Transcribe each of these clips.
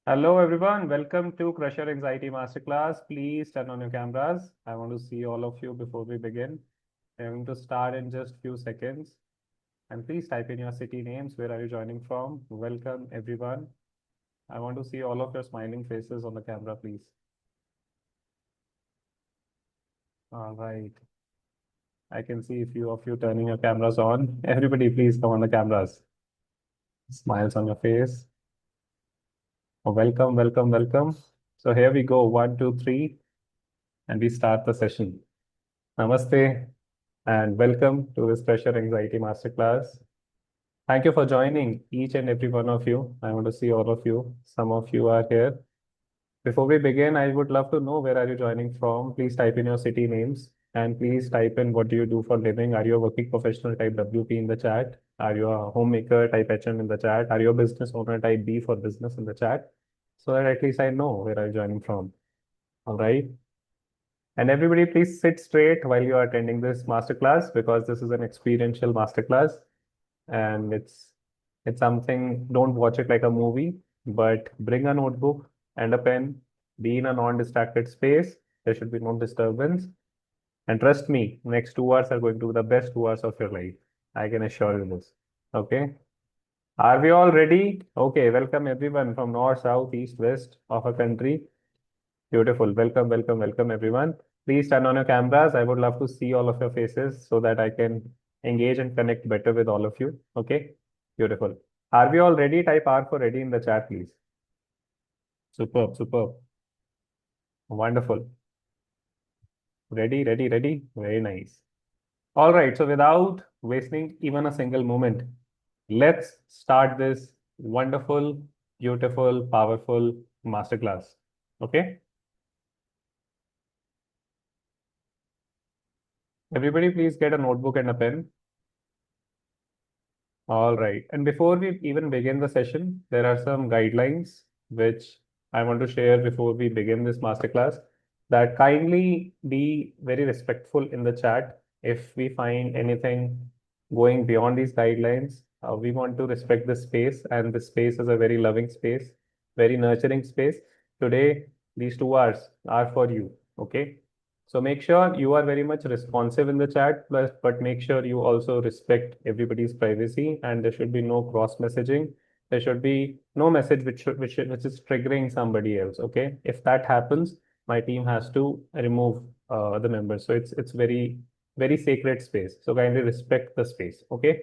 Hello everyone, welcome to Crusher Anxiety Masterclass. Please turn on your cameras. I want to see all of you before we begin. I'm going to start in just few seconds. And please type in your city names. Where are you joining from? Welcome everyone. I want to see all of your smiling faces on the camera, please. All right. I can see a few of you turning your cameras on. Everybody, please come on the cameras. Smiles on your face. Welcome, welcome, welcome. So here we go. 1, 2, 3, and we start the session. Namaste and welcome to this Pressure Anxiety Masterclass. Thank you for joining, each and every one of you. I want to see all of you. Some of you are here. Before we begin, I would love to know where are you joining from. Please type in your city names and please type in what do you do for living. Are you a working professional? Type WP in the chat. Are you a homemaker? Type HM in the chat. Are you a business owner? Type B for business in the chat. So that at least I know where are you joining from. All right. And everybody, please sit straight while you are attending this masterclass because this is an experiential masterclass and it's something, don't watch it like a movie, but bring a notebook and a pen, be in a non-distracted space. There should be no disturbance. And trust me, next 2 hours are going to be the best 2 hours of your life. I can assure you this. Okay. Are we all ready? Okay. Welcome everyone from north, south, east, west of our country. Beautiful. Welcome, welcome, welcome, everyone. Please turn on your cameras. I would love to see all of your faces so that I can engage and connect better with all of you. Okay. Beautiful. Are we all ready? Type R for ready in the chat, please. Superb, superb. Wonderful. Ready, ready, ready. Very nice. All right. So without wasting even a single moment, let's start this wonderful, beautiful, powerful masterclass. Okay. Everybody, please get a notebook and a pen. All right. And before we even begin the session, there are some guidelines which I want to share before we begin this masterclass. That kindly be very respectful in the chat. If we find anything going beyond these guidelines, we want to respect the space, and the space is a very loving space, very nurturing space. Today, these 2 hours are for you. Okay. So make sure you are very much responsive in the chat, but make sure you also respect everybody's privacy and there should be no cross messaging. There should be no message which is triggering somebody else. Okay. If that happens, my team has to remove the members. So it's very, very sacred space. So kindly respect the space. Okay.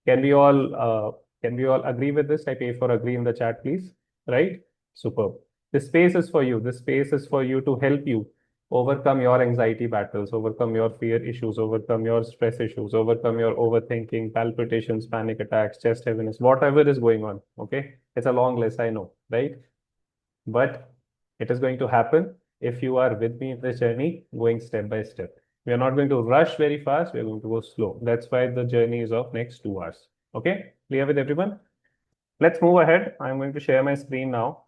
Can we all agree with this? Type A for agree in the chat, please. Right? Superb. This space is for you. This space is for you to help you overcome your anxiety battles, overcome your fear issues, overcome your stress issues, overcome your overthinking, palpitations, panic attacks, chest heaviness, whatever is going on. Okay. It's a long list, I know, right? But it is going to happen if you are with me in this journey, going step by step. We are not going to rush very fast. We are going to go slow. That's why the journey is of next 2 hours. Okay, clear with everyone? Let's move ahead. I'm going to share my screen now.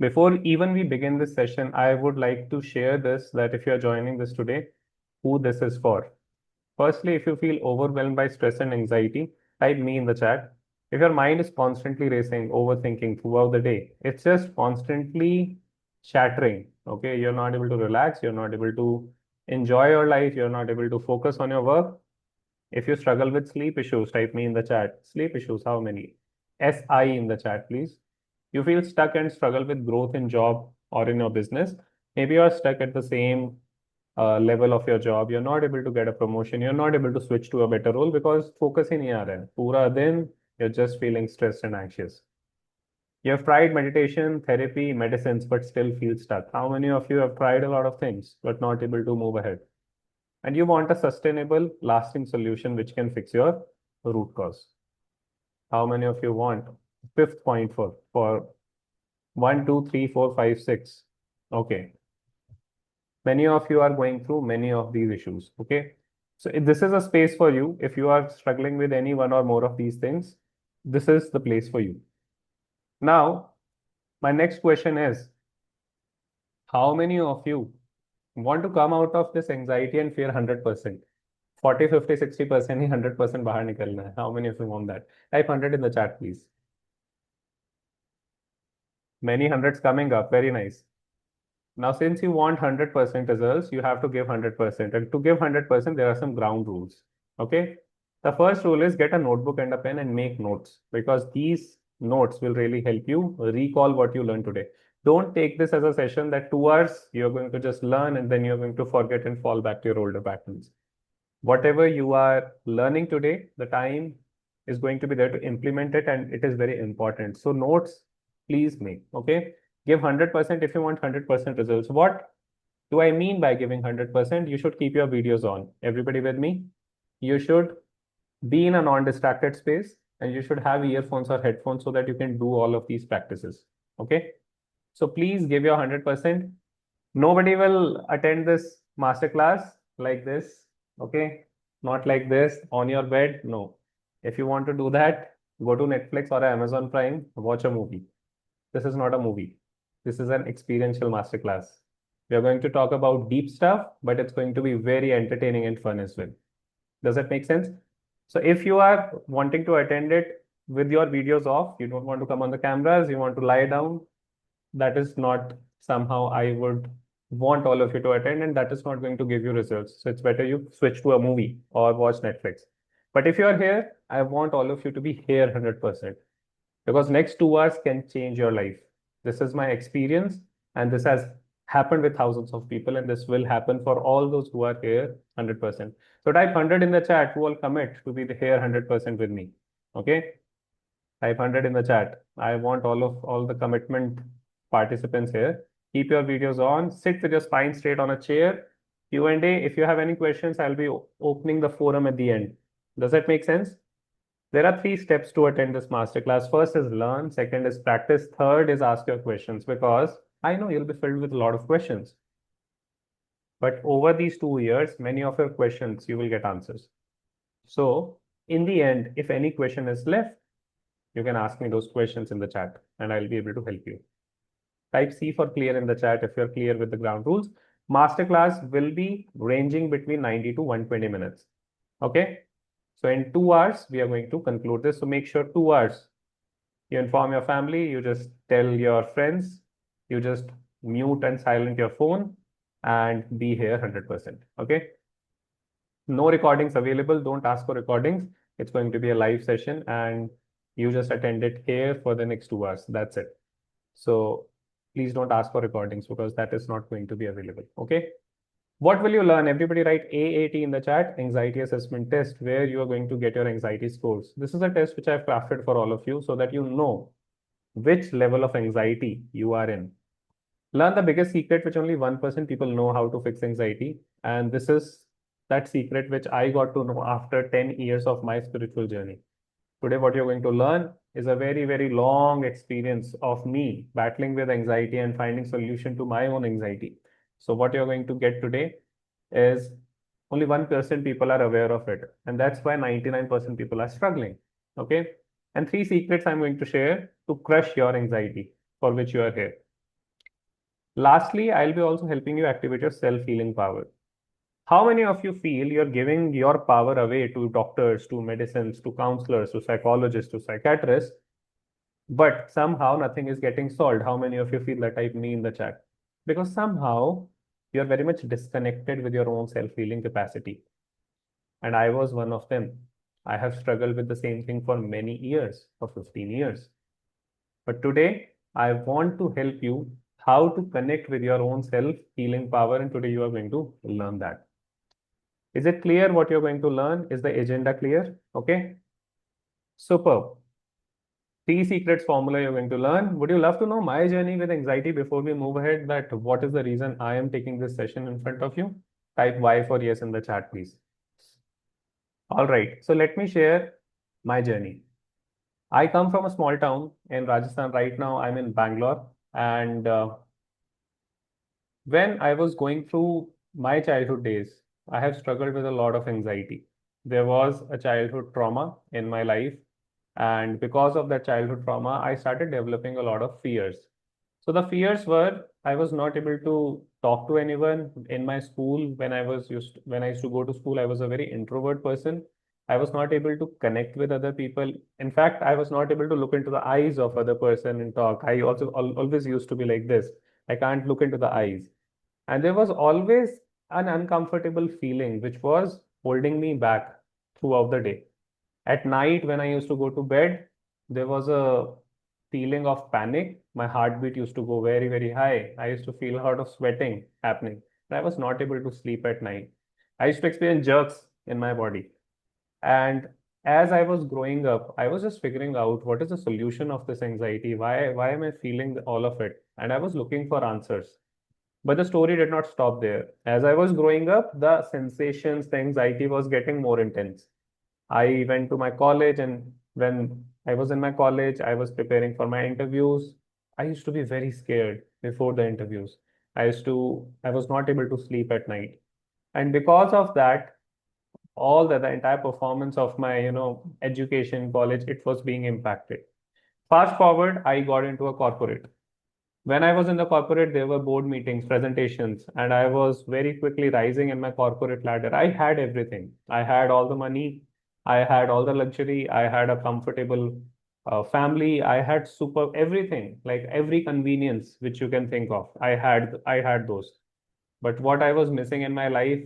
Before even we begin this session, I would like to share this that if you are joining this today, who this is for. Firstly, if you feel overwhelmed by stress and anxiety, type me in the chat. If your mind is constantly racing, overthinking throughout the day, it's just constantly shattering. Okay, you're not able to relax, you're not able to enjoy your life, you're not able to focus on your work. If you struggle with sleep issues, type me in the chat. Sleep issues, how many? SI in the chat, please. You feel stuck and struggle with growth in job or in your business. Maybe you're stuck at the same level of your job. You're not able to get a promotion. You're not able to switch to a better role because focus ही नहीं आ रहा है. पूरा दिन you're just feeling stressed and anxious. You have tried meditation, therapy, medicines, but still feel stuck. How many of you have tried a lot of things but not able to move ahead? And you want a sustainable, lasting solution which can fix your root cause. How many of you want? Fifth point for 1, 2, 3, 4, 5, 6. Okay. Many of you are going through many of these issues. Okay. So this is a space for you. If you are struggling with any one or more of these things, this is the place for you. Now, my next question is, how many of you want to come out of this anxiety and fear 100%? 40, 50, 60% ही 100% बाहर निकलना है. How many of you want that? Type 100 in the chat, please. Many hundreds coming up. Very nice. Now, since you want 100% results, you have to give 100%. And to give 100%, there are some ground rules. Okay. The first rule is get a notebook and a pen and make notes, because these notes will really help you recall what you learned today. Don't take this as a session that 2 hours you're going to just learn and then you're going to forget and fall back to your older patterns. Whatever you are learning today, the time is going to be there to implement it, and it is very important. So notes, please make. Okay. Give 100% if you want 100% results. What do I mean by giving 100%? You should keep your videos on. Everybody with me? You should be in a non-distracted space, and you should have earphones or headphones so that you can do all of these practices. Okay. So please give your 100%. Nobody will attend this masterclass like this. Okay. Not like this on your bed. No. If you want to do that, go to Netflix or Amazon Prime, watch a movie. This is not a movie. This is an experiential masterclass. We are going to talk about deep stuff, but it's going to be very entertaining and fun as well. Does that make sense? So if you are wanting to attend it with your videos off, you don't want to come on the cameras, you want to lie down, that is not somehow I would want all of you to attend, and that is not going to give you results. So it's better you switch to a movie or watch Netflix. But if you are here, I want all of you to be here 100%, because next 2 hours can change your life. This is my experience, and this has happened with thousands of people, and this will happen for all those who are here 100%. So type 100 in the chat who will commit to be here 100% with me. Okay. Type 100 in the chat. I want all the commitment participants here. Keep your videos on. Sit with your spine straight on a chair. Q&A. If you have any questions, I'll be opening the forum at the end. Does that make sense? There are 3 steps to attend this masterclass. First is learn. Second is practice. Third is ask your questions, because I know you'll be filled with a lot of questions. But over these 2 years, many of your questions, you will get answers. So in the end, if any question is left, you can ask me those questions in the chat and I'll be able to help you. Type C for clear in the chat if you're clear with the ground rules. Masterclass will be ranging between 90 to 120 minutes. Okay. So in 2 hours, we are going to conclude this. So make sure 2 hours, you inform your family, you just tell your friends, you just mute and silent your phone and be here 100%. Okay. No recordings available. Don't ask for recordings. It's going to be a live session and you just attend it here for the next 2 hours. That's it. So please don't ask for recordings because that is not going to be available. Okay. What will you learn? Everybody write AAT in the chat, anxiety assessment test, where you are going to get your anxiety scores. This is a test which I've crafted for all of you so that you know which level of anxiety you are in. Learn the biggest secret which only 1% people know how to fix anxiety. And this is that secret which I got to know after 10 years of my spiritual journey. Today, what you're going to learn is a very, very long experience of me battling with anxiety and finding solution to my own anxiety. So what you're going to get today is only 1% people are aware of it. And that's why 99% people are struggling. Okay. And 3 secrets I'm going to share to crush your anxiety for which you are here. Lastly, I'll be also helping you activate your self-healing power. How many of you feel you're giving your power away to doctors, to medicines, to counselors, to psychologists, to psychiatrists, but somehow nothing is getting solved? How many of you feel that? Type me in the chat. Because somehow you're very much disconnected with your own self-healing capacity. And I was one of them. I have struggled with the same thing for many years, for 15 years. But today, I want to help you how to connect with your own self-healing power. And today you are going to learn that. Is it clear what you're going to learn? Is the agenda clear? Okay. Superb. 3 secrets formula you're going to learn. Would you love to know my journey with anxiety before we move ahead? That what is the reason I am taking this session in front of you? Type Y for yes in the chat, please. All right. So let me share my journey. I come from a small town in Rajasthan. Right now, I'm in Bangalore. And when I was going through my childhood days, I have struggled with a lot of anxiety. There was a childhood trauma in my life. And because of that childhood trauma, I started developing a lot of fears. So the fears were, I was not able to talk to anyone in my school. When I used to go to school, I was a very introvert person. I was not able to connect with other people. In fact, I was not able to look into the eyes of other person and talk. I also always used to be like this. I can't look into the eyes. And there was always an uncomfortable feeling which was holding me back throughout the day. At night, when I used to go to bed, there was a feeling of panic. My heartbeat used to go very, very high. I used to feel a lot of sweating happening. And I was not able to sleep at night. I used to experience jerks in my body. And as I was growing up, I was just figuring out what is the solution of this anxiety? Why am I feeling all of it? And I was looking for answers. But the story did not stop there. As I was growing up, the sensations, the anxiety was getting more intense. I went to my college, and when I was in my college, I was preparing for my interviews. I used to be very scared before the interviews. I was not able to sleep at night. And because of that, the entire performance of my, education, college, it was being impacted. Fast forward, I got into a corporate. When I was in the corporate, there were board meetings, presentations, and I was very quickly rising in my corporate ladder. I had everything. I had all the money. I had all the luxury. I had a comfortable family. I had super everything, like every convenience which you can think of. I had those. But what I was missing in my life,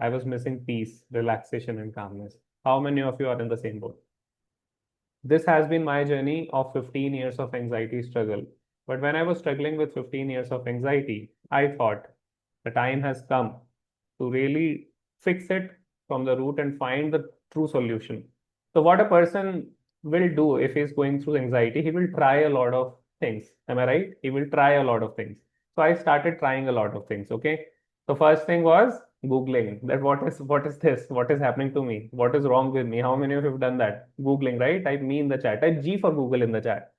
I was missing peace, relaxation, and calmness. How many of you are in the same boat? This has been my journey of 15 years of anxiety struggle. But when I was struggling with 15 years of anxiety, I thought the time has come to really fix it from the root and find the true solution. So, what a person will do if he's going through anxiety, he will try a lot of things. Am I right? He will try a lot of things. So, I started trying a lot of things. Okay. The first thing was Googling that what is this? What is happening to me? What is wrong with me? How many of you have done that? Googling, right? Type me in the chat. Type G for Google in the chat.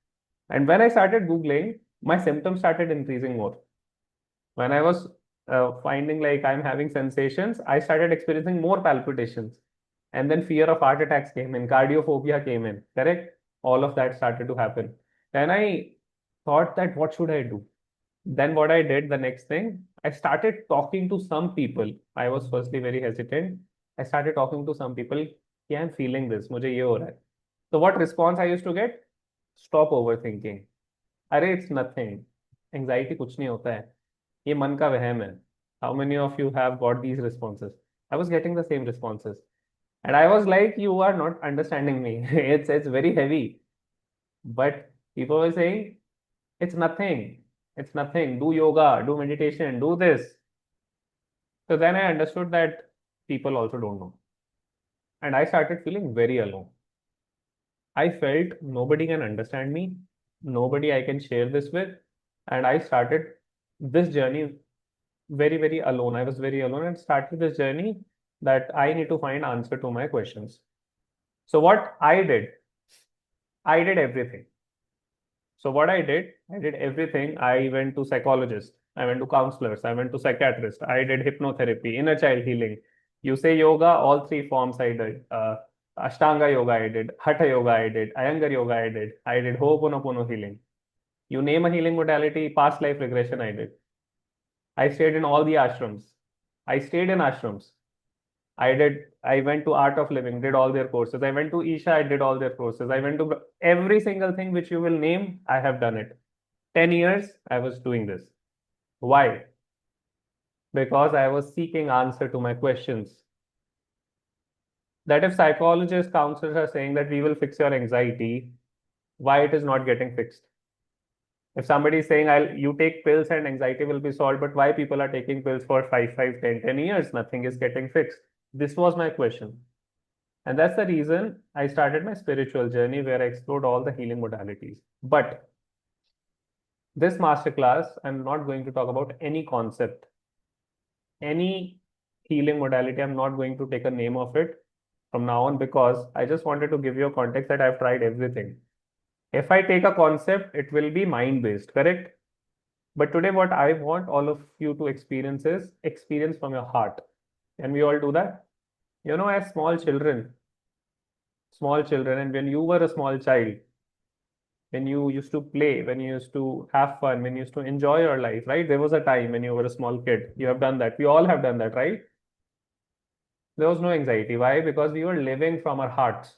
And when I started Googling, my symptoms started increasing more. When I was finding like I'm having sensations, I started experiencing more palpitations. And then fear of heart attacks came in, cardiophobia came in, correct? All of that started to happen. Then I thought that what should I do? Then what I did, the next thing, I started talking to some people. I was firstly very hesitant. I started talking to some people. Yeah, I'm feeling this. मुझे ये हो रहा है. So what response I used to get? Stop overthinking. अरे it's nothing. Anxiety कुछ नहीं होता है. ये मन का वहम है. How many of you have got these responses? I was getting the same responses. And I was like, you are not understanding me. It's very heavy. But people were saying, it's nothing. It's nothing. Do yoga, do meditation, do this. So then I understood that people also don't know. And I started feeling very alone. I felt nobody can understand me, nobody I can share this with. And I started this journey very, very alone. I was very alone and started this journey that I need to find answer to my questions. So what I did everything. So what I did everything. I went to psychologists, I went to counselors, I went to psychiatrists, I did hypnotherapy, inner child healing. You say yoga, all three forms I did. Ashtanga yoga I did, Hatha yoga I did, Iyengar yoga I did Ho'oponopono healing. You name a healing modality, past life regression I did. I stayed in all the ashrams. I stayed in ashrams. I went to Art of Living, did all their courses. I went to Isha, I did all their courses. I went to every single thing which you will name, I have done it. 10 years, I was doing this. Why? Because I was seeking answer to my questions. That if psychologists, counselors are saying that we will fix your anxiety, why it is not getting fixed? If somebody is saying, you take pills and anxiety will be solved, but why people are taking pills for 10 years, nothing is getting fixed? This was my question. And that's the reason I started my spiritual journey where I explored all the healing modalities. But this masterclass, I'm not going to talk about any concept, any healing modality. I'm not going to take a name of it from now on because I just wanted to give you a context that I've tried everything. If I take a concept, it will be mind-based, correct? But today, what I want all of you to experience is experience from your heart. Can we all do that? As small children, and when you were a small child, when you used to play, when you used to have fun, when you used to enjoy your life, right? There was a time when you were a small kid. You have done that. We all have done that, right? There was no anxiety. Why? Because we were living from our hearts.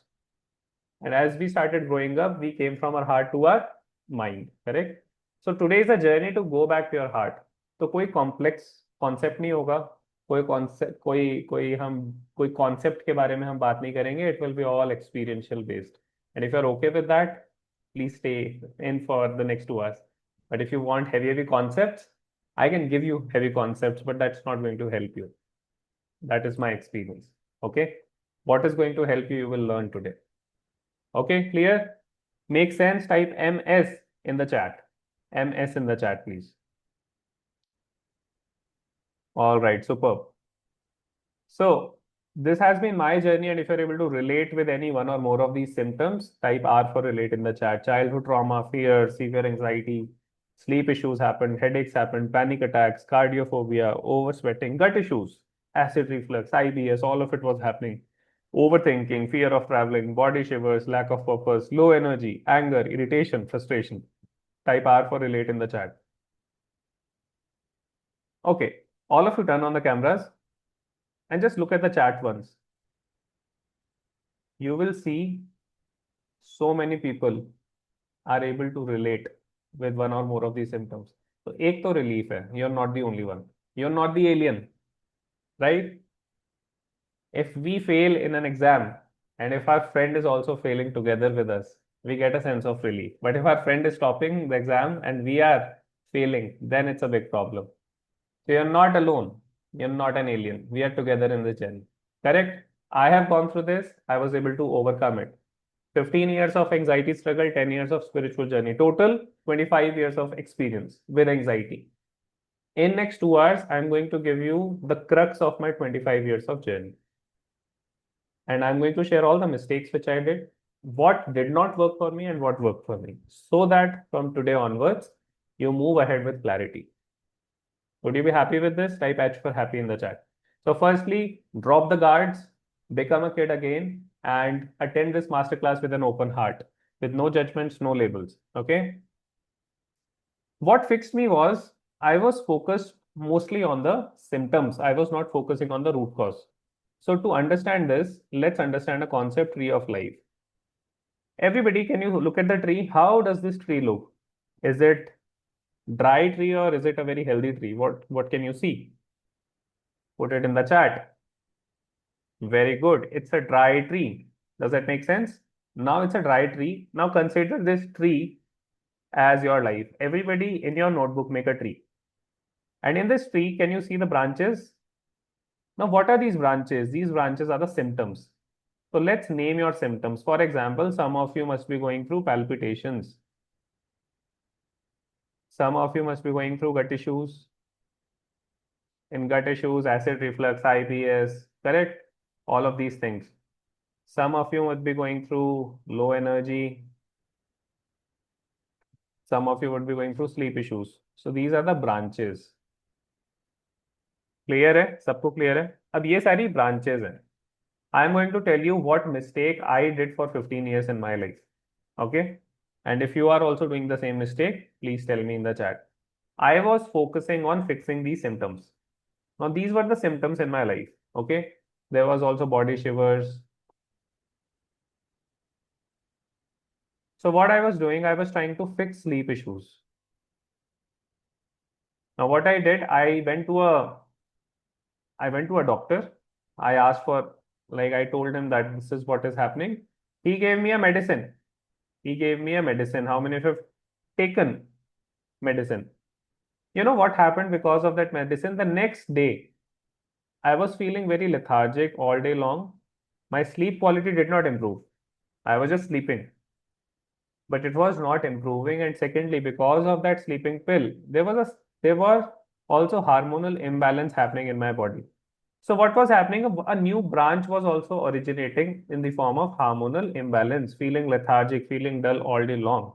And as we started growing up, we came from our heart to our mind, correct? So today is a journey to go back to your heart. तो कोई complex concept नहीं होगा, कोई concept कोई concept के बारे में हम बात नहीं करेंगे. It will be all experiential based. And if you are okay with that, please stay in for the next 2 hours. But if you want heavy concepts, I can give you heavy concepts, but that's not going to help you. That is my experience. Okay. What is going to help you, you will learn today. Okay, clear? Make sense? Type MS in the chat. MS in the chat, please. All right, superb. So this has been my journey, and if you're able to relate with any one or more of these symptoms, type R for relate in the chat. Childhood trauma, fear, severe anxiety, sleep issues happened, headaches happened, panic attacks, cardiophobia, oversweating, gut issues, acid reflux, IBS, all of it was happening. Overthinking, fear of traveling, body shivers, lack of purpose, low energy, anger, irritation, frustration. Type R for relate in the chat. Okay, all of you turn on the cameras and just look at the chat once. You will see so many people are able to relate with one or more of these symptoms. So एक तो relief है, you're not the only one. You're not the alien, right? If we fail in an exam and if our friend is also failing together with us, we get a sense of relief. But if our friend is topping the exam and we are failing, then it's a big problem. So you're not alone. You're not an alien. We are together in this journey. Correct? I have gone through this. I was able to overcome it. 15 years of anxiety struggle, 10 years of spiritual journey. Total 25 years of experience with anxiety. In next 2 hours, I'm going to give you the crux of my 25 years of journey. And I'm going to share all the mistakes which I did, what did not work for me and what worked for me, so that from today onwards, you move ahead with clarity. Would you be happy with this? Type H for happy in the chat. So firstly, drop the guards, become a kid again, and attend this masterclass with an open heart, with no judgments, no labels. Okay. What fixed me was I was focused mostly on the symptoms. I was not focusing on the root cause. So to understand this, let's understand a concept, tree of life. Everybody, can you look at the tree? How does this tree look? Is it dry tree or is it a very healthy tree? What can you see? Put it in the chat. Very good. It's a dry tree. Does that make sense? Now it's a dry tree. Now consider this tree as your life. Everybody in your notebook make a tree. And in this tree, can you see the branches? Now, what are these branches? These branches are the symptoms. So let's name your symptoms. For example, some of you must be going through palpitations. Some of you must be going through gut issues. In gut issues, acid reflux, IBS, correct? All of these things. Some of you must be going through low energy. Some of you would be going through sleep issues. So these are the branches. Clear है? सबको clear है? अब ये सारी branches हैं. I am going to tell you what mistake I did for 15 years in my life. Okay? And if you are also doing the same mistake, please tell me in the chat. I was focusing on fixing these symptoms. Now, these were the symptoms in my life. Okay? There was also body shivers. So what I was doing, I was trying to fix sleep issues. Now, what I did, I went to a doctor. I asked for, like, I told him that this is what is happening. He gave me a medicine. How many of you have taken medicine? You know what happened because of that medicine? The next day, I was feeling very lethargic all day long. My sleep quality did not improve. I was just sleeping, but it was not improving. And secondly, because of that sleeping pill, there was also hormonal imbalance happening in my body. So what was happening? A new branch was also originating in the form of hormonal imbalance, feeling lethargic, feeling dull all day long.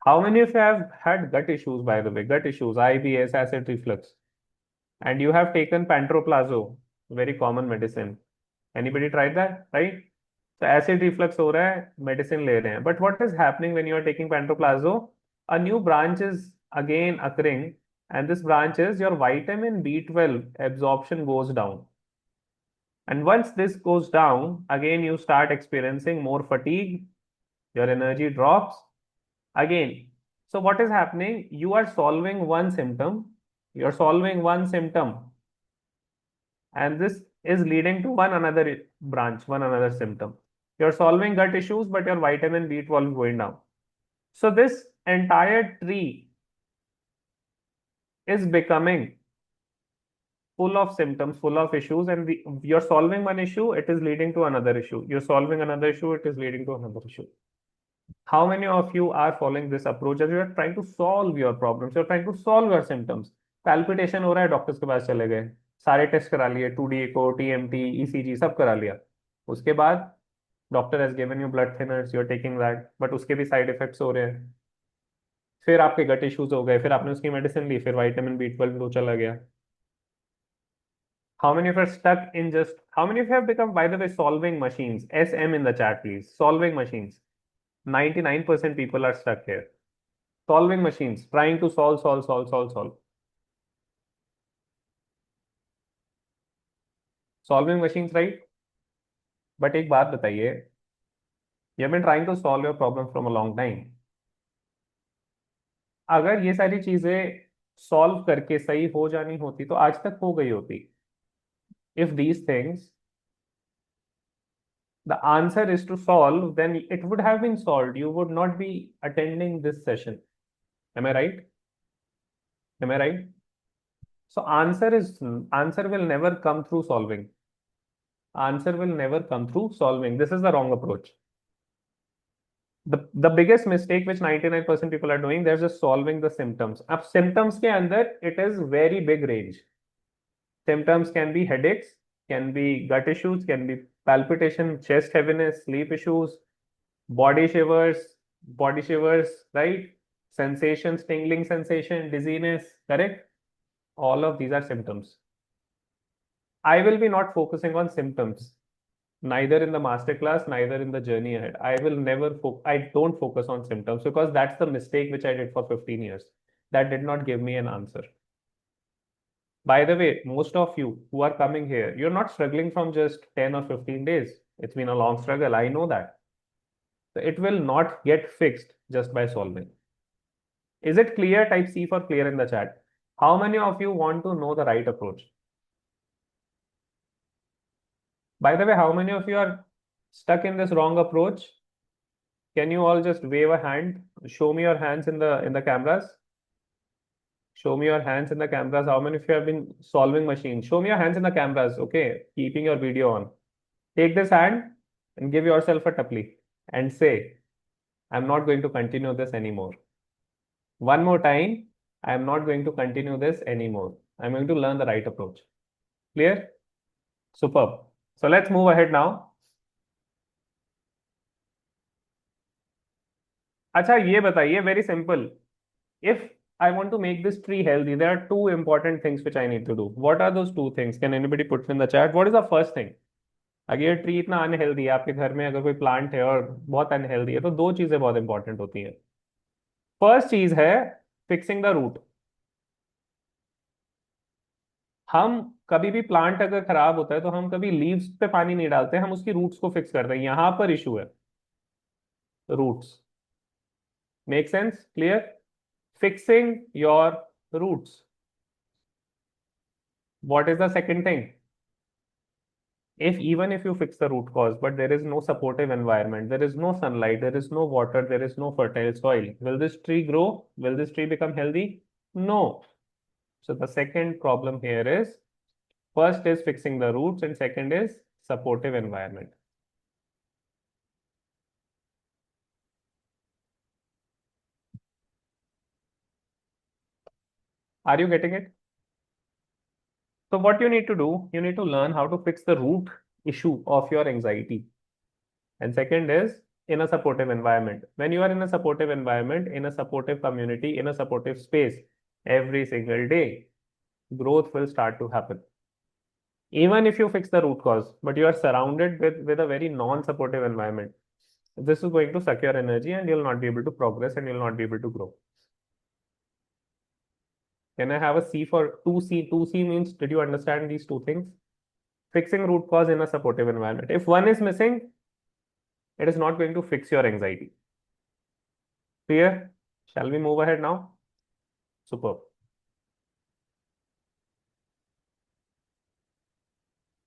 How many of you have had gut issues, by the way? Gut issues, IBS, acid reflux. And you have taken pantoprazole, very common medicine. Anybody tried that, right? So acid reflux हो रहा है, medicine ले रहे हैं. But what is happening when you are taking pantoprazole? A new branch is again occurring, and this branch is your vitamin B12 absorption goes down. And once this goes down, again you start experiencing more fatigue, your energy drops again. So what is happening? You are solving one symptom, you're solving one symptom, and this is leading to one another branch, one another symptom. You're solving gut issues, but your vitamin B12 is going down. So this entire tree is becoming full of symptoms, full of issues, and you're solving one issue, it is leading to another issue. You're solving another issue, it is leading to another issue. How many of you are following this approach as you are trying to solve your problems, you're trying to solve your symptoms? Palpitation हो रहा है, doctors के पास चले गए, सारे test करा लिए, 2D एको, TMT, ECG सब करा लिया, उसके बाद doctor has given you blood thinners, you are taking that, but उसके भी साइड इफेक्ट्स हो रहे हैं, फिर आपके गट इश्यूज हो गए, फिर आपने उसकी मेडिसिन ली, फिर विटामिन B12 तो चला गया. How many of you are stuck in just, how many of you have become, by the way, solving machines? SM in the chat, please. Solving machines. 99% people are stuck here. Solving machines, trying to solve. Solving machines, right? But एक बात बताइए, you have been trying to solve your problem from a long time. अगर ये सारी चीजें solve करके सही हो जानी होती तो आज तक हो गई होती. If these things, the answer is to solve, then it would have been solved. You would not be attending this session. Am I right? Am I right? So answer will never come through solving. Answer will never come through solving. This is the wrong approach. The biggest mistake which 99% people are doing, they're just solving the symptoms. अब symptoms के अंदर it is very big range. Symptoms can be headaches, can be gut issues, can be palpitation, chest heaviness, sleep issues, body shivers, right? Sensations, tingling sensation, dizziness, correct? All of these are symptoms. I will be not focusing on symptoms, neither in the masterclass, neither in the journey ahead. I will never, I don't focus on symptoms because that's the mistake which I did for 15 years. That did not give me an answer. By the way, most of you who are coming here, you're not struggling from just 10 or 15 days. It's been a long struggle. I know that. So it will not get fixed just by solving. Is it clear? Type C for clear in the chat. How many of you want to know the right approach? By the way, how many of you are stuck in this wrong approach? Can you all just wave a hand? Show me your hands in the cameras. Show me your hands in the cameras. How many of you have been solving machines? Show me your hands in the cameras. Okay, keeping your video on. Take this hand and give yourself a tapli and say, I'm not going to continue this anymore. One more time, I am not going to continue this anymore. I'm going to learn the right approach. Clear? Superb. So let's move ahead now. अच्छा ये बताइए, very simple. If I want to make this tree healthy, there are two important things which I need to do. What are those two things? Can anybody put in the chat? What is the first thing? अगर ये tree इतना unhealthy है, आपके घर में अगर कोई plant है और बहुत अनहेल्दी है, तो दो चीजें बहुत इंपॉर्टेंट होती हैं. फर्स्ट चीज है फिक्सिंग द रूट. हम कभी भी प्लांट अगर खराब होता है तो हम कभी लीव्स पे पानी नहीं डालते, हम उसकी रूट्स को फिक्स करते हैं. यहां पर इशू है roots. Make sense? Clear? Fixing your roots. What is the second thing? Even if you fix the root cause, but there is no supportive environment, there is no sunlight, there is no water, there is no fertile soil, will this tree grow? Will this tree become healthy? No. So the second problem here is, first is fixing the roots and second is supportive environment. Are you getting it? So what you need to do, you need to learn how to fix the root issue of your anxiety. And second is in a supportive environment. When you are in a supportive environment, in a supportive community, in a supportive space, every single day, growth will start to happen. Even if you fix the root cause, but you are surrounded with a very non-supportive environment, this is going to suck your energy and you'll not be able to progress and you'll not be able to grow. Can I have a C for 2C? 2C means, did you understand these two things? fixing root cause in a supportive environment. If one is missing, it is not going to fix your anxiety. Clear? Shall we move ahead now? Superb.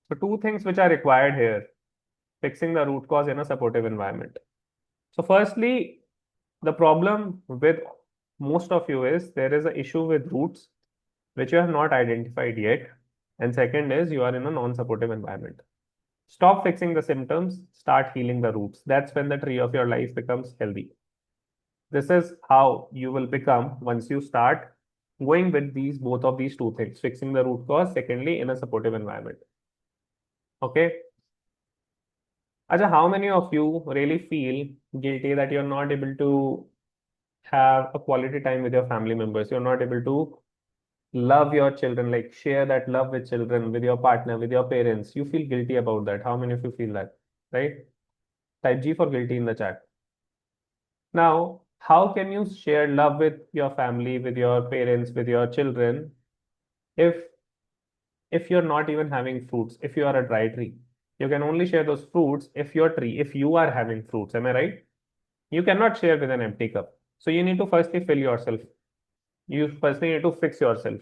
So two things which are required here, fixing the root cause in a supportive environment. So firstly, the problem with most of you is there is an issue with roots which you have not identified yet. And second is you are in a non-supportive environment. Stop fixing the symptoms, start healing the roots. That's when the tree of your life becomes healthy. This is how you will become once you start going with both of these two things, fixing the root cause, secondly, in a supportive environment. Okay. Acha, how many of you really feel guilty that you're not able to have a quality time with your family members? You're not able to love your children, like share that love with children, with your partner, with your parents. You feel guilty about that. How many of you feel that? Right? Type G for guilty in the chat. Now, how can you share love with your family, with your parents, with your children if you're not even having fruits, if you are a dry tree? You can only share those fruits if your tree, if you are having fruits. Am I right? You cannot share with an empty cup. So you need to firstly fill yourself. You firstly need to fix yourself.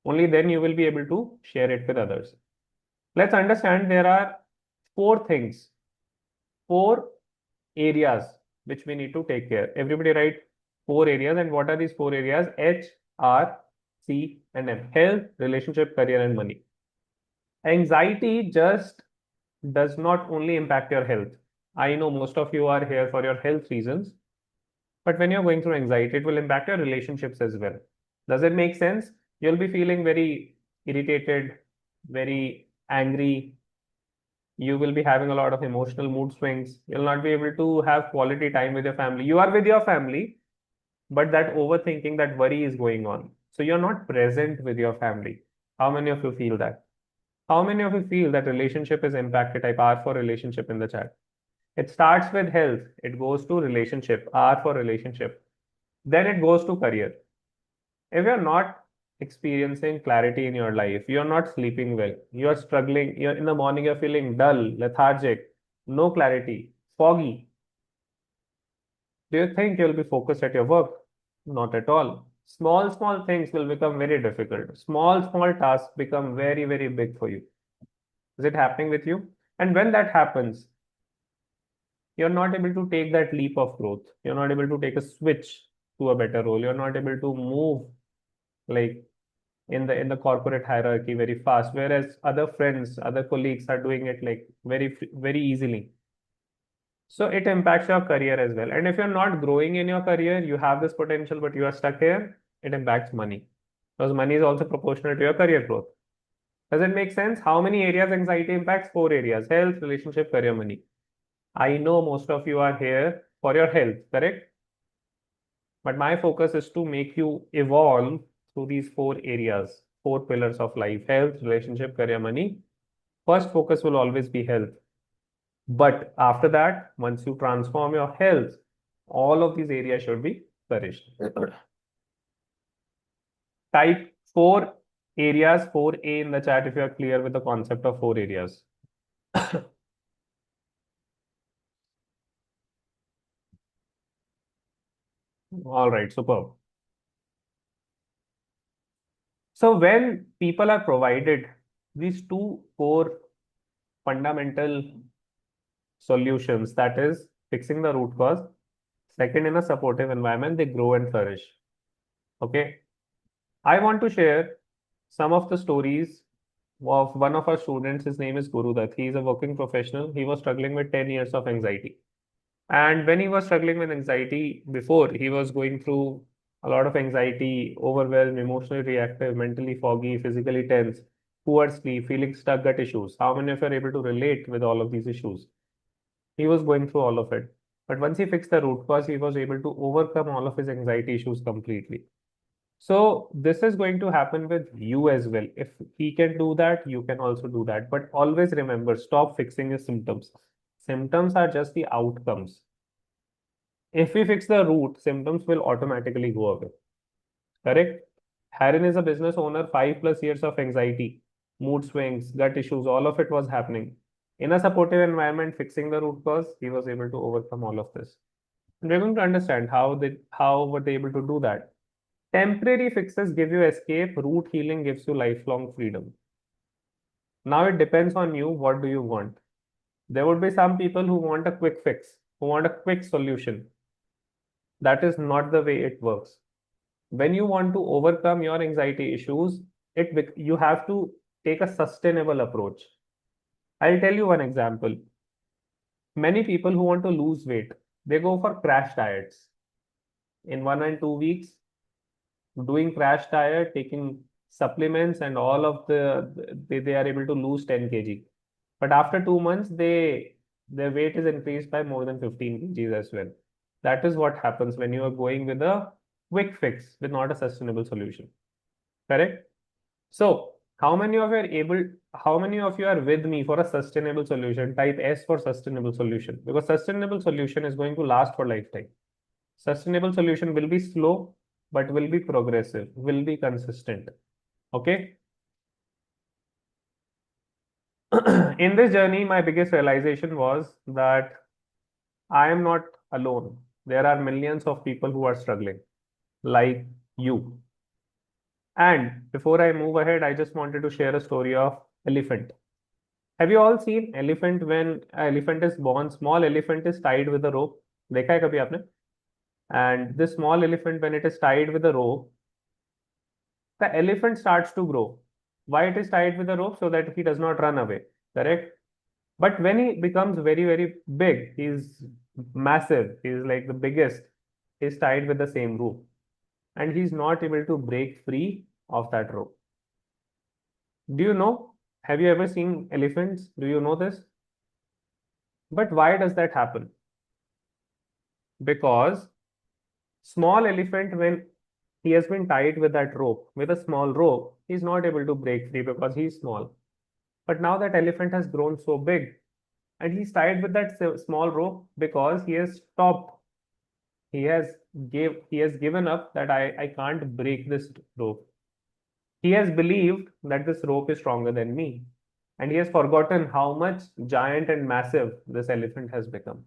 Only then you will be able to share it with others. Let's understand there are four things, four areas which we need to take care. Everybody write four areas. And what are these four areas? H, R, C, and M. Health, relationship, career, and money. Anxiety just does not only impact your health. I know most of you are here for your health reasons, but when you're going through anxiety, it will impact your relationships as well. Does it make sense? You'll be feeling very irritated, very angry. You will be having a lot of emotional mood swings. You'll not be able to have quality time with your family. You are with your family, but that overthinking, that worry is going on. So you're not present with your family. How many of you feel that? How many of you feel that relationship is impacted? Type R for relationship in the chat. It starts with health. It goes to relationship. R for relationship. Then it goes to career. If you're not experiencing clarity in your life, you're not sleeping well, you're struggling, you're in the morning, you're feeling dull, lethargic, no clarity, foggy. Do you think you'll be focused at your work? Not at all. Small things will become very difficult. Small tasks become very, very big for you. Is it happening with you? And when that happens, you're not able to take that leap of growth. You're not able to take a switch to a better role. You're not able to move like in the corporate hierarchy very fast, whereas other friends, other colleagues are doing it like very easily. So it impacts your career as well. And if you're not growing in your career, you have this potential, but you are stuck here, it impacts money. Because money is also proportional to your career growth. Does it make sense? How many areas anxiety impacts? Four areas: health, relationship, career, money. I know most of you are here for your health, correct? But my focus is to make you evolve through these four areas, four pillars of life: health, relationship, career, money. First focus will always be health. But after that, once you transform your health, all of these areas should be flourished. Type four areas, 4A in the chat if you are clear with the concept of four areas. All right, superb. So when people are provided these two core fundamental solutions, that is fixing the root cause, second, in a supportive environment, they grow and flourish. Okay. I want to share some of the stories of one of our students. His name is Gurudat. He is a working professional. He was struggling with 10 years of anxiety. And when he was struggling with anxiety before, he was going through a lot of anxiety, overwhelmed, emotionally reactive, mentally foggy, physically tense, poor sleep, feeling stuck, gut issues. How many of you are able to relate with all of these issues? He was going through all of it. But once he fixed the root cause, he was able to overcome all of his anxiety issues completely. So this is going to happen with you as well. If he can do that, you can also do that. But always remember, stop fixing your symptoms. Symptoms are just the outcomes. If we fix the root, symptoms will automatically go away. Correct? Harren is a business owner, 5+ years of anxiety. mood swings, gut issues, all of it was happening. In a supportive environment, fixing the root cause, he was able to overcome all of this. And we're going to understand how were they able to do that. Temporary fixes give you escape, root healing gives you lifelong freedom. Now it depends on you, what do you want? There would be some people who want a quick fix, who want a quick solution. That is not the way it works. When you want to overcome your anxiety issues, you have to take a sustainable approach. I'll tell you one example. Many people who want to lose weight, they go for crash diets. In 1 and 2 weeks, doing crash diet, taking supplements and all of they are able to lose 10 kg. But after 2 months, their weight is increased by more than 15 kgs as well. That is what happens when you are going with a quick fix with not a sustainable solution. Correct? So, how many of you are with me for a sustainable solution? Type S for sustainable solution, because sustainable solution is going to last for lifetime. Sustainable solution will be slow, but will be progressive, will be consistent. Okay. In this journey, my biggest realization was that I am not alone. There are millions of people who are struggling, like you. And before I move ahead, I just wanted to share a story of elephant. Have you all seen elephant? When elephant is born, small elephant is tied with a rope. देखा है कभी आपने? And this small elephant, when it is tied with a rope, the elephant starts to grow. Why it is tied with a rope? So that he does not run away. Correct? But when he becomes very, very big, he's massive, he's like the biggest, he's tied with the same rope. And he's not able to break free of that rope. Do you know? Have you ever seen elephants? Do you know this? But why does that happen? Because small elephant, when he has been tied with that rope, with a small rope, he's not able to break free because he's small. But now that elephant has grown so big, and he's tied with that small rope because he has stopped. He has given up that I can't break this rope. He has believed that this rope is stronger than me. And he has forgotten how much giant and massive this elephant has become.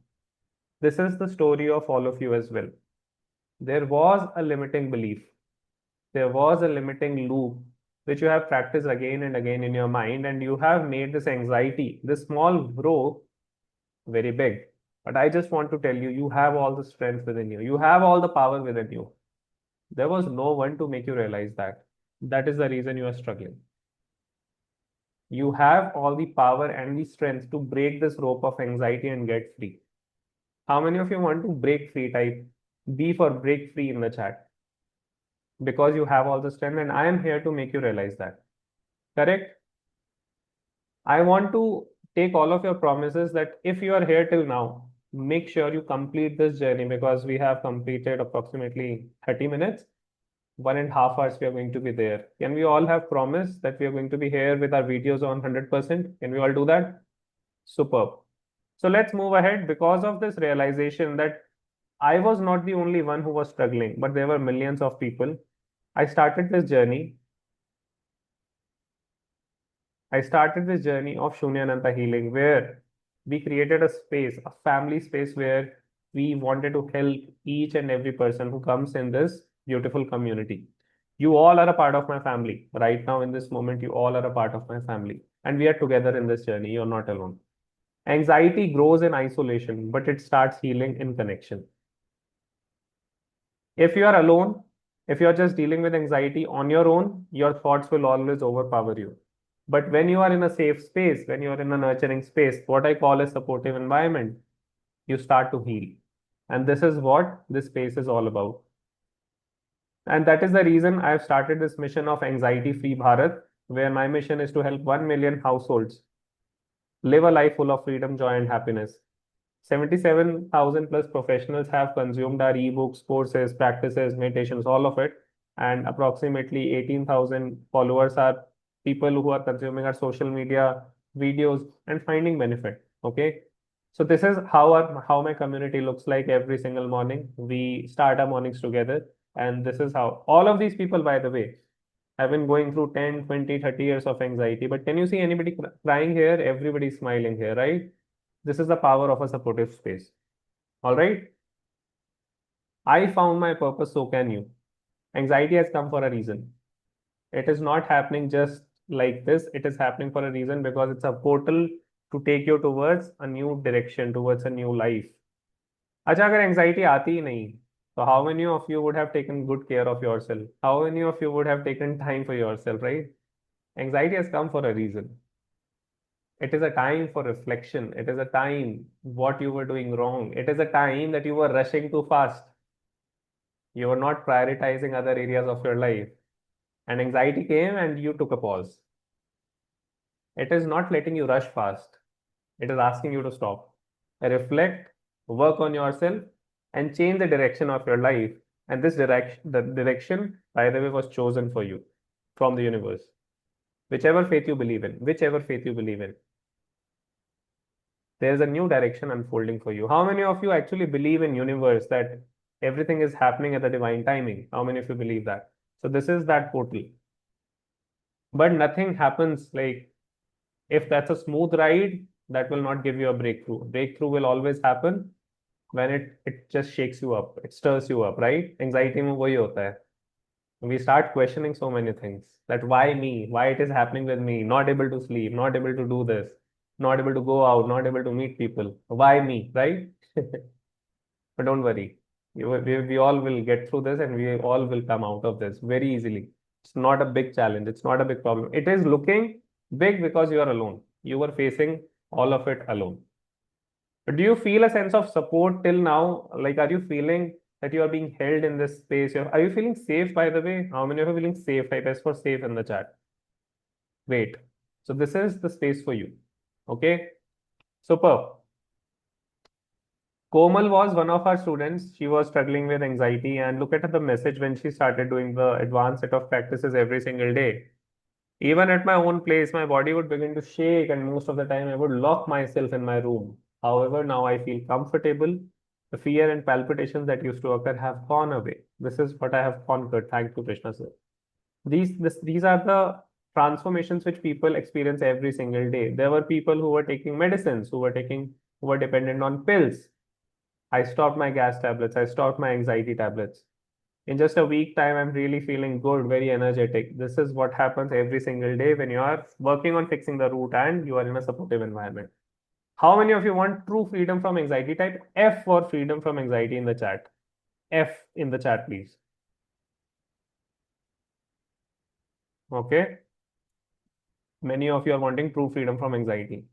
This is the story of all of you as well. There was a limiting belief. There was a limiting loop which you have practiced again and again in your mind, and you have made this anxiety, this small rope, very big. But I just want to tell you, you have all the strength within you. You have all the power within you. There was no one to make you realize that. That is the reason you are struggling. You have all the power and the strength to break this rope of anxiety and get free. How many of you want to break free? Type B for break free in the chat. Because you have all the strength, and I am here to make you realize that. Correct? I want to take all of your promises that if you are here till now, make sure you complete this journey, because we have completed approximately 30 minutes. 1.5 hours we are going to be there. Can we all have promise that we are going to be here with our videos on 100%? Can we all do that? Superb. So let's move ahead. Because of this realization that I was not the only one who was struggling, but there were millions of people, I started this journey. I started this journey of Shunyananta healing, where we created a space, a family space, where we wanted to help each and every person who comes in this beautiful community. You all are a part of my family. Right now, in this moment, you all are a part of my family. And we are together in this journey. You're not alone. Anxiety grows in isolation, but it starts healing in connection. If you are alone, if you're just dealing with anxiety on your own, your thoughts will always overpower you. But when you are in a safe space, when you are in a nurturing space, what I call a supportive environment, you start to heal. And this is what this space is all about. And that is the reason I've started this mission of Anxiety Free Bharat, where my mission is to help 1 million households live a life full of freedom, joy, and happiness. 77,000 plus professionals have consumed our ebooks, courses, practices, meditations, all of it. And approximately 18,000 followers are people who are consuming our social media videos and finding benefit. Okay. So this is how my community looks like every single morning. We start our mornings together. And this is how all of these people, by the way, I've been going through 10, 20, 30 years of anxiety, but can you see anybody crying here? Everybody's smiling here, right? This is the power of a supportive space. All right. I found my purpose, so can you. Anxiety has come for a reason. It is not happening just like this. It is happening for a reason because it's a portal to take you towards a new direction, towards a new life. अच्छा अगर anxiety आती ही नहीं so how many of you would have taken good care of yourself? How many of you would have taken time for yourself, right? Anxiety has come for a reason. It is a time for reflection. It is a time what you were doing wrong. It is a time that you were rushing too fast. You were not prioritizing other areas of your life. And anxiety came and you took a pause. It is not letting you rush fast. It is asking you to stop, reflect, work on yourself, and change the direction of your life. And this direction, the direction, by the way, was chosen for you from the universe. Whichever faith you believe in, whichever faith you believe in, there's a new direction unfolding for you. How many of you actually believe in universe that everything is happening at the divine timing? How many of you believe that? So this is that portal. But nothing happens like if that's a smooth ride, that will not give you a breakthrough. Breakthrough will always happen when it just shakes you up, it stirs you up, right? Anxiety में वही होता है. We start questioning so many things that why me? Why it is happening with me? Not able to sleep, not able to do this, not able to go out, not able to meet people. Why me, right? But don't worry. We all will get through this and we all will come out of this very easily. It's not a big challenge. It's not a big problem. It is looking big because you are alone. You were facing all of it alone. But do you feel a sense of support till now? Like, are you feeling that you are being held in this space? Are you feeling safe, by the way? How many of you are feeling safe? Type S for safe in the chat. Great. So this is the space for you. Okay. Superb. Komal was one of our students. She was struggling with anxiety, and look at the message when she started doing the advanced set of practices every single day. Even at my own place, my body would begin to shake, and most of the time I would lock myself in my room. However, now I feel comfortable. The fear and palpitations that used to occur have gone away. This is what I have conquered. Thank you, Krishna sir. These are the transformations which people experience every single day. There were people who were taking medicines, who were dependent on pills. I stopped my gas tablets. I stopped my anxiety tablets. In just a week time, I'm really feeling good, very energetic. This is what happens every single day when you are working on fixing the root and you are in a supportive environment. How many of you want true freedom from anxiety? Type F for freedom from anxiety in the chat. F in the chat, please. Okay. Many of you are wanting true freedom from anxiety.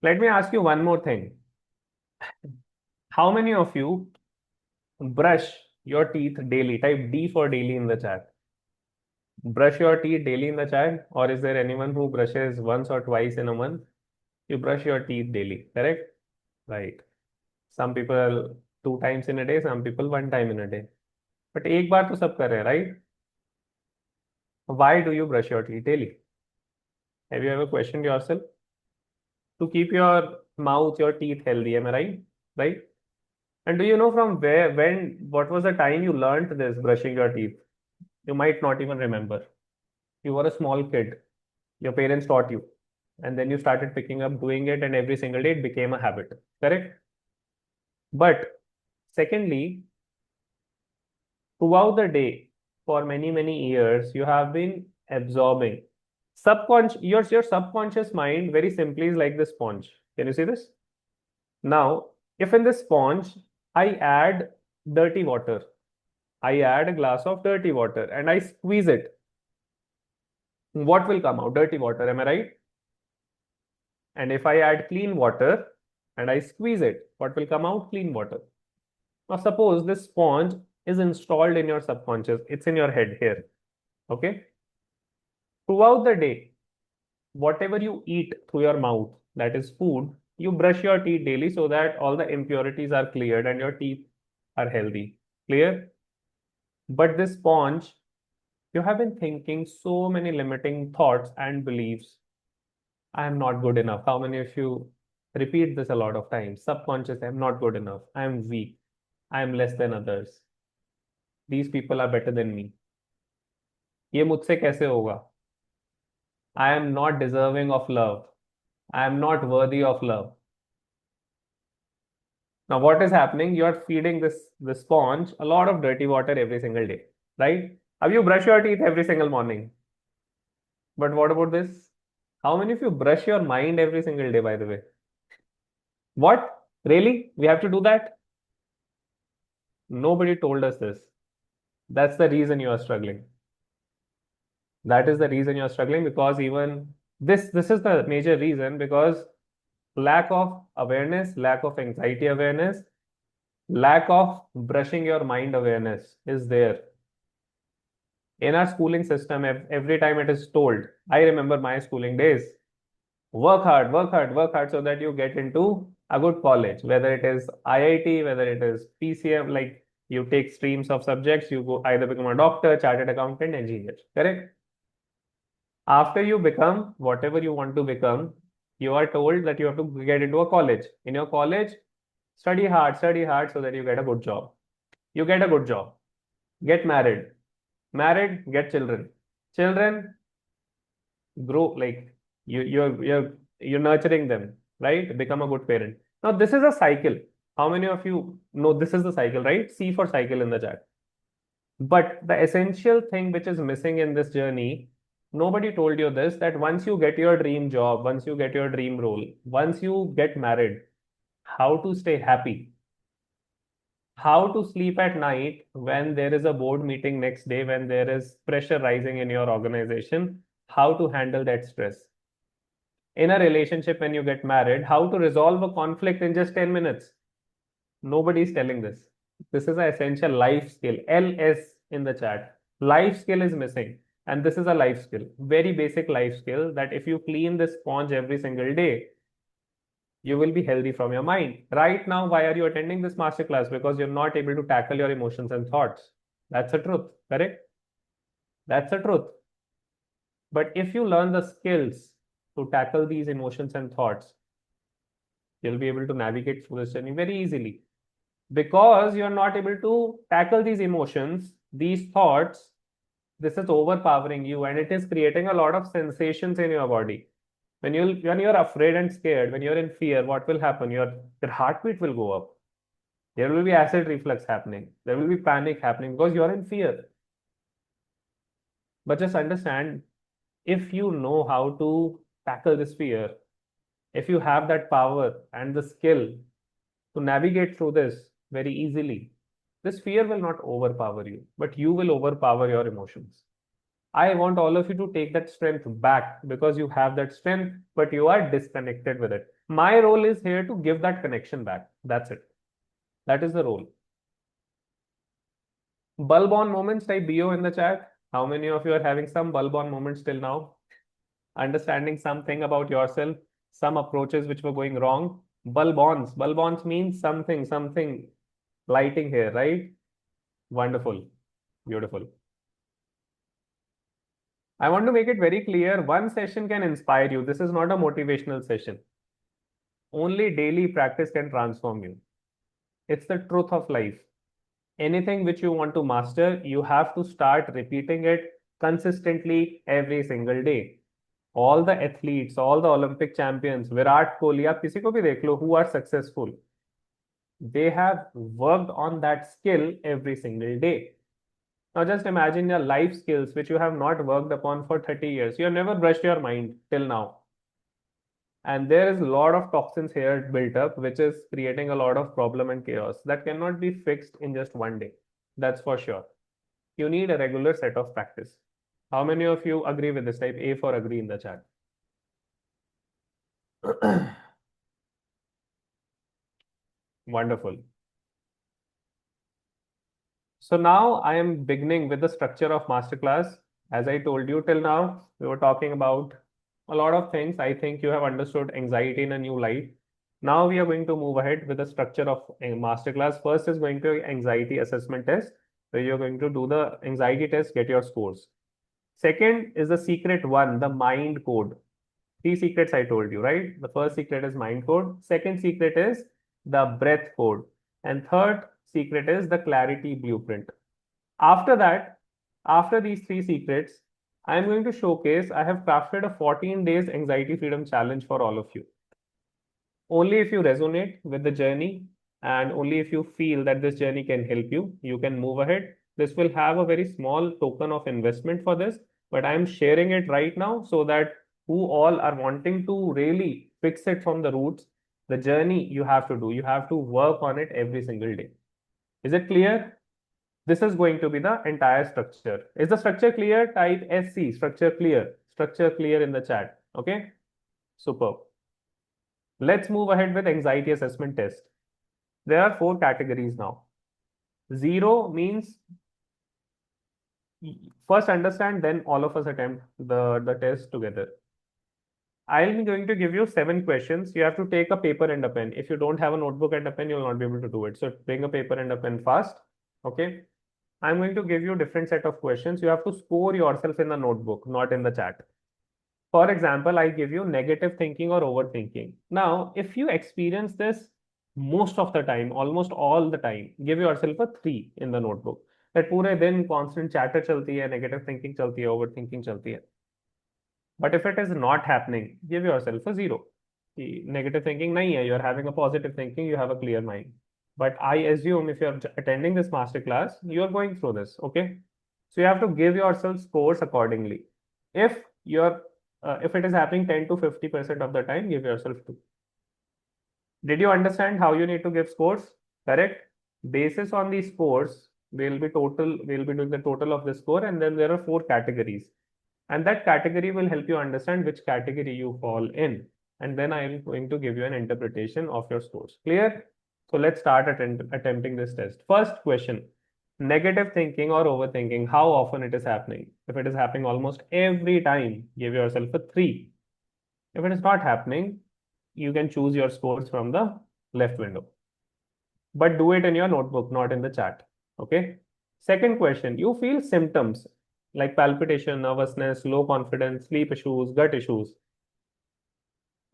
Let me ask you one more thing. How many of you brush your teeth daily? Type D for daily in the chat. Brush your teeth daily in the chat, or is there anyone who brushes once or twice in a month? You brush your teeth daily, correct? Right. Some people 2 times in a day, some people 1 time in a day. But एक बार तो सब कर रहे हैं, right? Why do you brush your teeth daily? Have you ever questioned yourself? To keep your mouth, your teeth healthy, am I right? Right? And do you know from where, what was the time you learned this brushing your teeth? You might not even remember. You were a small kid. Your parents taught you. And then you started picking up doing it, and every single day it became a habit. Correct? But secondly, throughout the day, for many, many years, you have been absorbing. Your subconscious mind, very simply, is like this sponge. Can you see this? Now, if in this sponge, I add dirty water, I add a glass of dirty water and I squeeze it, what will come out? Dirty water, am I right? And if I add clean water and I squeeze it, what will come out? Clean water. Now, suppose this sponge is installed in your subconscious, it's in your head here. Okay. Throughout the day, whatever you eat through your mouth, that is food, you brush your teeth daily so that all the impurities are cleared and your teeth are healthy. Clear? But this sponge, you have been thinking so many limiting thoughts and beliefs. I am not good enough. How many of you repeat this a lot of times? Subconscious, I am not good enough. I am weak. I am less than others. These people are better than me. ये मुझसे कैसे होगा? I am not deserving of love. I am not worthy of love. Now, what is happening? You are feeding this sponge a lot of dirty water every single day, right? Now, you brush your teeth every single morning. But what about this? How many of you brush your mind every single day, by the way? What? Really? We have to do that? Nobody told us this. That's the reason you are struggling. That is the reason you are struggling, because even this is the major reason, because lack of awareness, lack of anxiety awareness, lack of brushing your mind awareness is there. In our schooling system, every time it is told, I remember my schooling days, work hard, work hard, work hard so that you get into a good college, whether it is IIT, whether it is PCM, like you take streams of subjects, you go either become a doctor, chartered accountant, engineer, correct? After you become whatever you want to become, you are told that you have to get into a college. In your college, study hard so that you get a good job. You get a good job, get married, get children. Children grow, like you're nurturing them, right? Become a good parent. Now this is a cycle. How many of you know this is the cycle, right? C for cycle in the chat. But the essential thing which is missing in this journey, nobody told you this, that once you get your dream job, once you get your dream role, once you get married, how to stay happy, how to sleep at night when there is a board meeting next day, when there is pressure rising in your organization, how to handle that stress. In a relationship, when you get married, how to resolve a conflict in just 10 minutes. Nobody is telling this. This is an essential life skill. LS in the chat. Life skill is missing. And this is a life skill, very basic life skill, that if you clean this sponge every single day, you will be healthy from your mind. Right now, why are you attending this masterclass? Because you're not able to tackle your emotions and thoughts. That's the truth, correct? That's the truth. But if you learn the skills to tackle these emotions and thoughts, you'll be able to navigate through this journey very easily. Because you're not able to tackle these emotions, these thoughts, this is overpowering you and it is creating a lot of sensations in your body. When you're afraid and scared, when you're in fear, what will happen? Your heartbeat will go up. There will be acid reflux happening. There will be panic happening because you're in fear. But just understand, if you know how to tackle this fear, if you have that power and the skill to navigate through this very easily, this fear will not overpower you, but you will overpower your emotions. I want all of you to take that strength back, because you have that strength, but you are disconnected with it. My role is here to give that connection back. That's it. That is the role. Bulb on moments, type BO in the chat. How many of you are having some bulb on moments till now? Understanding something about yourself, some approaches which were going wrong. Bulb ons. Bulb ons means something lighting here, right? Wonderful. Beautiful. I want to make it very clear, one session can inspire you. This is not a motivational session. Only daily practice can transform you. It's the truth of life. Anything which you want to master, you have to start repeating it consistently every single day. All the athletes, all the Olympic champions, Virat Kohli, आप किसी को भी देख लो, who are successful, they have worked on that skill every single day. Now just imagine your life skills which you have not worked upon for 30 years. You have never brushed your mind till now. And there is a lot of toxins here built up, which is creating a lot of problem and chaos that cannot be fixed in just one day. That's for sure. You need a regular set of practice. How many of you agree with this? Type A for agree in the chat. Wonderful. So now I am beginning with the structure of masterclass. As I told you till now, we were talking about a lot of things. I think you have understood anxiety in a new light. Now we are going to move ahead with the structure of a masterclass. First is going to be anxiety assessment test, where you're going to do the anxiety test, get your scores. Second is the secret one, the mind code. 3 secrets I told you, right? The first secret is mind code. Second secret is the breath code. And third secret is the clarity blueprint. After that, after these 3 secrets, I am going to showcase, I have crafted a 14 days anxiety freedom challenge for all of you. Only if you resonate with the journey and only if you feel that this journey can help you, you can move ahead. This will have a very small token of investment for this, but I am sharing it right now so that who all are wanting to really fix it from the roots, the journey you have to do, you have to work on it every single day. Is it clear? This is going to be the entire structure. Is the structure clear? Type SC, structure clear in the chat. Okay, superb. Let's move ahead with anxiety assessment test. There are 4 categories now. 0 means first understand, then all of us attempt the test together. I'm going to give you 7 questions. You have to take a paper and a pen. If you don't have a notebook and a pen, you'll not be able to do it. So bring a paper and a pen fast. Okay. I'm going to give you different set of questions. You have to score yourself in the notebook, not in the chat. For example, I give you negative thinking or overthinking. Now, if you experience this most of the time, almost all the time, give yourself a 3 in the notebook. That पूरे दिन constant chatter चलती है, negative thinking चलती है, overthinking चलती है. But if it is not happening, give yourself a 0. Negative thinking nahi hai, you are having a positive thinking, you have a clear mind. But I assume if you are attending this master class, you are going through this, okay? So you have to give yourself scores accordingly. If you're if it is happening 10 to 50% of the time, give yourself 2. Did you understand how you need to give scores? Correct? Basis on these scores, we'll be doing the total of the score, and then there are 4 categories. And that category will help you understand which category you fall in. And then I am going to give you an interpretation of your scores. Clear? So let's start attempting this test. First question, negative thinking or overthinking, how often it is happening? If it is happening almost every time, give yourself a 3. If it is not happening, you can choose your scores from the left window. But do it in your notebook, not in the chat. Okay. Second question, you feel symptoms like palpitation, nervousness, low confidence, sleep issues, gut issues.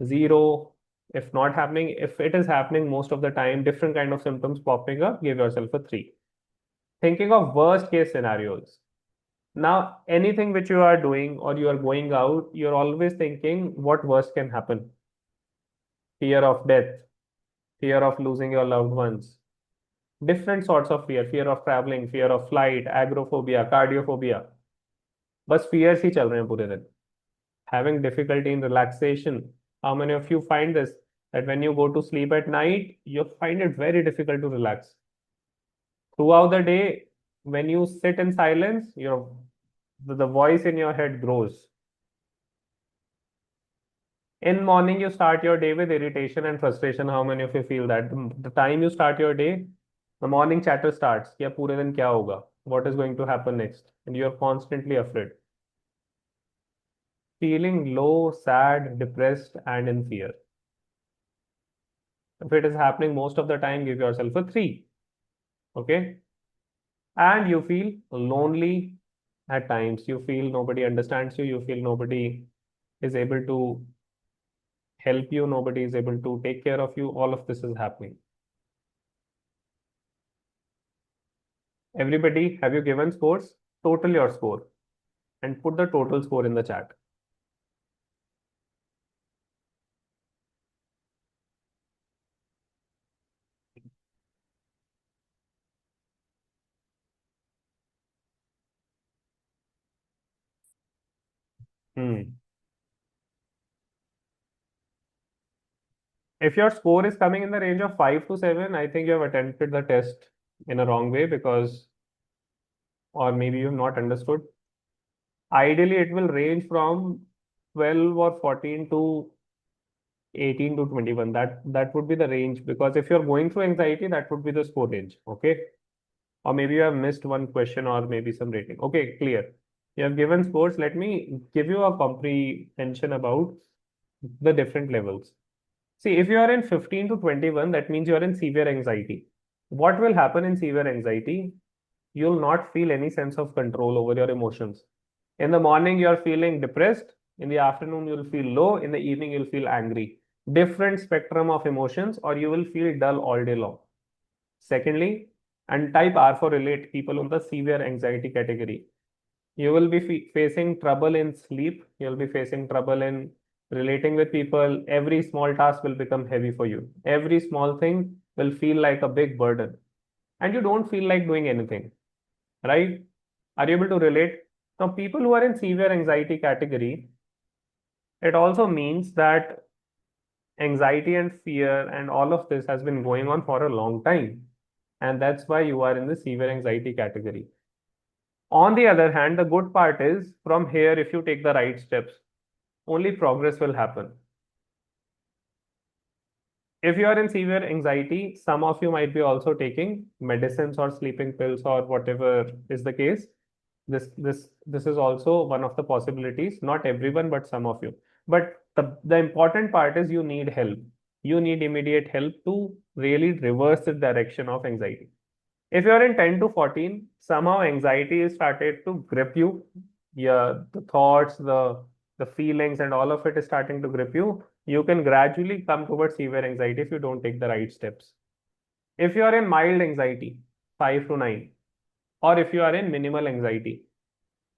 0. If not happening, if it is happening most of the time, different kind of symptoms popping up, give yourself a 3. Thinking of worst case scenarios. Now, anything which you are doing or you are going out, you're always thinking what worst can happen. Fear of death, fear of losing your loved ones, different sorts of fear of traveling, fear of flight, agoraphobia, cardiophobia. बस fears ही चल रहे हैं पूरे दिन. Having difficulty in relaxation. How many of you find this? That when you go to sleep at night, you find it very difficult to relax. Throughout the day, when you sit in silence, the voice in your head grows. In morning, you start your day with irritation and frustration. How many of you feel that? The time you start your day, the morning chatter starts. क्या पूरे दिन क्या होगा? What is going to happen next? And you are constantly afraid. Feeling low, sad, depressed, and in fear. If it is happening most of the time, give yourself a 3. Okay. And you feel lonely at times. You feel nobody understands you. You feel nobody is able to help you. Nobody is able to take care of you. All of this is happening. Everybody, have you given scores? Total your score and put the total score in the chat. If your score is coming in the range of 5 to 7, I think you have attempted the test in a wrong way or maybe you have not understood. Ideally, it will range from 12 or 14 to 18 to 21. That would be the range, because if you're going through anxiety, that would be the score range. Okay. Or maybe you have missed one question or maybe some rating. Okay, clear. You have given scores. Let me give you a comprehension about the different levels. See, if you are in 15 to 21, that means you are in severe anxiety. What will happen in severe anxiety? You'll not feel any sense of control over your emotions. In the morning, you're feeling depressed. In the afternoon, you'll feel low. In the evening, you'll feel angry. Different spectrum of emotions, or you will feel dull all day long. Secondly, and type R for relate, people on the severe anxiety category. You will be facing trouble in sleep. You'll be facing trouble in relating with people. Every small task will become heavy for you. Every small thing will feel like a big burden. And you don't feel like doing anything, right? Are you able to relate? Now, people who are in severe anxiety category, it also means that anxiety and fear and all of this has been going on for a long time. And that's why you are in the severe anxiety category. On the other hand, the good part is from here, if you take the right steps, only progress will happen. If you are in severe anxiety, some of you might be also taking medicines or sleeping pills or whatever is the case. This is also one of the possibilities. Not everyone, but some of you. But the important part is you need help. You need immediate help to really reverse the direction of anxiety. If you're in 10 to 14, somehow anxiety is started to grip you. Yeah, the thoughts, the feelings, and all of it is starting to grip you. You can gradually come towards severe anxiety if you don't take the right steps. If you are in mild anxiety, 5 to 9, or if you are in minimal anxiety,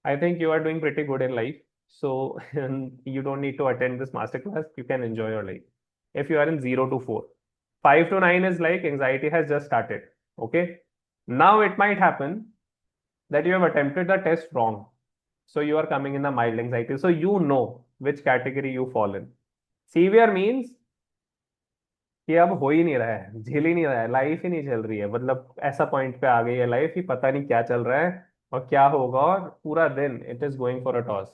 I think you are doing pretty good in life. So you don't need to attend this masterclass. You can enjoy your life. If you are in 0 to 4, 5 to 9 is like anxiety has just started. Okay. Now it might happen that you have attempted the test wrong. So you are coming in the mild anxiety. So you know which category you fall in. Severe means कि अब हो ही नहीं रहा है, झेल ही नहीं रहा है, लाइफ ही नहीं चल रही है, मतलब ऐसा पॉइंट पे आ गई है लाइफ ही, पता नहीं क्या चल रहा है और क्या होगा, और पूरा दिन it is going for a toss.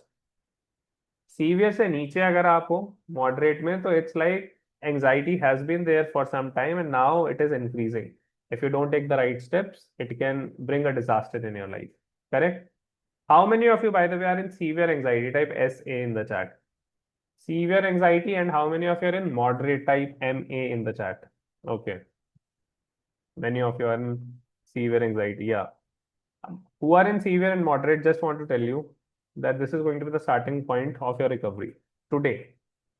Severe से नीचे अगर आप हो मॉडरेट में, तो it's like anxiety has been there for some time and now it is increasing. If you don't take the right steps, it can bring a disaster in your life. Correct? How many of you, by the way, are in severe anxiety? Type SA in the chat. Severe anxiety, and how many of you are in moderate? Type MA in the chat. Okay. Many of you are in severe anxiety. Yeah. Who are in severe and moderate, just want to tell you that this is going to be the starting point of your recovery. Today.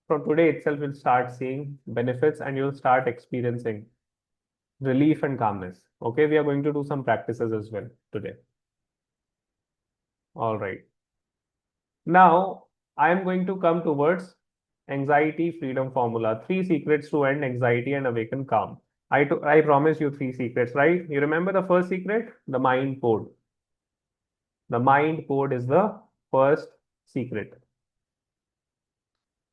From today itself, you'll start seeing benefits and you'll start experiencing relief and calmness. Okay, we are going to do some practices as well today. All right. Now, I am going to come towards anxiety freedom formula. 3 secrets to end anxiety and awaken calm. I promise you 3 secrets, right? You remember the first secret? The mind code. The mind code is the first secret.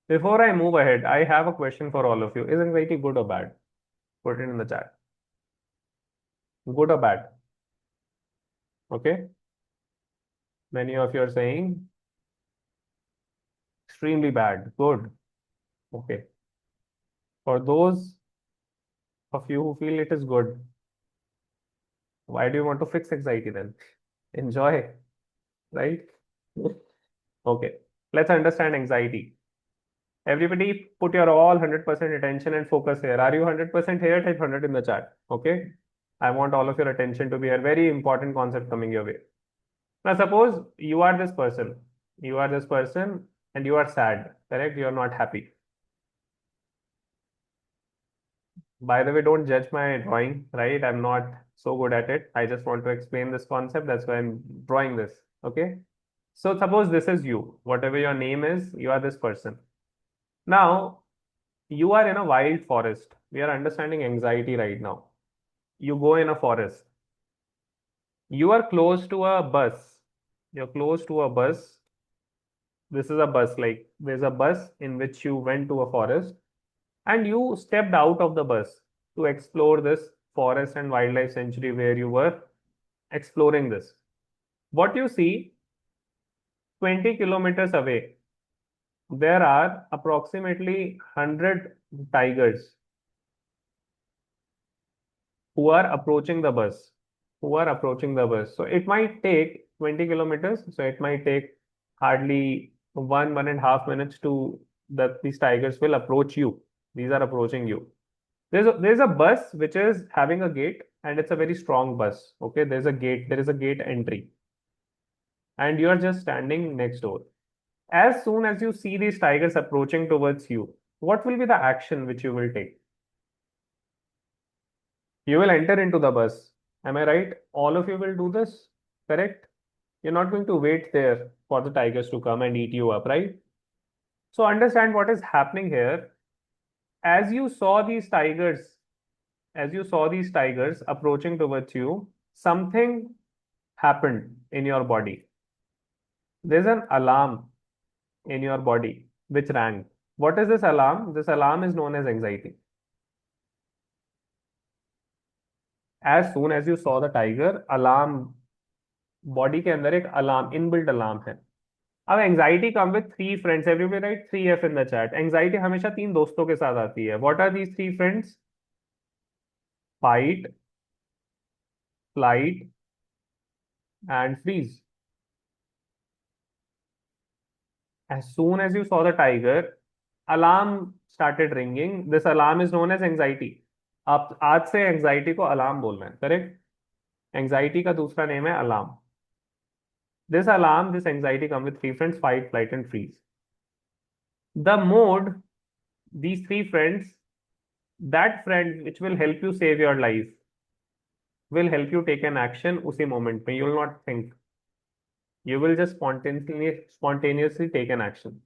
Before I move ahead, I have a question for all of you. Is anxiety good or bad? Put it in the chat. Good or bad? Okay. Many of you are saying extremely bad. Good. Okay. For those of you who feel it is good, why do you want to fix anxiety then? Enjoy, right? Okay. Let's understand anxiety. Everybody put your all 100% attention and focus here. Are you 100% here? Type 100 in the chat. Okay. I want all of your attention to be here. Very important concept coming your way. Now, suppose you are this person. You are this person and you are sad, correct? You are not happy. By the way, don't judge my drawing, right? I'm not so good at it. I just want to explain this concept. That's why I'm drawing this. Okay. So suppose this is you, whatever your name is, you are this person. Now, you are in a wild forest. We are understanding anxiety right now. You go in a forest. You are close to a bus. You're close to a bus. This is a bus, like there's a bus in which you went to a forest and you stepped out of the bus to explore this forest and wildlife sanctuary where you were exploring this. What you see 20 kilometers away, there are approximately 100 tigers who are approaching the bus. So it might take 20 kilometers. So it might take hardly 1.5 minutes to that these tigers will approach you. These are approaching you. There's a bus which is having a gate and it's a very strong bus. Okay, there is a gate entry. And you are just standing next door. As soon as you see these tigers approaching towards you, what will be the action which you will take? You will enter into the bus. Am I right? All of you will do this, correct? You're not going to wait there for the tigers to come and eat you up, right? So understand what is happening here. As you saw these tigers, as you saw these tigers approaching towards you, something happened in your body. There's an alarm in your body which rang. What is this alarm? This alarm is known as anxiety. As soon as you saw the tiger, alarm, body के अंदर एक alarm, inbuilt alarm है. अब anxiety come with three friends, everybody write 3F in the chat. Anxiety हमेशा तीन दोस्तों के साथ आती है. What are these three friends? Fight, flight and freeze. As soon as you saw the tiger, alarm started ringing. This alarm is known as anxiety. आप आज से एंजाइटी को अलार्म बोलना है, करेक्ट? एंजाइटी का दूसरा नेम है alarm. This alarm, this anxiety come with three friends: fight, flight, and freeze. The mode, these three friends, that friend which will help you save your life, will help you take an action उसी moment में. You will not think. You will just spontaneously take an action.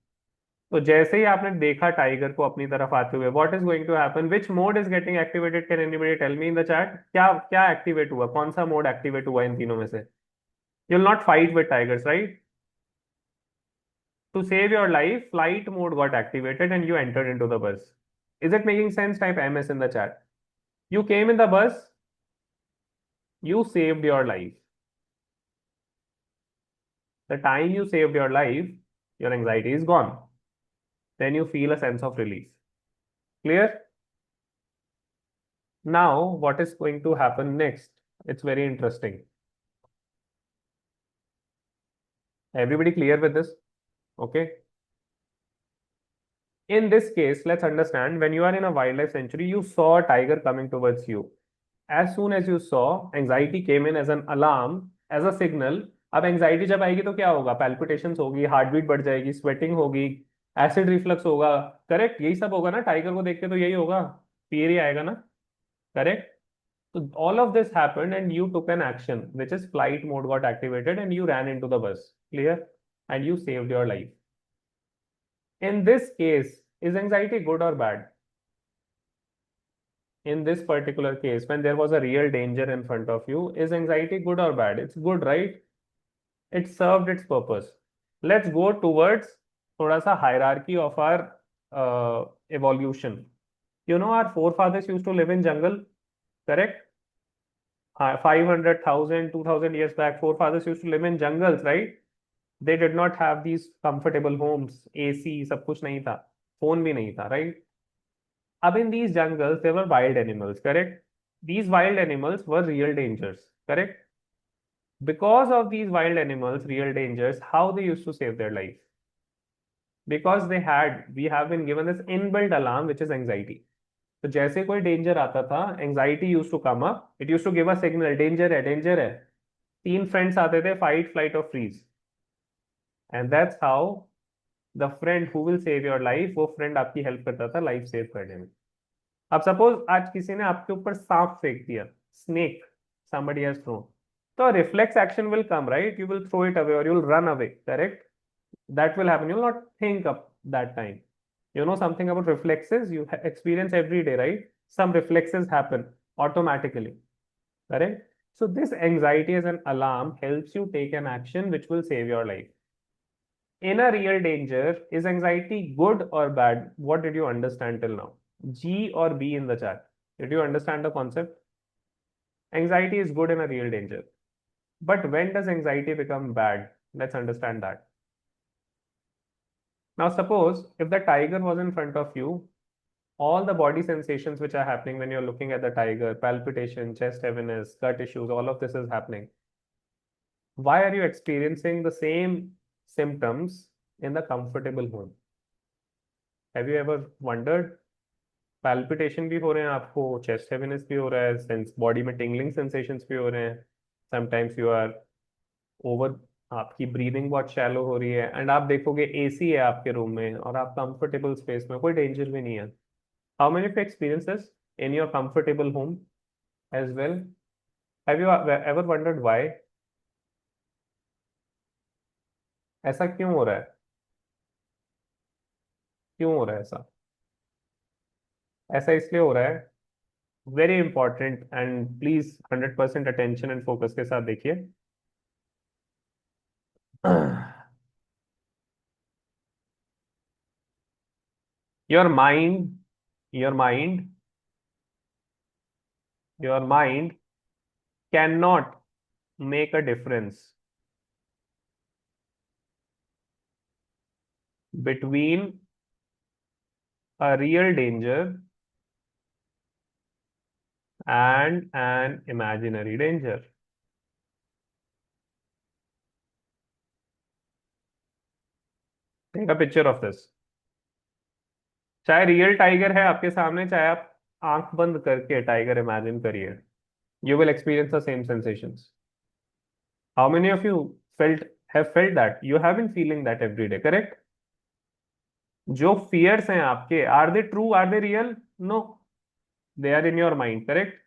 तो जैसे ही आपने देखा tiger को अपनी तरफ आते हुए, what is going to happen? Which mode is getting activated? Can anybody tell me in the chat? क्या क्या एक्टिवेट हुआ? कौन सा मोड एक्टिवेट हुआ इन तीनों में से? You will not fight with tigers, right? To save your life, flight mode got activated and you entered into the bus. Is it making sense? Type MS in the chat. You came in the bus, you saved your life. The time you saved your life, your anxiety is gone. Then you feel a sense of release. Clear? Now, what is going to happen next? It's very interesting. Everybody clear with this? Okay. In this case, let's understand, when you are in a wildlife sanctuary, you saw a tiger coming towards you. As soon as you saw, anxiety came in as an alarm, as a signal. अब anxiety जब आएगी तो क्या होगा? Palpitations होगी, heart beat बढ़ जाएगी, sweating होगी, एसिड रिफ्लक्स होगा, करेक्ट? यही सब होगा ना? टाइगर को देख के तो यही होगा, फियर ही आएगा ना, correct? So all of this happened and you took an action, which is flight mode got activated and you ran into the bus. Clear? And you saved your life. In this case, is anxiety good or bad? In this particular case, when there was a real danger in front of you, is anxiety good or bad? It's good, right? It served its purpose. Let's go towards थोड़ा सा hierarchy of our evolution. You know, our forefathers used to live in jungle, correct? 500,000, 2,000 years back, forefathers used to live in jungles, right? They did not have these comfortable homes, AC, सब कुछ नहीं था, phone भी नहीं था, right? अब in these jungles, there were wild animals, correct? These wild animals were real dangers, correct? Because of these wild animals, real dangers, how they used to save their life? Because we have been given this inbuilt alarm, which is anxiety. तो जैसे कोई danger आता था, anxiety use to come up, it use to give a signal, danger है, danger है. तीन friends आते थे, फाइट, फ्लाइट और freeze. And that's how the friend who will save your life, वो फ्रेंड आपकी हेल्प करता था लाइफ सेव करने में. अब सपोज आज किसी ने आपके ऊपर सांप फेंक दिया, स्नेक, somebody has thrown, तो reflex action will come, right? You will throw it away और you will run away, correct? That will happen. You will not think up that time. You know something about reflexes? You experience every day, right? Some reflexes happen automatically, correct? So this anxiety as an alarm helps you take an action which will save your life. In a real danger, is anxiety good or bad? What did you understand till now? G or B in the chat. Did you understand the concept? Anxiety is good in a real danger. But when does anxiety become bad? Let's understand that. Now, suppose if the tiger was in front of you, all the body sensations which are happening when you're looking at the tiger, palpitation, chest heaviness, gut issues, all of this is happening. Why are you experiencing the same symptoms in the comfortable home? Have you ever wondered? Palpitation भी हो रहे हैं आपको, chest heaviness भी हो रहा है, sense body में tingling sensations भी हो रहे हैं. Sometimes you are over, आपकी ब्रीदिंग बहुत शैलो हो रही है, एंड आप देखोगे AC है आपके रूम में और आप कंफर्टेबल स्पेस में, कोई डेंजर भी नहीं है. How many of experiences in your comfortable home as well? Have you ever wondered why? ऐसा क्यों हो रहा है? क्यों हो रहा है ऐसा? ऐसा इसलिए हो रहा है, very important, and please 100% attention and focus के साथ देखिए। Your mind your mind your mind can not make a difference between a real danger and an imaginary danger. Take a picture of this. चाहे real tiger है आपके सामने, चाहे आप आंख बंद करके टाइगर इमेजिन करिए, you will experience the same sensations. How many of you have felt that? You have been feeling that every day, correct? जो fears हैं आपके, are they true? Are they real? No, they are in your mind, correct?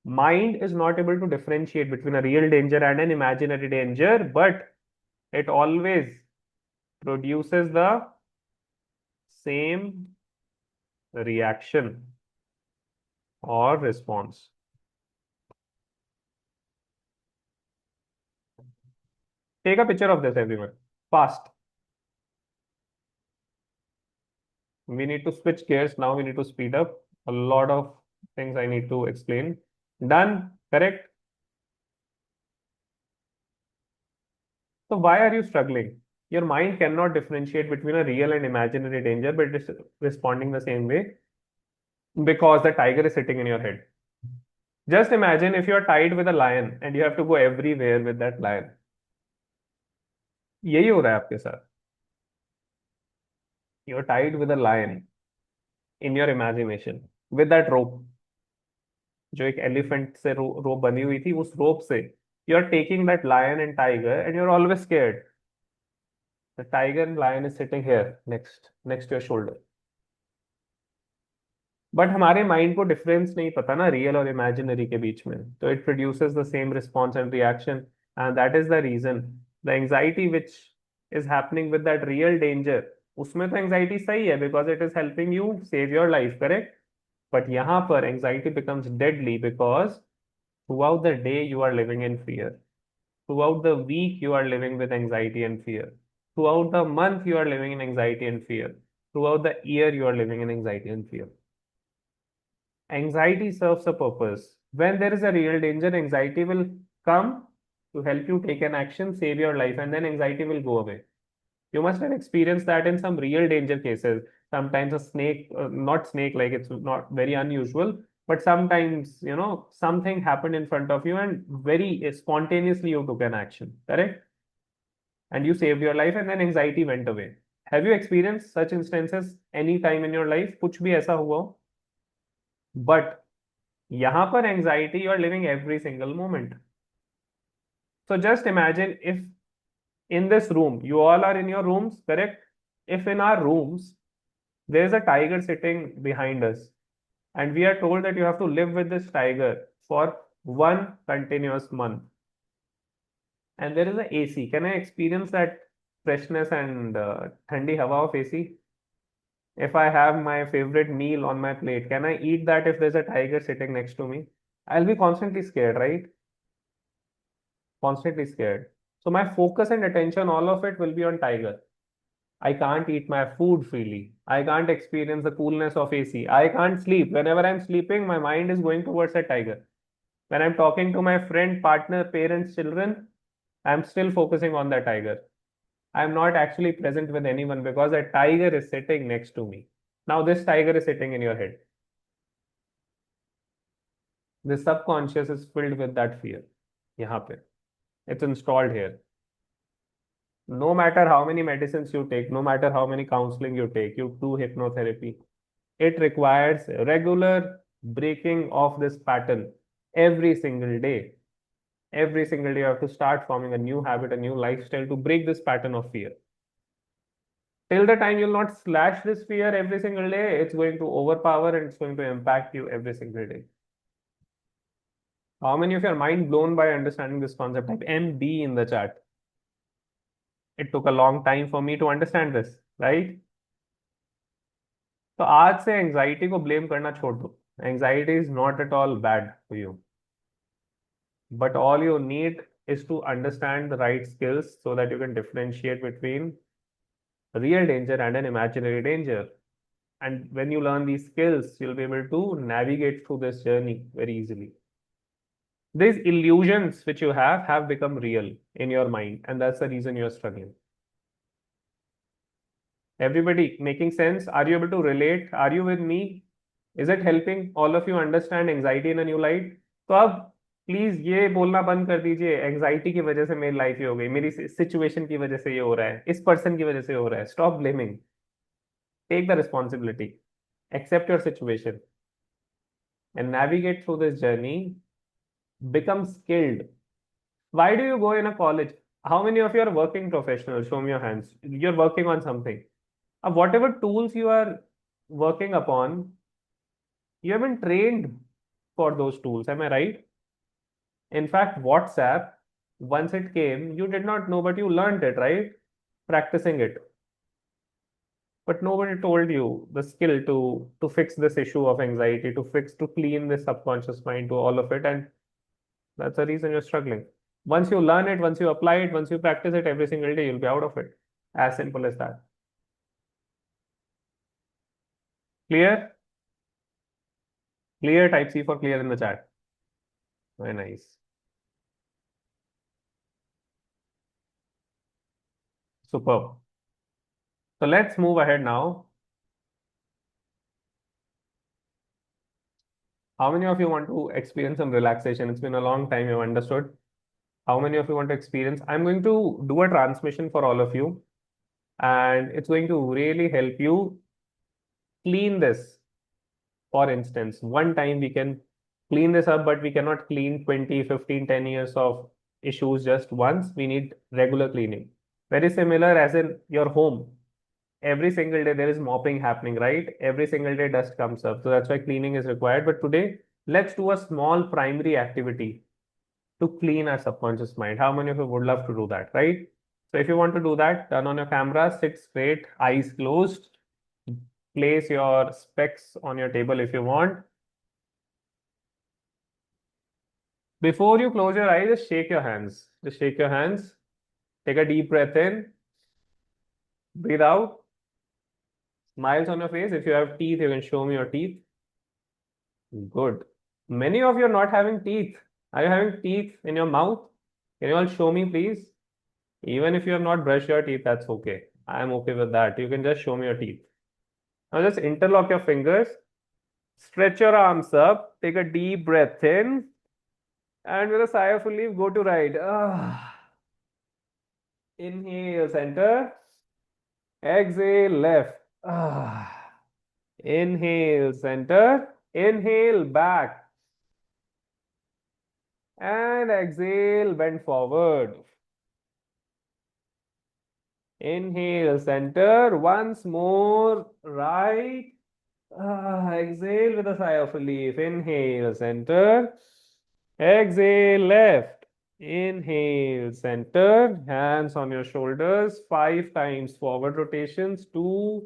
Mind is not able to differentiate between a real danger and an imaginary danger, but it always produces the same reaction or response. Take a picture of this, everyone. Fast. We need to switch gears now. We need to speed up. A lot of things I need to explain. Done. Correct. So why are you struggling? Your mind cannot differentiate between a real and imaginary danger, but it is responding the same way because the tiger is sitting in your head. Just imagine if you are tied with a lion and you have to go everywhere with that lion. यही हो रहा है आपके साथ. You're tied with a lion in your imagination with that rope. जो एक elephant से रोप बनी हुई थी, उस रोप से you are taking that lion and tiger and you're always scared. The tiger and lion is sitting here next to your shoulder. But हमारे mind को डिफरेंस नहीं पता ना रियल और इमेजिनरी के बीच में, तो it produces the same response and reaction, and that is the reason the anxiety which is happening with that real danger. उसमें तो एंजाइटी सही है because it is helping you save your life, correct? But यहाँ पर anxiety becomes deadly because throughout the day you are living in fear, throughout the week you are living with anxiety and fear, throughout the month you are living in anxiety and fear, throughout the year you are living in anxiety and fear. Anxiety serves a purpose. When there is a real danger, anxiety will come to help you take an action, save your life, and then anxiety will go away. You must have experienced that in some real danger cases. Sometimes a snake, not snake, like it's not very unusual, but sometimes, something happened in front of you and very spontaneously you took an action, correct? And you saved your life and then anxiety went away. Have you experienced such instances any time in your life? कुछ भी ऐसा हुआ हो? But यहाँ पर anxiety you are living every single moment. So just imagine if in this room, you all are in your rooms, correct? If in our rooms there is a tiger sitting behind us and we are told that you have to live with this tiger for one continuous month, and there is a AC, can I experience that freshness and ठंडी हवा of AC? If I have my favorite meal on my plate, can I eat that if there's a tiger sitting next to me? I'll be constantly scared, right? Constantly scared. So my focus and attention, all of it will be on tiger. I can't eat my food freely. I can't experience the coolness of AC. I can't sleep. Whenever I'm sleeping, my mind is going towards that tiger. When I'm talking to my friend, partner, parents, children, I'm still focusing on that tiger. I'm not actually present with anyone because a tiger is sitting next to me. Now this tiger is sitting in your head. The subconscious is filled with that fear. यहाँ पे. It's installed here. No matter how many medicines you take, no matter how many counseling you take, you do hypnotherapy, it requires regular breaking of this pattern every single day. Every single day, you have to start forming a new habit, a new lifestyle to break this pattern of fear. Till the time you'll not slash this fear every single day, it's going to overpower and it's going to impact you every single day. How many of you are mind blown by understanding this concept? Type MB in the chat. It took a long time for me to understand this, right? तो आज से anxiety को blame करना छोड़ दो. Anxiety is not at all bad for you, but all you need is to understand the right skills so that you can differentiate between real danger and an imaginary danger. And when you learn these skills, you'll be able to navigate through this journey very easily. These illusions which you have become real in your mind, and that's the reason you're struggling. Everybody making sense? Are you able to relate? Are you with me? Is it helping all of you understand anxiety in a new light? तो अब please ये बोलना बंद कर दीजिए anxiety की वजह से मेरी लाइफ ये हो गई, मेरी सिचुएशन की वजह से ये हो रहा है, इस पर्सन की वजह से हो रहा है. Stop blaming. Take the responsibility. Accept your situation and navigate through this journey. Become skilled. Why do you go in a college? How many of you are working professionals? Show me your hands. You're working on something. Whatever tools you are working upon, you have been trained for those tools. Am I right? In fact, WhatsApp, once it came, you did not know, but you learned it, right? Practicing it. But nobody told you the skill to fix this issue of anxiety, to clean this subconscious mind, to all of it. And that's the reason you're struggling. Once you learn it, once you apply it, once you practice it every single day, you'll be out of it. As simple as that. Clear? Clear, type C for clear in the chat. Very nice. Superb. So let's move ahead now. How many of you want to experience some relaxation? It's been a long time, you've understood. How many of you want to experience? I'm going to do a transmission for all of you, and it's going to really help you clean this. For instance, one time we can clean this up, but we cannot clean 20, 15, 10 years of issues just once. We need regular cleaning. Very similar as in your home. Every single day there is mopping happening, right? Every single day dust comes up. So that's why cleaning is required. But today, let's do a small primary activity to clean our subconscious mind. How many of you would love to do that, right? So if you want to do that, turn on your camera, sit straight, eyes closed, place your specs on your table if you want. Before you close your eyes, just shake your hands. Just shake your hands. Take a deep breath in. Breathe out. Smiles on your face. If you have teeth, you can show me your teeth. Good. Many of you are not having teeth. Are you having teeth in your mouth? Can you all show me, please? Even if you have not brushed your teeth, that's okay. I am okay with that. You can just show me your teeth. Now just interlock your fingers. Stretch your arms up. Take a deep breath in. And with a sigh of relief, go to right. Inhale, center. Exhale, left. Inhale, center. Inhale, back. And exhale, bend forward. Inhale, center. Once more, right. Exhale with a sigh of relief. Inhale, center. Exhale, left. Inhale, center. Hands on your shoulders. 5 times forward rotations. 2,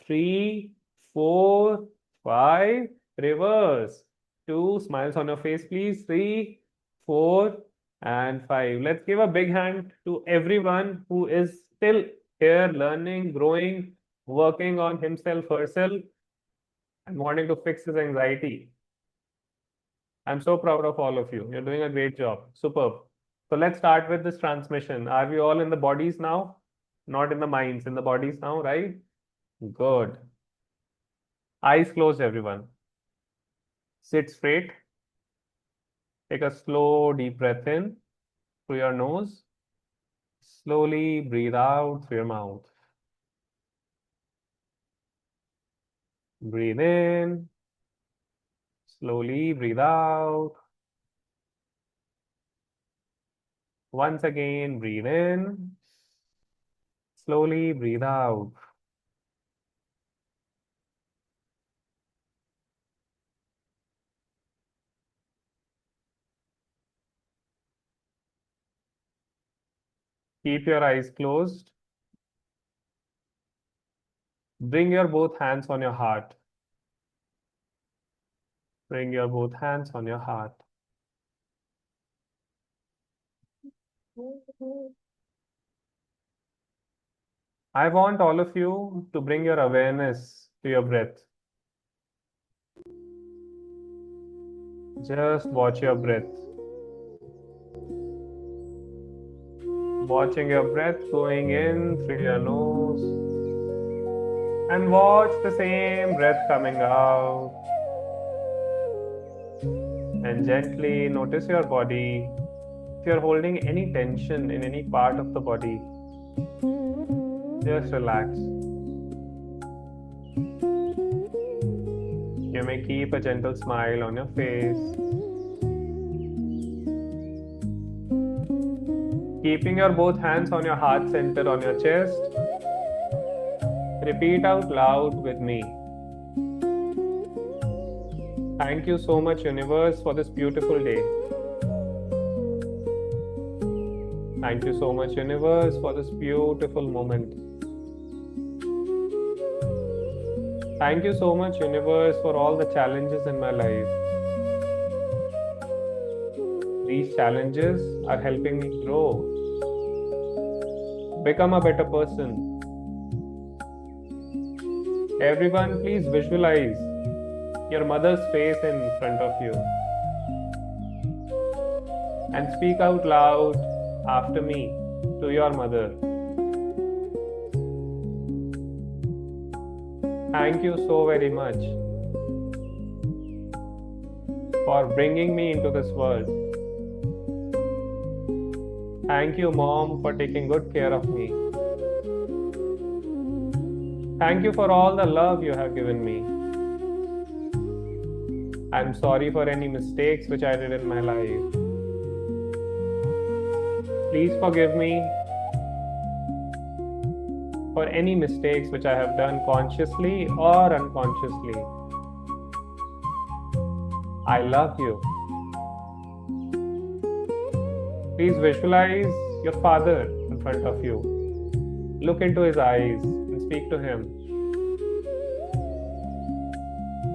3, 4, 5. Reverse. 2. Smiles on your face, please. 3, 4, and 5. Let's give a big hand to everyone who is still here learning, growing, working on himself, herself, and wanting to fix his anxiety. I'm so proud of all of you. You're doing a great job. Superb. So let's start with this transmission. Are we all in the bodies now? Not in the minds, in the bodies now, right? Good. Eyes closed, everyone. Sit straight. Take a slow, deep breath in through your nose. Slowly breathe out through your mouth. Breathe in. Slowly breathe out. Once again, breathe in. Slowly breathe out. Keep your eyes closed. Bring your both hands on your heart. Bring your both hands on your heart. I want all of you to bring your awareness to your breath. Just watch your breath. Watching your breath going in through your nose. And watch the same breath coming out. And gently notice your body. If you're holding any tension in any part of the body, just relax. You may keep a gentle smile on your face. Keeping your both hands on your heart center on your chest. Repeat out loud with me. Thank you so much, universe, for this beautiful day. Thank you so much, universe, for this beautiful moment. Thank you so much, universe, for all the challenges in my life. These challenges are helping me grow, become a better person. Everyone, please visualize your mother's face in front of you and speak out loud after me to your mother. Thank you so very much for bringing me into this world. Thank you, Mom, for taking good care of me. Thank you for all the love you have given me. I'm sorry for any mistakes which I did in my life. Please forgive me for any mistakes which I have done consciously or unconsciously. I love you. Please visualize your father in front of you. Look into his eyes and speak to him.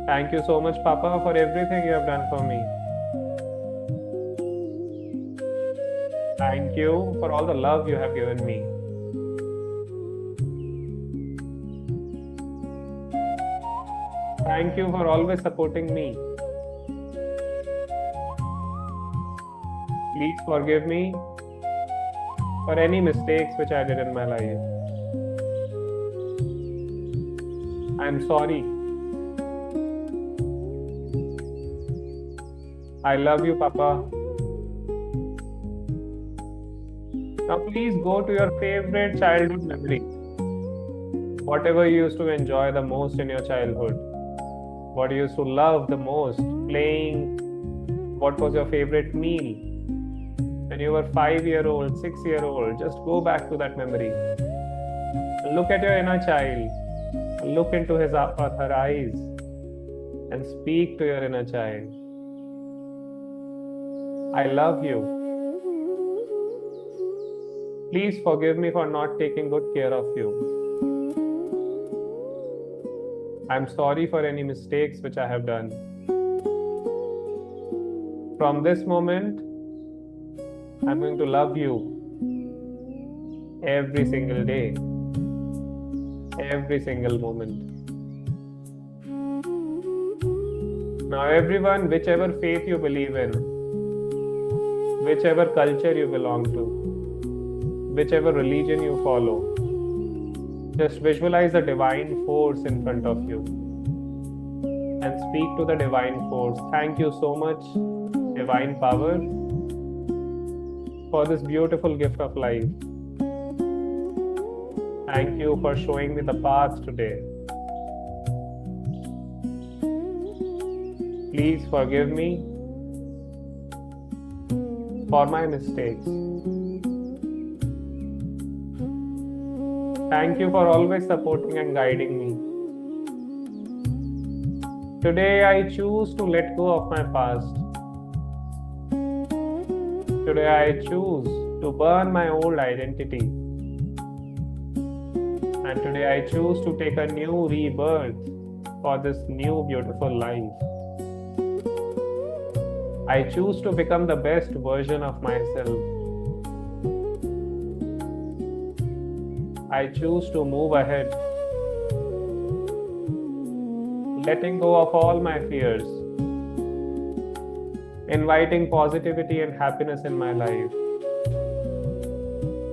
Thank you so much, Papa, for everything you have done for me. Thank you for all the love you have given me. Thank you for always supporting me. Please forgive me for any mistakes which I did in my life. I'm sorry. I love you, Papa. Now please go to your favorite childhood memory. Whatever you used to enjoy the most in your childhood. What you used to love the most, playing. What was your favorite meal? When you were 5-year-old, 6-year-old, just go back to that memory. Look at your inner child. Look into his or her eyes and speak to your inner child. I love you. Please forgive me for not taking good care of you. I'm sorry for any mistakes which I have done. From this moment, I'm going to love you every single day, every single moment. Now everyone, whichever faith you believe in, whichever culture you belong to, whichever religion you follow, just visualize the divine force in front of you and speak to the divine force. Thank you so much, divine power, for this beautiful gift of life. Thank you for showing me the path today. Please forgive me for my mistakes. Thank you for always supporting and guiding me. Today I choose to let go of my past. Today I choose to burn my old identity And today I choose to take a new rebirth for this new beautiful life. I choose to become the best version of myself. I choose to move ahead, letting go of all my fears, inviting positivity and happiness in my life.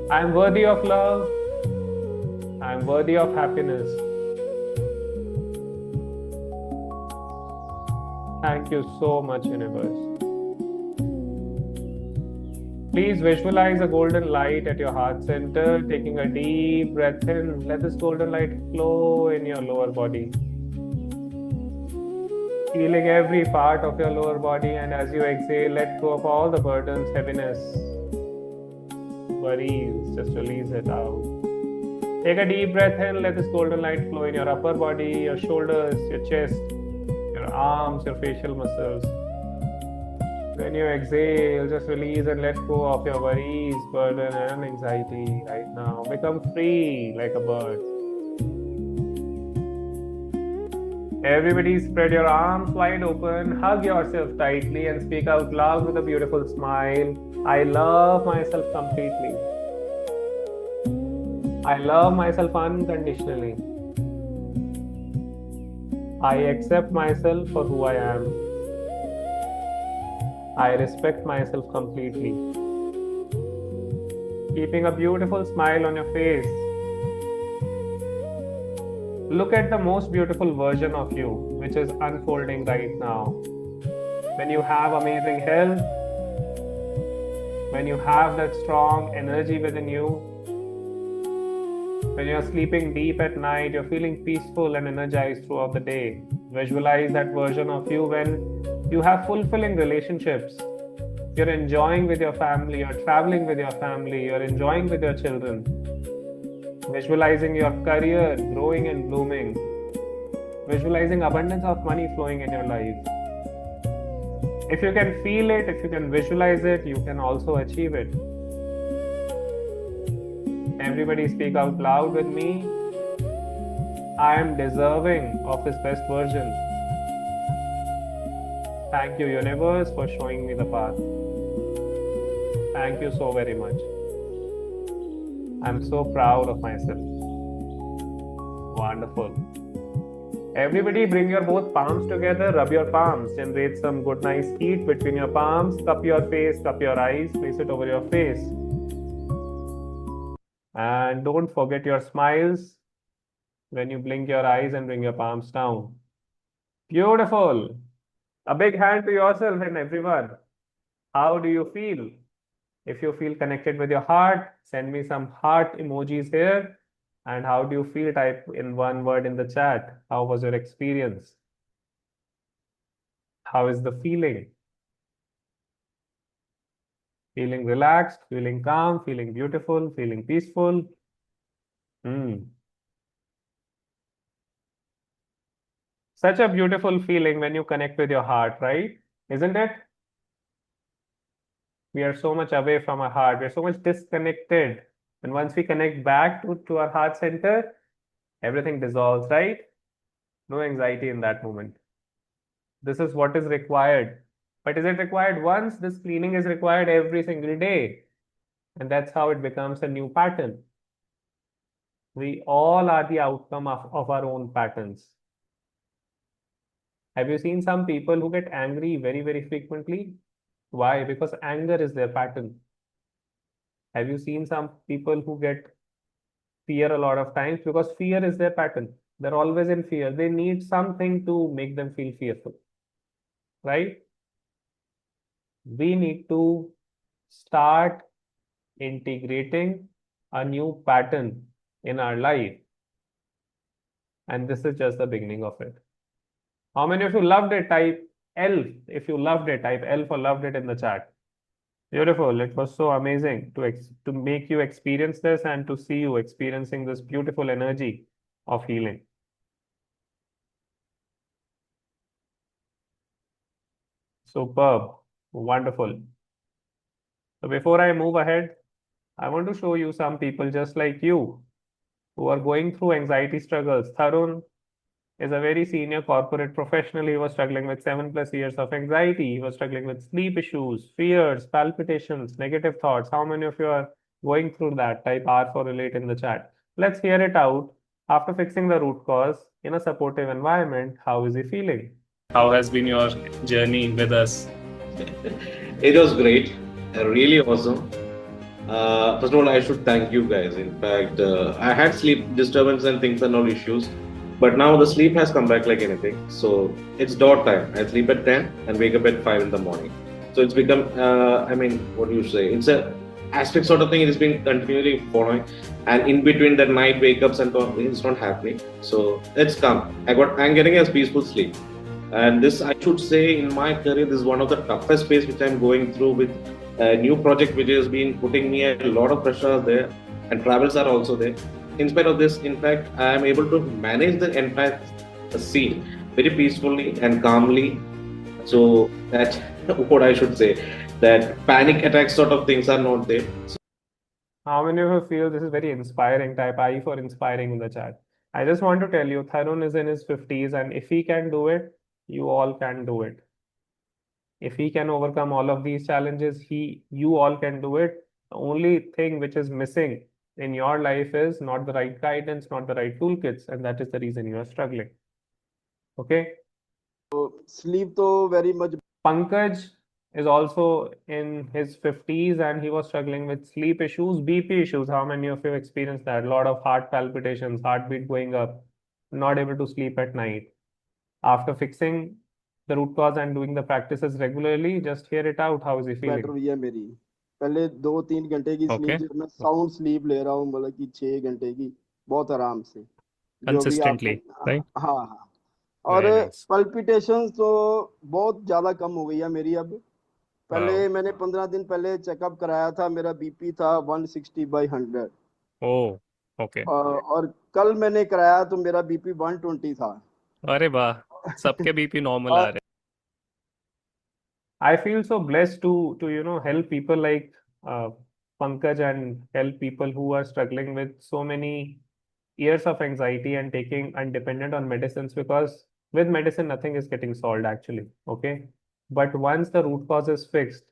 I am worthy of love. I am worthy of happiness. Thank you so much, universe. Please visualize a golden light at your heart center, taking a deep breath in. Let this golden light flow in your lower body. Feeling every part of your lower body, and as you exhale, let go of all the burdens, heaviness, worries. Just release it out. Take a deep breath in. Let this golden light flow in your upper body, your shoulders, your chest, your arms, your facial muscles. When you exhale, just release and let go of your worries, burden, and anxiety right now. Become free like a bird. Everybody spread your arms wide open, hug yourself tightly, and speak out loud with a beautiful smile. I love myself completely. I love myself unconditionally. I accept myself for who I am. I respect myself completely. Keeping a beautiful smile on your face. Look at the most beautiful version of you, which is unfolding right now. When you have amazing health, when you have that strong energy within you, when you're sleeping deep at night, you're feeling peaceful and energized throughout the day. Visualize that version of you when you have fulfilling relationships. You're enjoying with your family, you're traveling with your family, you're enjoying with your children. Visualizing your career growing and blooming. Visualizing abundance of money flowing in your life. If you can feel it, if you can visualize it, you can also achieve it. Everybody speak out loud with me. I am deserving of this best version. Thank you, universe, for showing me the path. Thank you so very much. I'm so proud of myself. Wonderful. Everybody bring your both palms together, rub your palms, generate some good nice heat between your palms, cup your face, cup your eyes, place it over your face. And don't forget your smiles when you blink your eyes and bring your palms down. Beautiful. A big hand to yourself and everyone. How do you feel? If you feel connected with your heart, send me some heart emojis here. And how do you feel? Type in one word in the chat. How was your experience? How is the feeling? Feeling relaxed, feeling calm, feeling beautiful, feeling peaceful. Such a beautiful feeling when you connect with your heart, right? Isn't it? We are so much away from our heart. We're so much disconnected. And once we connect back to our heart center, everything dissolves, right? No anxiety in that moment. This is what is required. But is it required once? This cleaning is required every single day. And that's how it becomes a new pattern. We all are the outcome of our own patterns. Have you seen some people who get angry very, very frequently? Why? Because anger is their pattern. Have you seen some people who get fear a lot of times? Because fear is their pattern. They're always in fear. They need something to make them feel fearful, right? We need to start integrating a new pattern in our life. And this is just the beginning of it. How many of you loved it? Type L. If you loved it, type L for loved it in the chat. Beautiful. It was so amazing to make you experience this and to see you experiencing this beautiful energy of healing. Superb. Wonderful. So before I move ahead, I want to show you some people just like you who are going through anxiety struggles. Tarun is a very senior corporate professional. He was struggling with 7+ years of anxiety. He was struggling with sleep issues, fears, palpitations, negative thoughts. How many of you are going through that? Type R for relate in the chat. Let's hear it out. After fixing the root cause in a supportive environment, how is he feeling? How has been your journey with us? It was great, really awesome. First of all, I should thank you guys. In fact, I had sleep disturbance and things and all issues, but now the sleep has come back like anything. So it's dot time. I sleep at 10 and wake up at 5 in the morning. So it's become, what do you say? It's a aspect sort of thing. It has been continually following, and in between that night wake ups and all, it's not happening. So it's come. I'm getting a peaceful sleep. And this, I should say, in my career, this is one of the toughest phase which I'm going through with a new project which has been putting me a lot of pressure there, and travels are also there. In spite of this, in fact, I am able to manage the entire scene very peacefully and calmly. So that what I should say, that panic attacks sort of things are not there. How many of you feel this is very inspiring? Type I for inspiring in the chat. I just want to tell you, Tharun is in his 50s, and if he can do it, you all can do it. If he can overcome all of these challenges, you all can do it. The only thing which is missing in your life is not the right guidance, not the right toolkits, and that is the reason you are struggling. Okay? Sleep to very much. Pankaj is also in his 50s and he was struggling with sleep issues, BP issues. How many of you experienced that? A lot of heart palpitations, heartbeat going up, not able to sleep at night. After fixing the root cause and doing the practices regularly, just hear it out. How is he feeling? Better हुई है मेरी पहले 2-3 घंटे की Okay. Sleep मैं sound sleep ले रहा हूँ मतलब कि 6 घंटे की बहुत आराम से जो भी Consistently, आपने right? हाँ हाँ और Very nice. पल्पिटेशंस तो बहुत ज्यादा कम हो गई है मेरी अब पहले Wow. मैंने 15 दिन पहले चेकअप कराया था मेरा बीपी था 160/100 Oh, okay. और कल मैंने कराया तो मेरा बीपी 120 था अरे वाह, सबके बीपी नॉर्मल आ और रहे. I feel so blessed to help people like Pankaj and help people who are struggling with so many years of anxiety and taking and dependent on medicines, because with medicine nothing is getting solved actually. Okay, but once the root cause is fixed,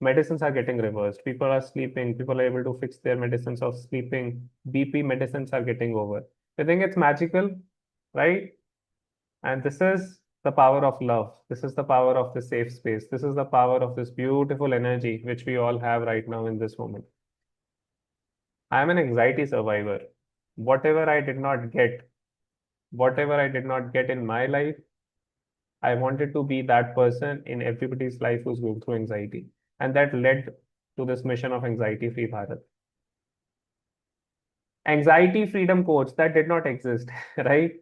medicines are getting reversed. People are sleeping. People are able to fix their medicines of sleeping. BP medicines are getting over. I think it's magical, right? And this is the power of love. This is the power of the safe space. This is the power of this beautiful energy which we all have right now in this moment. I am an anxiety survivor. Whatever I did not get, whatever I did not get in my life, I wanted to be that person in everybody's life who's going through anxiety. And that led to this mission of Anxiety Free Bharat. Anxiety freedom coach, that did not exist, right?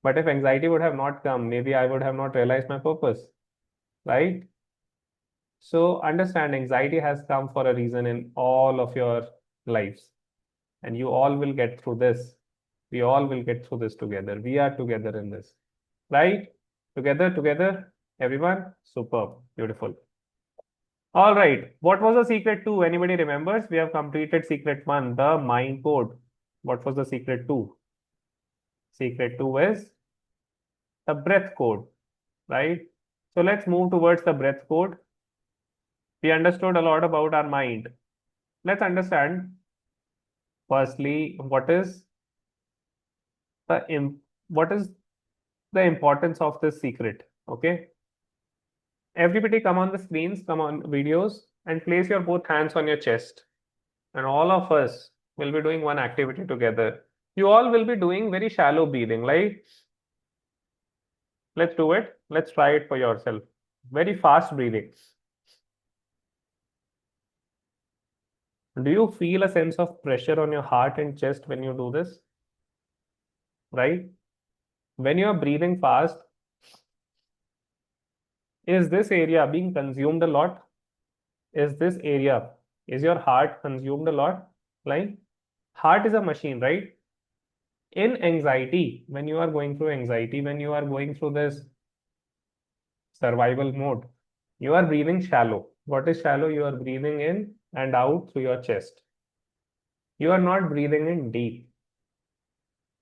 But if anxiety would have not come, maybe I would have not realized my purpose, right? So understand, anxiety has come for a reason in all of your lives, and you all will get through this. We all will get through this together. We are together in this, right? Together, everyone. Superb, beautiful. All right. What was the secret two? Anybody remembers? We have completed secret one, the mind code. What was the secret two? Secret two is the breath code, right? So let's move towards the breath code. We understood a lot about our mind. Let's understand firstly what is the importance of this secret. Okay, everybody come on the screens, come on videos, and place your both hands on your chest, and all of us will be doing one activity together. You all will be doing very shallow breathing, like let's do it. Let's try it for yourself. Very fast breathing. Do you feel a sense of pressure on your heart and chest when you do this? Right? When you are breathing fast, is this area being consumed a lot? Is your heart consumed a lot? Like, heart is a machine, right? In anxiety, when you are going through anxiety, when you are going through this survival mode, you are breathing shallow. What is shallow? You are breathing in and out through your chest. You are not breathing in deep.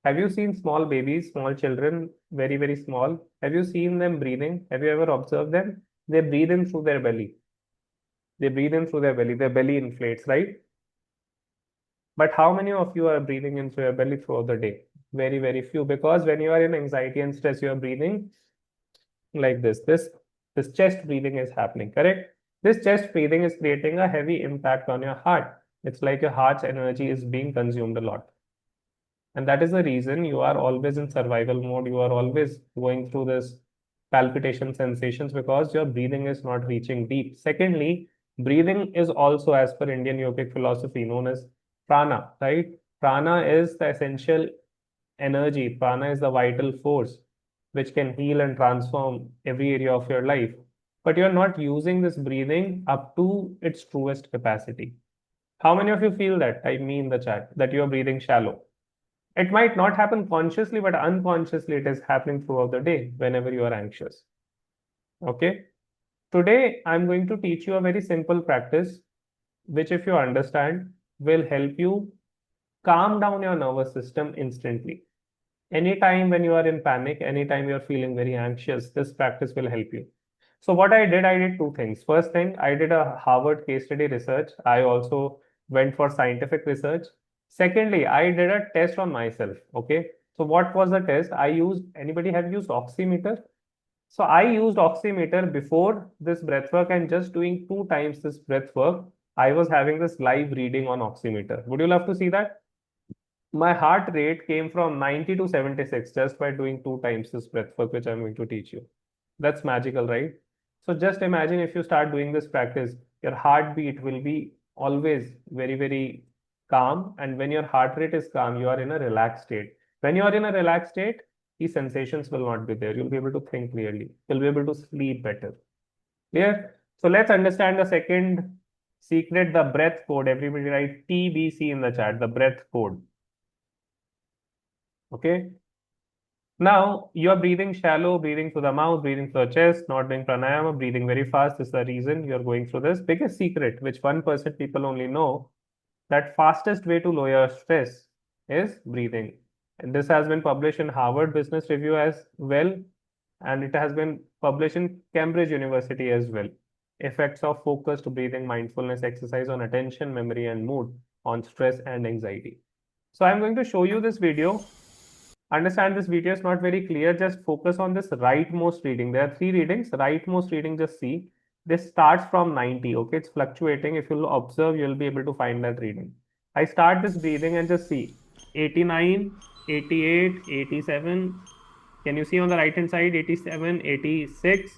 Have you seen small babies, small children, very, very small? Have you seen them breathing? Have you ever observed them? They breathe in through their belly. They breathe in through their belly inflates, right? But how many of you are breathing in through your belly throughout the day? Very, very few. Because when you are in anxiety and stress, you are breathing like this. This chest breathing is happening, correct? This chest breathing is creating a heavy impact on your heart. It's like your heart's energy is being consumed a lot. And that is the reason you are always in survival mode. You are always going through this palpitation sensations because your breathing is not reaching deep. Secondly, breathing is also, as per Indian yogic philosophy, known as prana, right? Prana is the essential energy. Prana is the vital force which can heal and transform every area of your life. But you're not using this breathing up to its truest capacity. How many of you feel that? I mean the chat that you're breathing shallow. It might not happen consciously, but unconsciously it is happening throughout the day whenever you are anxious. Okay. Today, I'm going to teach you a very simple practice, which if you understand, will help you calm down your nervous system instantly. Anytime when you are in panic, anytime you're feeling very anxious, this practice will help you. So what I did two things. First thing, I did a Harvard case study research. I also went for scientific research. Secondly, I did a test on myself. Okay. So what was the test? Anybody have used oximeter? So I used oximeter before this breath work and just doing 2 times this breath work, I was having this live reading on oximeter. Would you love to see that? My heart rate came from 90 to 76 just by doing 2 times this breath work, which I'm going to teach you. That's magical, right? So just imagine if you start doing this practice, your heartbeat will be always very, very calm. And when your heart rate is calm, you are in a relaxed state. When you are in a relaxed state, these sensations will not be there. You'll be able to think clearly. You'll be able to sleep better. Clear? So let's understand the second secret, the breath code. Everybody write TBC in the chat, the breath code. Okay. Now you are breathing shallow, breathing through the mouth, breathing through the chest, not doing pranayama, breathing very fast. This is the reason you're going through this. Biggest secret, which 1% people only know, that fastest way to lower stress is breathing. And this has been published in Harvard Business Review as well, and it has been published in Cambridge University as well. Effects of focused breathing mindfulness exercise on attention, memory, and mood, on stress and anxiety. So I'm going to show you this video. Understand this video is not very clear. Just focus on this rightmost reading. There are 3 readings. Rightmost reading, just see. This starts from 90. Okay, it's fluctuating. If you'll observe, you'll be able to find that reading. I start this breathing and just see 89, 88, 87. Can you see on the right hand side? 87, 86,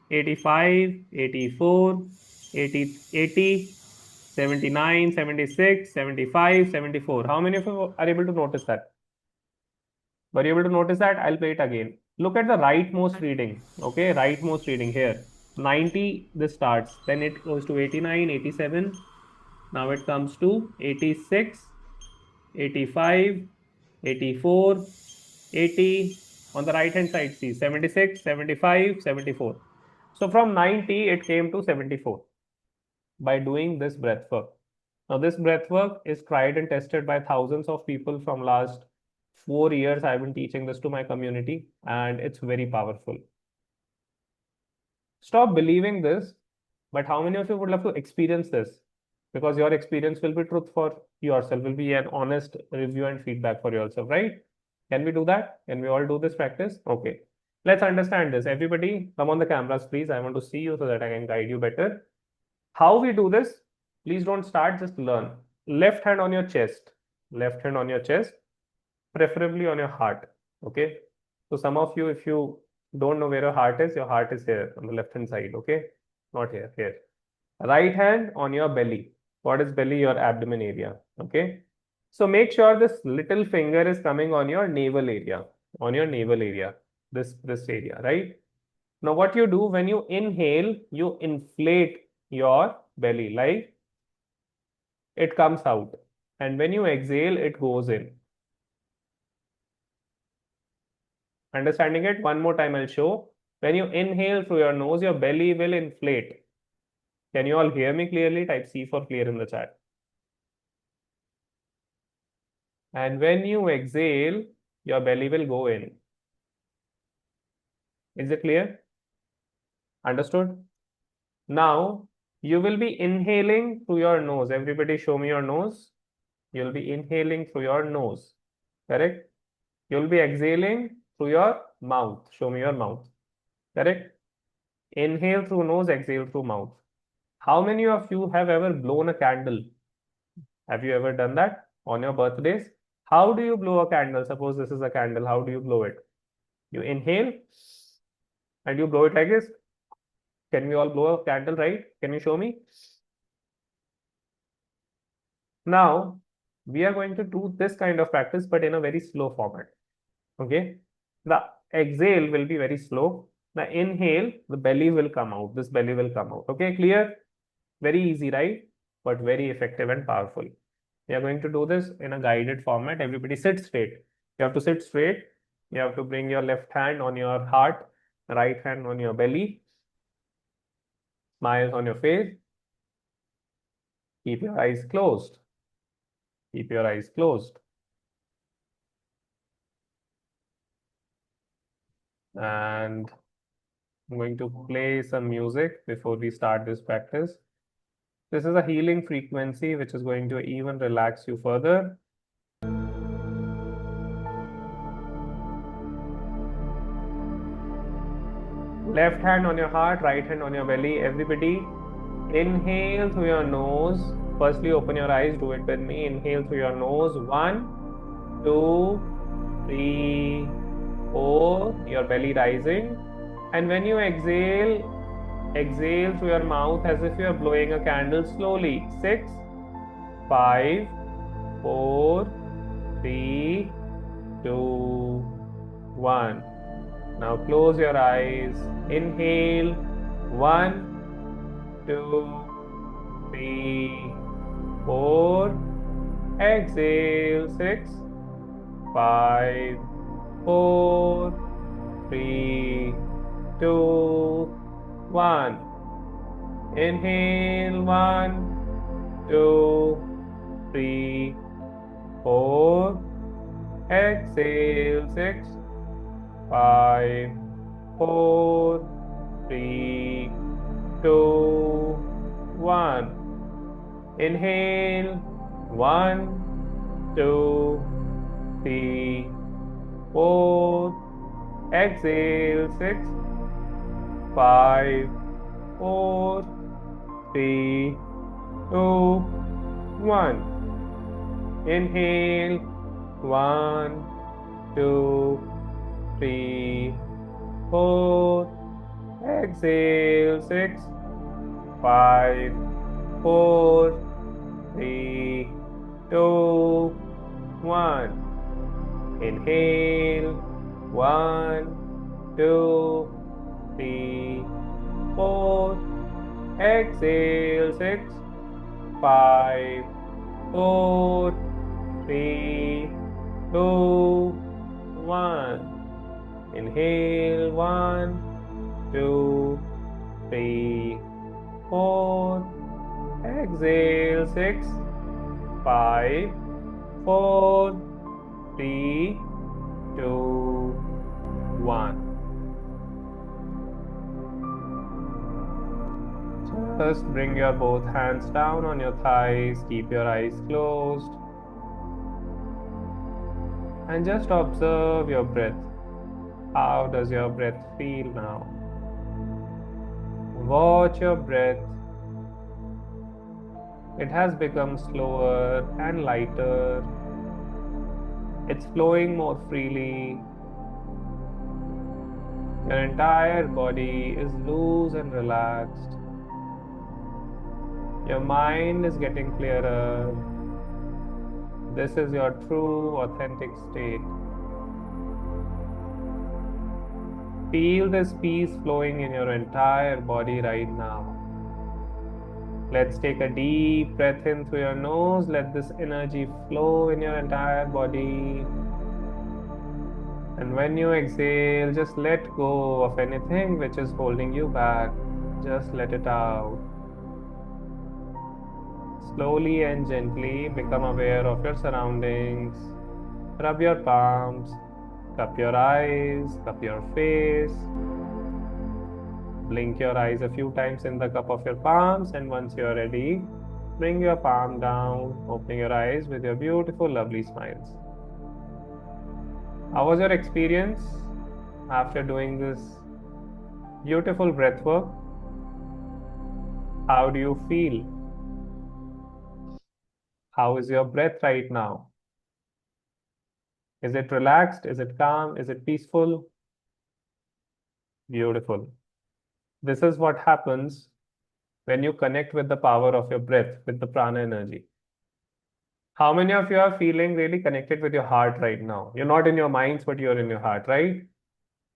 85, 84, 80, 80, 79, 76, 75, 74. How many of you are able to notice that? Were you able to notice that? I'll play it again. Look at the rightmost reading. Okay, rightmost reading here. 90, this starts. Then it goes to 89, 87. Now it comes to 86, 85, 84, 80. On the right hand side, see 76, 75, 74. So from 90, it came to 74 by doing this breath work. Now, this breath work is tried and tested by thousands of people from last 4 years. I've been teaching this to my community and it's very powerful. Stop believing this, but how many of you would love to experience this? Because your experience will be truth for yourself, will be an honest review and feedback for yourself, right? Can we do that? Can we all do this practice? Okay. Let's understand this. Everybody, come on the cameras, please. I want to see you so that I can guide you better. How we do this? Please don't start, just learn. Left hand on your chest. Left hand on your chest, preferably on your heart. Okay. So some of you, if you don't know where your heart is here on the left hand side. Okay. Not here, here. Right hand on your belly. What is belly? Your abdomen area. Okay. So make sure this little finger is coming on your navel area. On your navel area. This area, right? Now what you do when you inhale, you inflate your belly, like it comes out. And when you exhale, it goes in. Understanding it? One more time I'll show. When you inhale through your nose, your belly will inflate. Can you all hear me clearly? Type C for clear in the chat. And when you exhale, your belly will go in. Is it clear? Understood? Now, you will be inhaling through your nose. Everybody show me your nose. You'll be inhaling through your nose. Correct? You'll be exhaling through your mouth. Show me your mouth. Correct? Inhale through nose, exhale through mouth. How many of you have ever blown a candle? Have you ever done that on your birthdays? How do you blow a candle? Suppose this is a candle. How do you blow it? You inhale and you blow it like this. Can we all blow a candle, right? Can you show me? Now, we are going to do this kind of practice, but in a very slow format. Okay? The exhale will be very slow. The inhale, the belly will come out. This belly will come out. Okay, clear? Very easy, right? But very effective and powerful. We are going to do this in a guided format. Everybody sit straight. You have to sit straight. You have to bring your left hand on your heart, right hand on your belly. Smiles on your face. Keep your eyes closed. Keep your eyes closed. And I'm going to play some music before we start this practice. This is a healing frequency which is going to even relax you further. Left hand on your heart, right hand on your belly. Everybody, inhale through your nose. Firstly, open your eyes. Do it with me. Inhale through your nose. 1, 2, 3, 4. Your belly rising. And when you exhale, exhale through your mouth as if you are blowing a candle slowly. 6, 5, 4, 3, 2, 1. Now close your eyes. Inhale. 1, 2, 3, 4. Exhale. 6, 5, 4, 3, 2, 1. Inhale. 1, 2, 3, 4. Exhale. 6, 5, 4, 3, 2, 1. Inhale. 1, 2, 3, 4. Exhale. 6, 5, 4, 3, 2, 1. Inhale. 1, 2, 3, 4. Exhale. 6, 5, 4, 3, 2, 1. Inhale. 1, 2, 3, 4. Exhale. 6, 5, 4, 3, 2, 1. Inhale. 1, 2, 3, 4. Exhale. 6, 5, 4, 3, 2, 1. Just bring your both hands down on your thighs. Keep your eyes closed. And just observe your breath. How does your breath feel now? Watch your breath. It has become slower and lighter. It's flowing more freely. Your entire body is loose and relaxed. Your mind is getting clearer. This is your true, authentic state. Feel this peace flowing in your entire body right now. Let's take a deep breath in through your nose. Let this energy flow in your entire body. And when you exhale, just let go of anything which is holding you back. Just let it out. Slowly and gently become aware of your surroundings. Rub your palms. Cup your eyes, cup your face. Blink your eyes a few times in the cup of your palms, and once you're ready, bring your palm down, opening your eyes with your beautiful, lovely smiles. How was your experience after doing this beautiful breath work? How do you feel? How is your breath right now? Is it relaxed? Is it calm? Is it peaceful? Beautiful. This is what happens when you connect with the power of your breath, with the prana energy. How many of you are feeling really connected with your heart right now? You're not in your minds, but you're in your heart, right?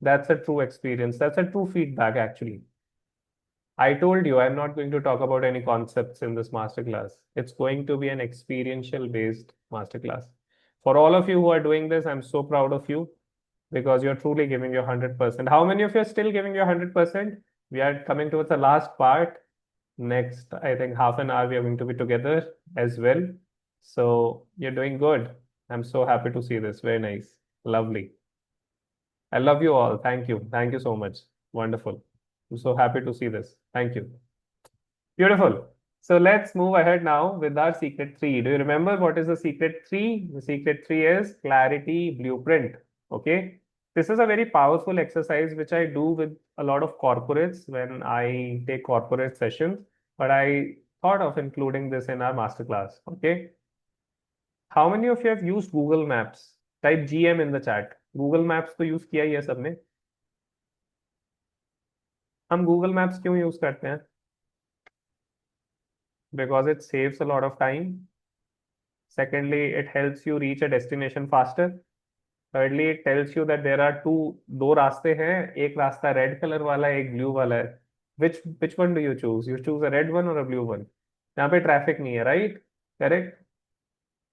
That's a true experience. That's a true feedback, actually. I told you I'm not going to talk about any concepts in this masterclass. It's going to be an experiential based masterclass. For all of you who are doing this, I'm so proud of you because you're truly giving your 100%. How many of you are still giving your 100%? We are coming towards the last part. Next, I think half an hour we are going to be together as well. So you're doing good. I'm so happy to see this. Very nice. Lovely. I love you all. Thank you. Thank you so much. Wonderful. I'm so happy to see this. Thank you. Beautiful. So let's move ahead now with our secret three. Do you remember what is the secret three? The secret three is clarity blueprint. Okay. This is a very powerful exercise which I do with a lot of corporates when I take corporate sessions, but I thought of including this in our masterclass. Okay. How many of you have used Google Maps? Type GM in the chat. Google Maps तो use किया ही है सबने. हम Google Maps क्यों use करते हैं? Because it saves a lot of time. Secondly, it helps you reach a destination faster. Thirdly, it tells you that there are दो रास्ते हैं, एक रास्ता रेड कलर वाला है, एक ब्लू वाला है. Which one do you choose? You choose a red one or a blue one? यहाँ पे ट्रैफिक नहीं है, right? Correct?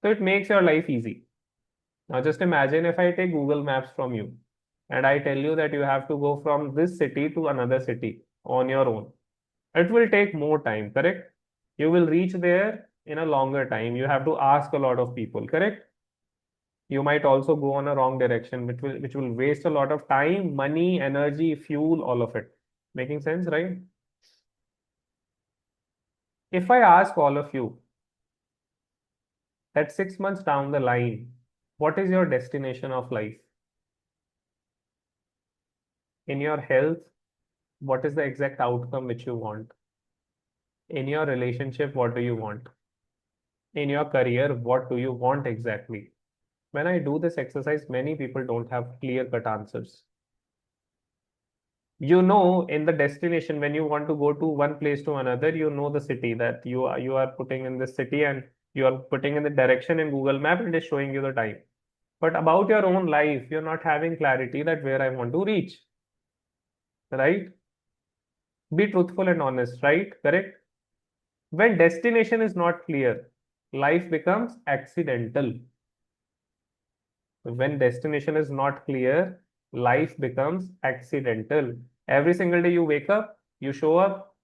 So it makes your life easy. Now just imagine if I take Google Maps from you and I tell you that you have to go from this city to another city on your own. It will take more time, correct? You will reach there in a longer time. You have to ask a lot of people, correct? You might also go on a wrong direction, which will waste a lot of time, money, energy, fuel, all of it. Making sense, right? If I ask all of you that 6 months down the line, what is your destination of life? In your health, what is the exact outcome which you want? In your relationship, what do you want? In your career, what do you want exactly? When I do this exercise, many people don't have clear-cut answers. You know, in the destination, when you want to go to one place to another, you know the city that you are putting in this city and you are putting in the direction in Google Map and it is showing you the time. But about your own life, you're not having clarity that where I want to reach, right? Be truthful and honest, right? Correct? When destination is not clear, life becomes accidental. When destination is not clear, life becomes accidental. Every single day you wake up, you show up,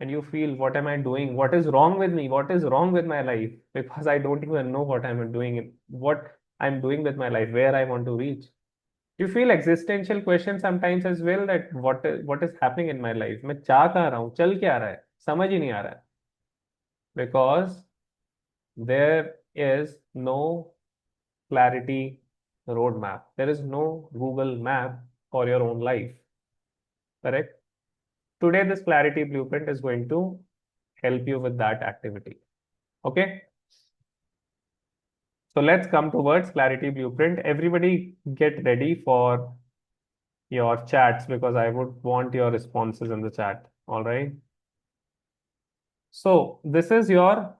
and you feel, what am I doing? What is wrong with me? What is wrong with my life? Because I don't even know what I'm doing, what I'm doing with my life, where I want to reach. You feel existential questions sometimes as well, that what is happening in my life? मैं जा कहाँ रहा हूँ? चल क्या रहा है? समझ ही नहीं आ रहा है. Because there is no clarity roadmap. There is no Google map for your own life. Correct? Today, this clarity blueprint is going to help you with that activity. Okay? So let's come towards clarity blueprint. Everybody get ready for your chats because I would want your responses in the chat. All right. So this is your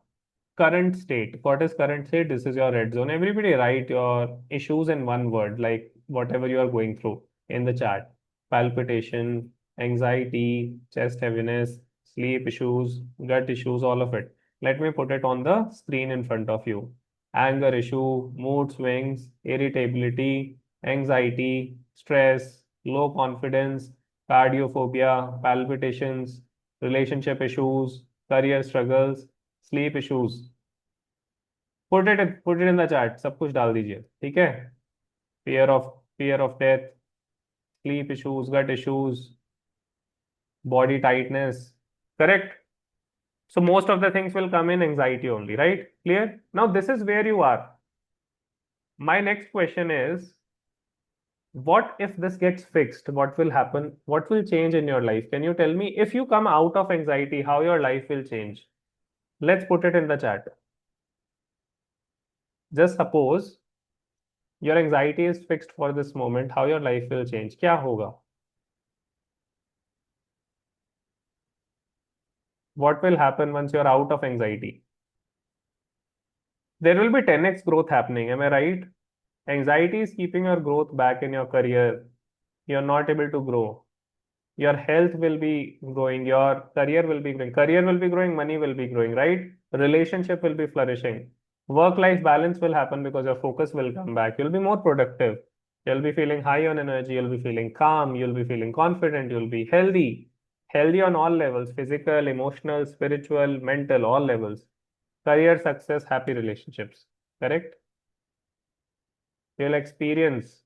current state. What is current state? This is your red zone. Everybody write your issues in one word, like whatever you are going through in the chat. Palpitation, anxiety, chest heaviness, sleep issues, gut issues, all of it. Let me put it on the screen in front of you. Anger issue, mood swings, irritability, anxiety, stress, low confidence, cardiophobia, palpitations, relationship issues, career struggles, sleep issues. Put it in the chat. सब कुछ डाल दीजिए. ठीक है? Fear of fear of death, sleep issues, gut issues, body tightness, correct? So most of the things will come in anxiety only, right? Clear? Now this is where you are. My next question is, what if this gets fixed? What will happen? What will change in your life? Can you tell me if you come out of anxiety, how your life will change? Let's put it in the chat. Just suppose your anxiety is fixed for this moment, how your life will change. क्या होगा? What will happen once you're out of anxiety? There will be 10x growth happening. Am I right? Anxiety is keeping your growth back in your career. You're not able to grow. Your health will be growing. Your career will be growing. Career will be growing. Money will be growing, right? Relationship will be flourishing. Work-life balance will happen because your focus will come back. You'll be more productive. You'll be feeling high on energy. You'll be feeling calm. You'll be feeling confident. You'll be healthy. Healthy on all levels, physical, emotional, spiritual, mental, all levels. Career success, happy relationships. Correct? You'll experience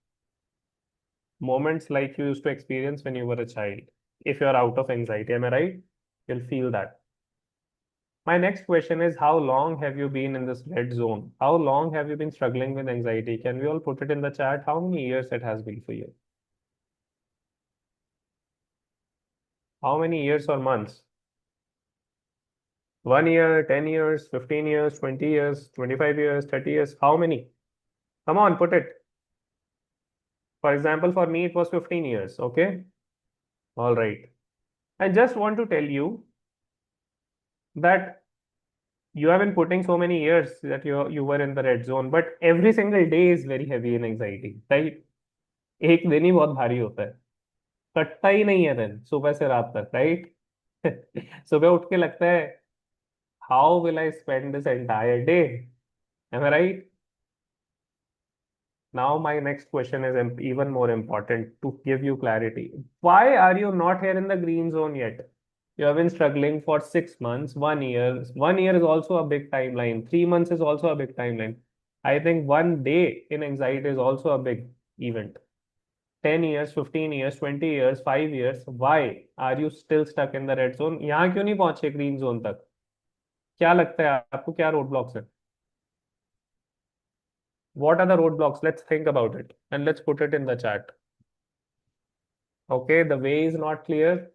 moments like you used to experience when you were a child. If you're out of anxiety, am I right? You'll feel that. My next question is, how long have you been in this red zone? How long have you been struggling with anxiety? Can we all put it in the chat? How many years it has been for you? How many years or months? 1 year, 10 years, 15 years, 20 years, 25 years, 30 years? How many? Come on, put it. For example, for me, it was 15 years. Okay. All right. I just want to tell you that you have been putting so many years that you were in the red zone, but every single day is very heavy in anxiety, right? एक दिन ही बहुत भारी होता है, कटता ही नहीं है दिन सुबह से रात तक, राइट? सुबह उठ के लगता है, how will I spend this entire day? Am I right? Now my next question is even more important to give you clarity. Why are you not here in the green zone yet? You have been struggling for 6 months, 1 year. 1 year is also a big timeline. 3 months is also a big timeline. I think one day in anxiety is also a big event. 10 years, 15 years, 20 years, 5 years. Why are you still stuck in the red zone? यहाँ क्यों नहीं पहुंचे green zone तक? क्या लगता है आपको, क्या roadblocks है? What are the roadblocks? Let's think about it and let's put it in the chat. Okay, the way is not clear.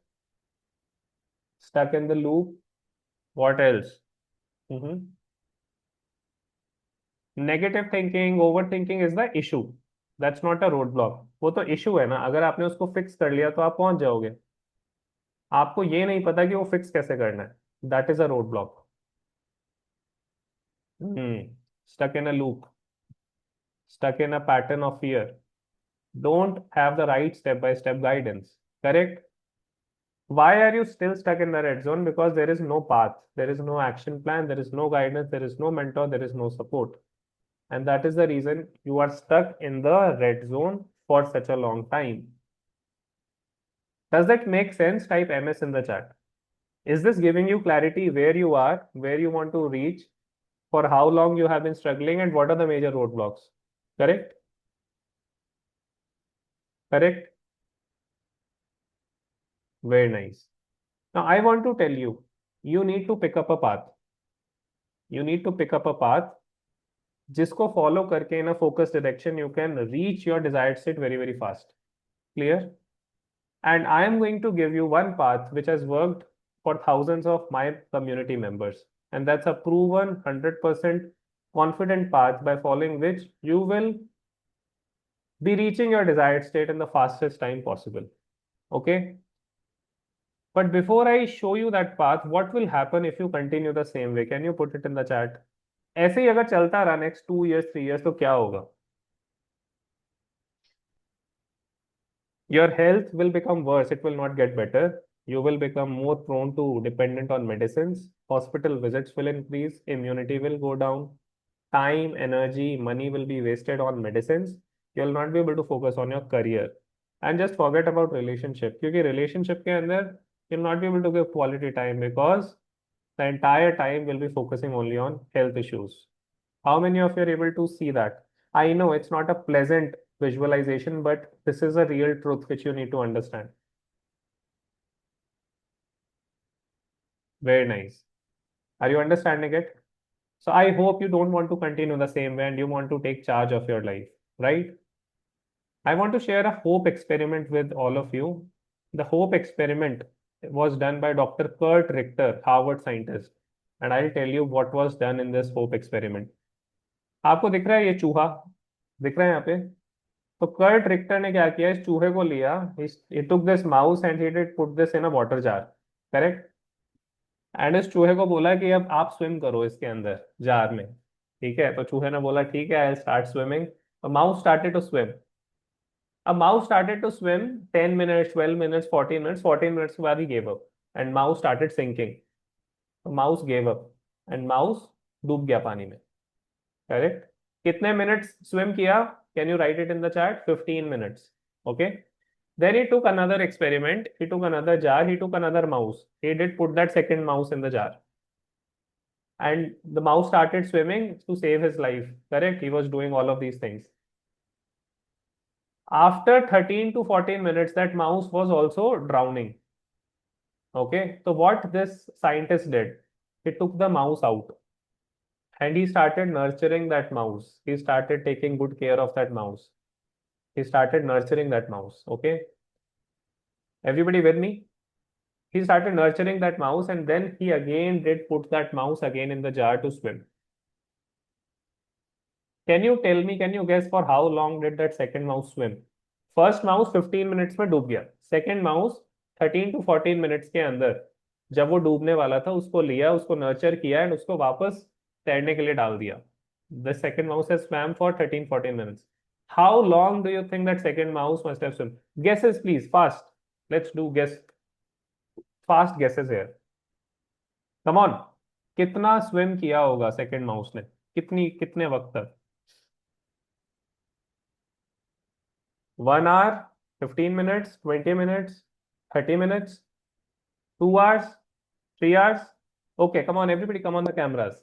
Stuck in the loop. What else? Negative thinking, overthinking is the issue. That's not a roadblock. वो तो issue है ना, अगर आपने उसको fix कर लिया तो आप पहुंच जाओगे. आपको ये नहीं पता कि वो fix कैसे करना है. That is a roadblock. Stuck in a loop. Stuck in a pattern of fear. Don't have the right step-by-step guidance. Correct? Why are you still stuck in the red zone? Because there is no path, there is no action plan, there is no guidance, there is no mentor, there is no support. And that is the reason you are stuck in the red zone for such a long time. Does that make sense? Type MS in the chat. Is this giving you clarity where you are, where you want to reach, for how long you have been struggling, and what are the major roadblocks? Correct? Correct? Very nice. Now I want to tell you, you need to pick up a path. You need to pick up a path जिसको follow करके in a focused direction you can reach your desired state very, very fast. Clear? And I am going to give you one path which has worked for thousands of my community members. And that's a proven 100% confident path by following which you will be reaching your desired state in the fastest time possible. Okay? But before I show you that path, what will happen if you continue the same way? Can you put it in the chat? ऐसे ही अगर चलता रहा next 2 years, 3 years, तो क्या होगा? Your health will become worse. It will not get better. You will become more prone to dependent on medicines. Hospital visits will increase. Immunity will go down. Time, energy, money will be wasted on medicines. You will not be able to focus on your career. And just forget about relationship. क्योंकि relationship के अंदर you'll not be able to give quality time because the entire time will be focusing only on health issues. How many of you are able to see that? I know it's not a pleasant visualization, but this is a real truth which you need to understand. Very nice. Are you understanding it? So I hope you don't want to continue the same way and you want to take charge of your life, right? I want to share a hope experiment with all of you. The hope experiment was done by Dr. Kurt Richter, Harvard scientist. And I'll tell you what was done in this hope experiment. आपको दिख रहा है ये चूहा? दिख रहा है यहाँ पे? तो कर्ट रिक्टर ने क्या किया, इस चूहे को लिया, he took this mouse and he did put this in a water jar, correct? And इस चूहे को बोला कि अब आप स्विम करो इसके अंदर जार में, ठीक है? तो चूहे ने बोला ठीक है, I start swimming. Mouse started to swim. अब mouse started to swim 10 minutes, 12 minutes, 14 minutes. 14 minutes के बाद ही gave up and mouse started sinking. Mouse gave up and mouse डूब गया पानी में, करेक्ट? कितने मिनट्स स्विम किया? Can you write it in the chat? 15 minutes. Okay. Then he took another experiment. He took another jar. He took another mouse. He did put that second mouse in the jar. And the mouse started swimming to save his life. Correct? He was doing all of these things. After 13 to 14 minutes, that mouse was also drowning. Okay. So what this scientist did, he took the mouse out and he started nurturing that mouse. He started taking good care of that mouse. He started nurturing that mouse. Okay. Everybody with me? He started nurturing that mouse and then he again did put that mouse again in the jar to swim. Can you tell me, can you guess for how long did that second mouse swim? First mouse 15 minutes में डूब गया. Second mouse 13 to 14 minutes के अंदर जब वो डूबने वाला था उसको लिया, उसको नर्चर किया एंड उसको वापस तैरने के लिए डाल दिया. The second mouse has swam for 13-14 minutes. How long do you think that second mouse must have swum? Guesses please, fast. Let's do guess. Fast guesses here. Come on. कितना swim किया होगा second mouse ने? कितने वक्त तक? 1 hour, 15 minutes, 20 minutes, 30 minutes, 2 hours, 3 hours? Okay, come on, everybody come on the cameras.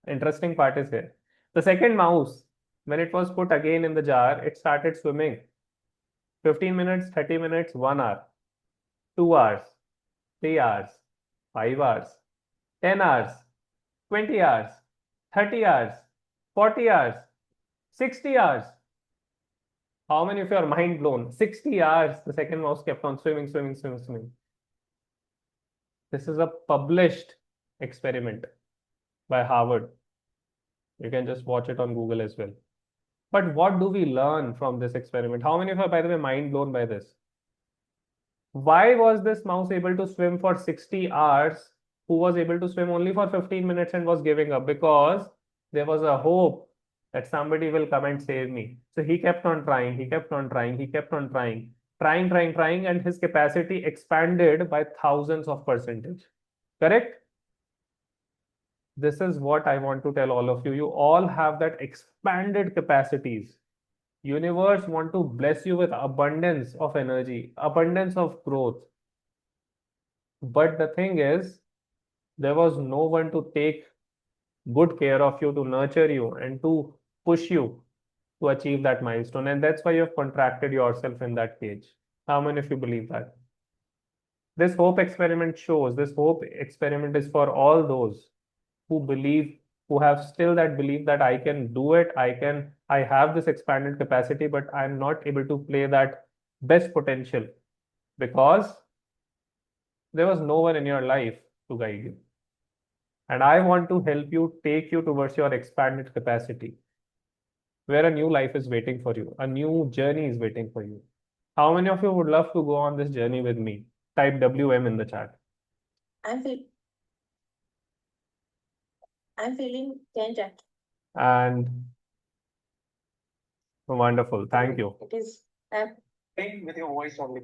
Interesting part is here. The second mouse, when it was put again in the jar, it started swimming. 15 minutes, 30 minutes, 1 hour, 2 hours, 3 hours, 5 hours, 10 hours, 20 hours, 30 hours, 40 hours, 60 hours. How many of you are mind blown? 60 hours the second mouse kept on swimming. This is a published experiment by Harvard. You can just watch it on Google as well. But what do we learn from this experiment? How many of you are, by the way, mind blown by this? Why was this mouse able to swim for 60 hours, who was able to swim only for 15 minutes and was giving up? Because there was a hope that somebody will come and save me. So he kept on trying, he kept on trying, and his capacity expanded by thousands of percentage. Correct? This is what I want to tell all of you. You all have that expanded capacities. Universe want to bless you with abundance of energy, abundance of growth. But the thing is, there was no one to take good care of you, to nurture you and to push you to achieve that milestone. And that's why you have contracted yourself in that cage. How many of you believe that? This hope experiment shows, this hope experiment is for all those who believe, who have still that belief that I can do it, I have this expanded capacity, but I'm not able to play that best potential because there was no one in your life to guide you. And I want to help you, take you towards your expanded capacity, where a new life is waiting for you, a new journey is waiting for you. How many of you would love to go on this journey with me? Type WM in the chat. I'm feeling changed. And wonderful, thank you. It is With your voice only.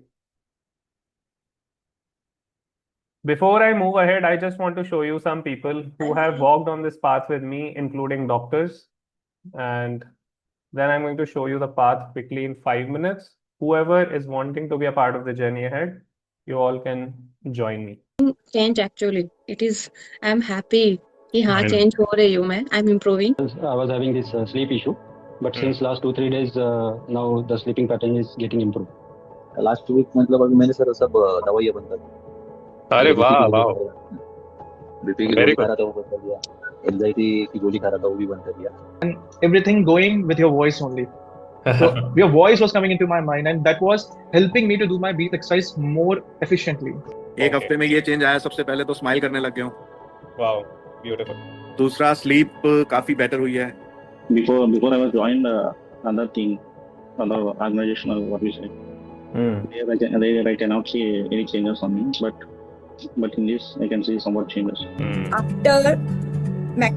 Before I move ahead, I just want to show you some people who have walked on this path with me, including doctors. And then I'm going to show you the path quickly in 5 minutes. Whoever is wanting to be a part of the journey ahead, you all can join me. change actually. It is, I'm happy. कि हाँ I know. change हो रही हूँ मैं. I'm improving. I was having this sleep issue. But since last 2-3 days, now the sleeping pattern is getting improved. Last week मतलब अभी मैंने sir सब दवाइयाँ बंद कर दी। अरे बीपी वाह की वाह, बीपी की वेरी गोली खा गुड. रहा था वो बंद कर दिया, एंजाइटी की गोली खा रहा था वो भी बंद कर दिया। Everything going with your voice only. So your voice was coming into my mind, and that was helping me to do my breath exercise more efficiently. एक हफ्ते में ये चेंज आया। सबसे पहले तो स्माइल करने लग गया हूँ। Wow, beautiful. दूसरा स्लीप काफी बेटर हुई है। Before I was joined other thing, other organization, what we say, they cannot see any changes on me, but in this I can see somewhat changes. After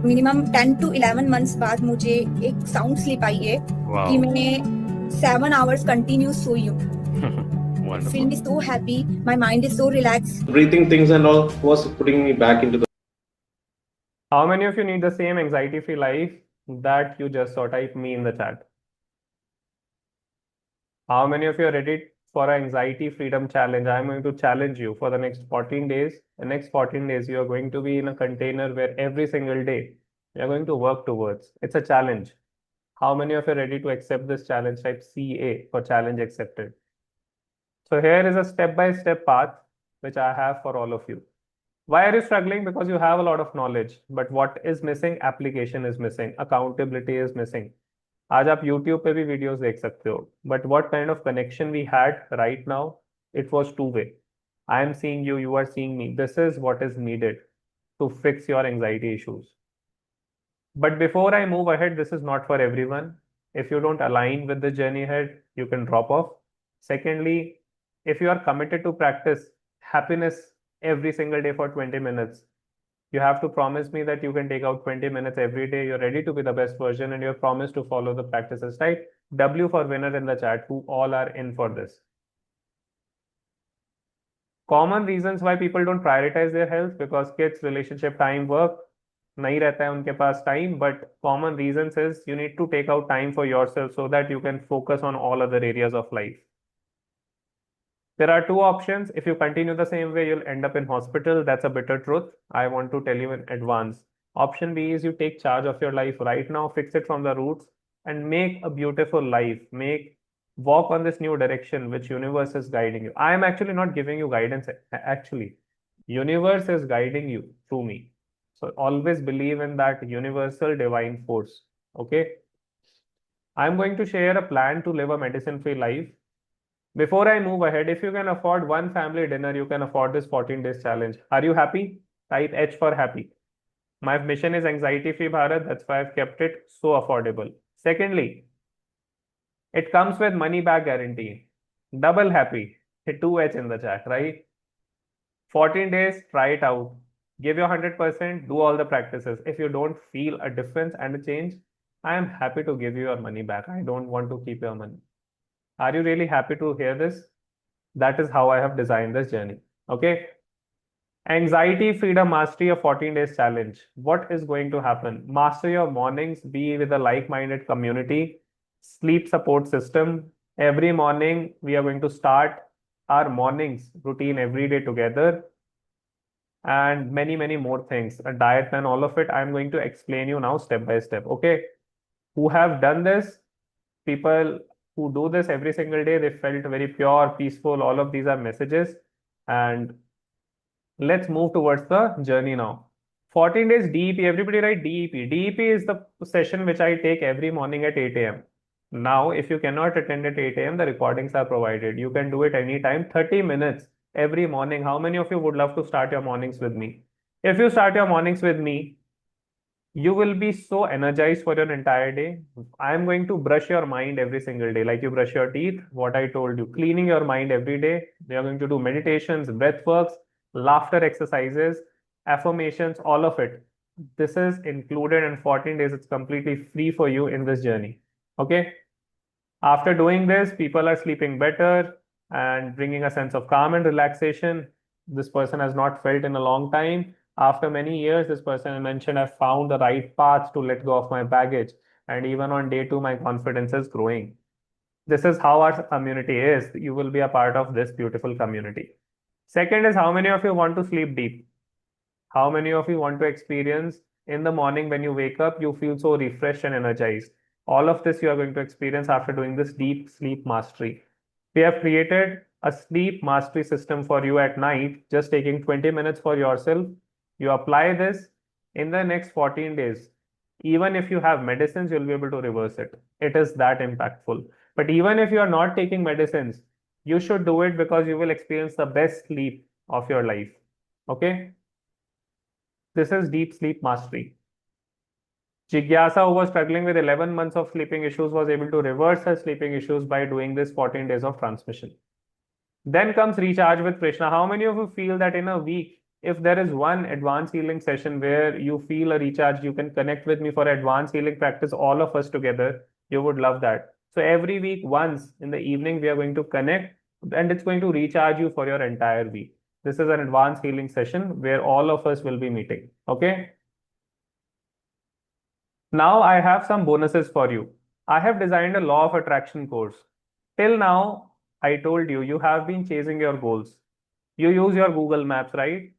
minimum 10 to 11 months बाद मुझे एक sound sleep I है कि मैंने 7 hours continuous सोई हूँ. Feel me so happy, my mind is so relaxed. Breathing things and all was putting me back into the. How many of you need the same anxiety-free life that you just saw? Type me in the chat. How many of you are ready for an anxiety freedom challenge? I'm going to challenge you for the next 14 days. The next 14 days, you are going to be in a container where every single day you are going to work towards. It's a challenge. How many of you are ready to accept this challenge? Type CA for challenge accepted. So here is a step-by-step path which I have for all of you. Why are you struggling? Because you have a lot of knowledge, but what is missing? Application is missing, accountability is missing. आज आप YouTube पे भी videos देख सकते हो, but what kind of connection we had right now? It was two-way. I am seeing you, you are seeing me. This is what is needed to fix your anxiety issues. But before I move ahead, this is not for everyone. If you don't align with the journey ahead, you can drop off. Secondly, if you are committed to practice happiness every single day for 20 minutes, you have to promise me that you can take out 20 minutes every day. You're ready to be the best version and you're promised to follow the practices. Type W for winner in the chat, who all are in for this. Common reasons why people don't prioritize their health, because kids, relationship, time, work, नहीं रहता है उनके पास time. But common reasons is you need to take out time for yourself so that you can focus on all other areas of life. There are two options. If you continue the same way, you'll end up in hospital. That's a bitter truth. I want to tell you in advance. Option B is you take charge of your life right now, fix it from the roots, and make a beautiful life. Walk on this new direction which universe is guiding you. I am actually not giving you guidance. Actually, universe is guiding you through me. So always believe in that universal divine force. Okay. I'm going to share a plan to live a medicine-free life. Before I move ahead, if you can afford one family dinner, you can afford this 14 days challenge. Are you happy? Type H for happy. My mission is anxiety-free Bharat. That's why I've kept it so affordable. Secondly, it comes with money back guarantee. Double happy. Hit 2H in the chat, right? 14 days, try it out. Give your 100%, do all the practices. If you don't feel a difference and a change, I am happy to give you your money back. I don't want to keep your money. Are you really happy to hear this? That is how I have designed this journey. Okay. Anxiety freedom mastery, a 14 days challenge. What is going to happen? Master your mornings, be with a like-minded community, sleep support system. Every morning, we are going to start our mornings routine every day together, and many, many more things. A diet plan, all of it. I'm going to explain you now step by step. Okay. Who have done this? People who do this every single day, they felt very pure, peaceful. All of these are messages. And let's move towards the journey now. 14 days DEP. Everybody write DEP. DEP is the session which I take every morning at 8 a.m. Now, if you cannot attend at 8 a.m., the recordings are provided. You can do it anytime, 30 minutes every morning. How many of you would love to start your mornings with me? If you start your mornings with me, you will be so energized for your entire day. I am going to brush your mind every single day, like you brush your teeth, what I told you, cleaning your mind every day. We are going to do meditations, breath works, laughter exercises, affirmations, all of it. This is included in 14 days. It's completely free for you in this journey. Okay. After doing this, people are sleeping better and bringing a sense of calm and relaxation. This person has not felt in a long time. After many years, this person mentioned, I found the right path to let go of my baggage. And even on day 2, my confidence is growing. This is how our community is. You will be a part of this beautiful community. Second is, how many of you want to sleep deep? How many of you want to experience in the morning when you wake up, you feel so refreshed and energized? All of this you are going to experience after doing this deep sleep mastery. We have created a sleep mastery system for you at night, just taking 20 minutes for yourself. You apply this in the next 14 days. Even if you have medicines, you'll be able to reverse it. It is that impactful. But even if you are not taking medicines, you should do it because you will experience the best sleep of your life. Okay? This is deep sleep mastery. Jigyasa, who was struggling with 11 months of sleeping issues, was able to reverse her sleeping issues by doing this 14 days of transmission. Then comes Recharge with Krishna. How many of you feel that in a week, if there is one advanced healing session where you feel a recharge, you can connect with me for advanced healing practice, all of us together, you would love that. So every week, once in the evening, we are going to connect and it's going to recharge you for your entire week. This is an advanced healing session where all of us will be meeting. Okay. Now I have some bonuses for you. I have designed a law of attraction course. Till now, I told you, you have been chasing your goals. You use your Google Maps, right?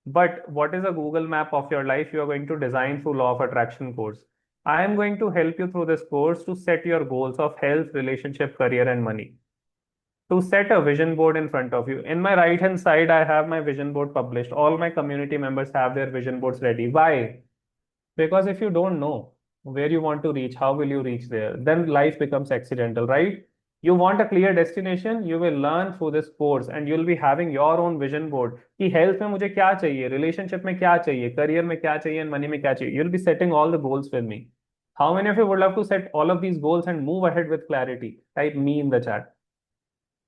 But what is a Google map of your life? You are going to design through law of attraction course. I am going to help you through this course to set your goals of health, relationship, career, and money. To set a vision board in front of you. In my right hand side, I have my vision board published. All my community members have their vision boards ready. Why? Because if you don't know where you want to reach, how will you reach there? Then life becomes accidental, right? You want a clear destination, you will learn through this course and you'll be having your own vision board. कि health में मुझे क्या चाहिए, relationship में क्या चाहिए, career में क्या चाहिए, and money में क्या चाहिए. You'll be setting all the goals with me. How many of you would love to set all of these goals and move ahead with clarity? Type me in the chat.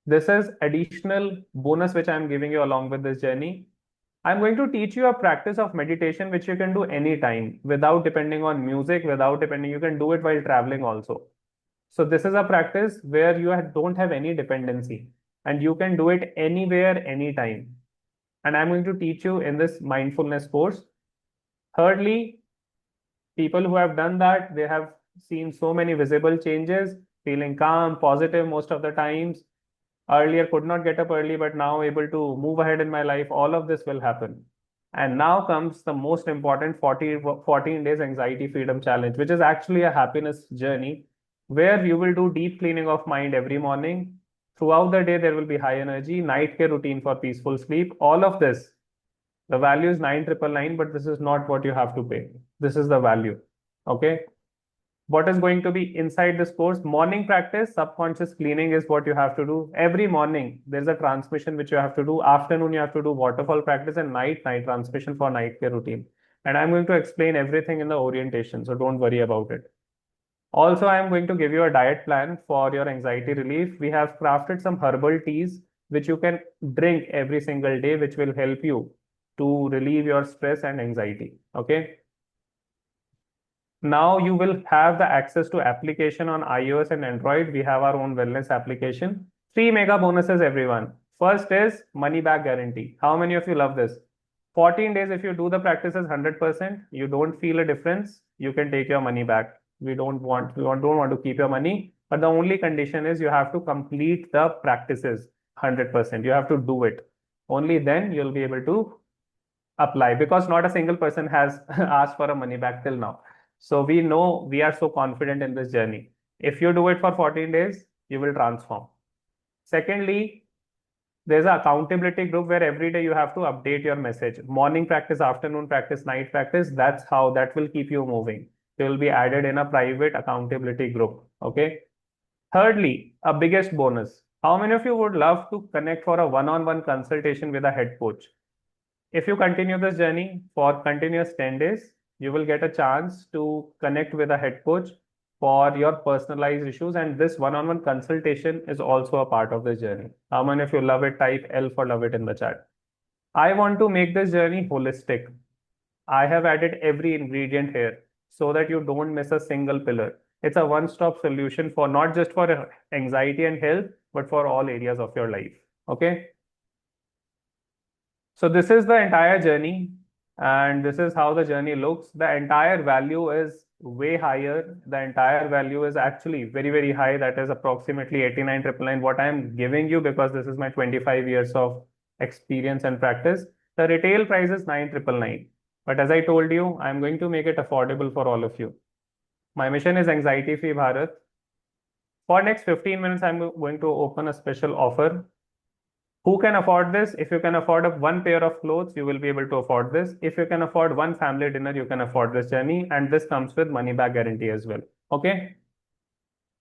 This is additional bonus which I'm giving you along with this journey. I'm going to teach you a practice of meditation which you can do anytime without depending on music, you can do it while traveling also. So this is a practice where you don't have any dependency and you can do it anywhere, anytime. And I'm going to teach you in this mindfulness course. Thirdly, people who have done that, they have seen so many visible changes, feeling calm, positive most of the times. Earlier could not get up early, but now able to move ahead in my life. All of this will happen. And now comes the most important 14 days anxiety freedom challenge, which is actually a happiness journey where you will do deep cleaning of mind every morning. Throughout the day, there will be high energy, night care routine for peaceful sleep. All of this, the value is 9,999, but this is not what you have to pay. This is the value. Okay. What is going to be inside this course? Morning practice, subconscious cleaning is what you have to do. Every morning, there's a transmission which you have to do. Afternoon, you have to do waterfall practice, and night transmission for night care routine. And I'm going to explain everything in the orientation, so don't worry about it. Also, I'm going to give you a diet plan for your anxiety relief. We have crafted some herbal teas which you can drink every single day, which will help you to relieve your stress and anxiety. Okay. Now you will have the access to application on iOS and Android. We have our own wellness application. 3 mega bonuses, everyone. First is money back guarantee. How many of you love this? 14 days, if you do the practices 100%, you don't feel a difference, you can take your money back. We don't want to keep your money, but the only condition is you have to complete the practices 100%. You have to do it. Only then you'll be able to apply, because not a single person has asked for a money back till now. So we know, we are so confident in this journey. If you do it for 14 days, you will transform. Secondly, there's an accountability group where every day you have to update your message. Morning practice, afternoon practice, night practice. That's how that will keep you moving. They will be added in a private accountability group. Okay. Thirdly, a biggest bonus. How many of you would love to connect for a one-on-one consultation with a head coach? If you continue this journey for continuous 10 days, you will get a chance to connect with a head coach for your personalized issues. And this one-on-one consultation is also a part of this journey. How many of you love it? Type L for love it in the chat. I want to make this journey holistic. I have added every ingredient here so that you don't miss a single pillar. It's a one-stop solution for not just for anxiety and health, but for all areas of your life. Okay. So this is the entire journey. And this is how the journey looks. The entire value is way higher. The entire value is actually very, very high. That is approximately 89,999. What I'm giving you, because this is my 25 years of experience and practice. The retail price is 9,999. But as I told you, I'm going to make it affordable for all of you. My mission is Anxiety Free Bharat. For next 15 minutes, I'm going to open a special offer. Who can afford this? If you can afford one pair of clothes, you will be able to afford this. If you can afford one family dinner, you can afford this journey. And this comes with money back guarantee as well. Okay.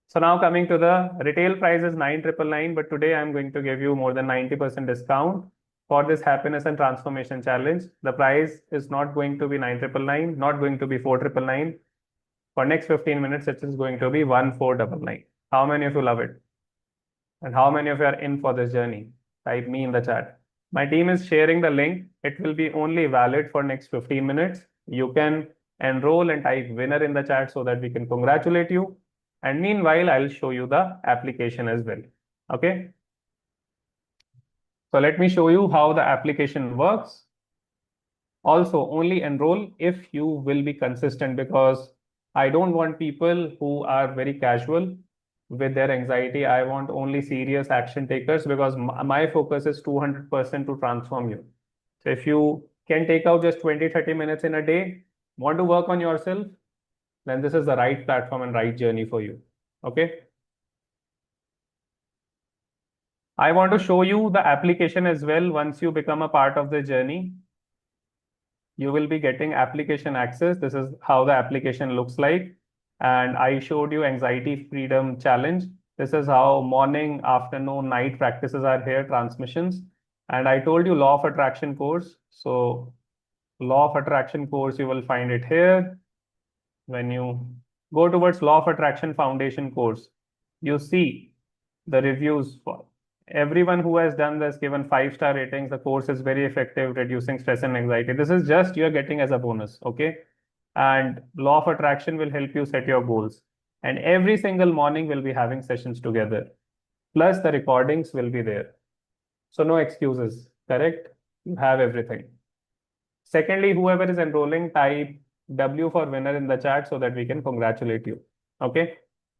So now coming to the retail price is 9,999, but today I'm going to give you more than 90% discount for this happiness and transformation challenge. The price is not going to be 9,999, not going to be 4,999. For next 15 minutes, it is going to be 1,499. How many of you love it? And how many of you are in for this journey? Type me in the chat. My team is sharing the link. It will be only valid for next 15 minutes. You can enroll and type winner in the chat so that we can congratulate you. And meanwhile, I'll show you the application as well. Okay. So let me show you how the application works. Also, only enroll if you will be consistent, because I don't want people who are very casual with their anxiety. I want only serious action takers, because my focus is 200% to transform you. So if you can take out just 20-30 minutes in a day, want to work on yourself, then this is the right platform and right journey for you. Okay. I want to show you the application as well. Once you become a part of the journey, you will be getting application access. This is how the application looks like. And I showed you anxiety freedom challenge. This is how morning, afternoon, night practices are here, transmissions. And I told you law of attraction course. So law of attraction course, you will find it here. When you go towards law of attraction foundation course, you see the reviews for everyone who has done this, given 5-star ratings. The course is very effective, reducing stress and anxiety. This is just you're getting as a bonus. Okay. And law of attraction will help you set your goals. And every single morning we'll be having sessions together. Plus the recordings will be there. So no excuses, correct? You have everything. Secondly, whoever is enrolling, type W for winner in the chat so that we can congratulate you. Okay.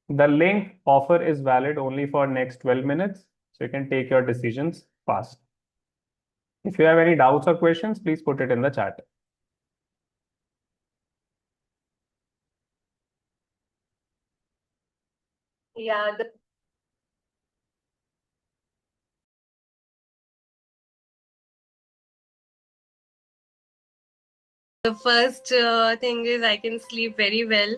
The link offer is valid only for next 12 minutes. So you can take your decisions fast. If you have any doubts or questions, please put it in the chat. Yeah, the first thing is I can sleep very well.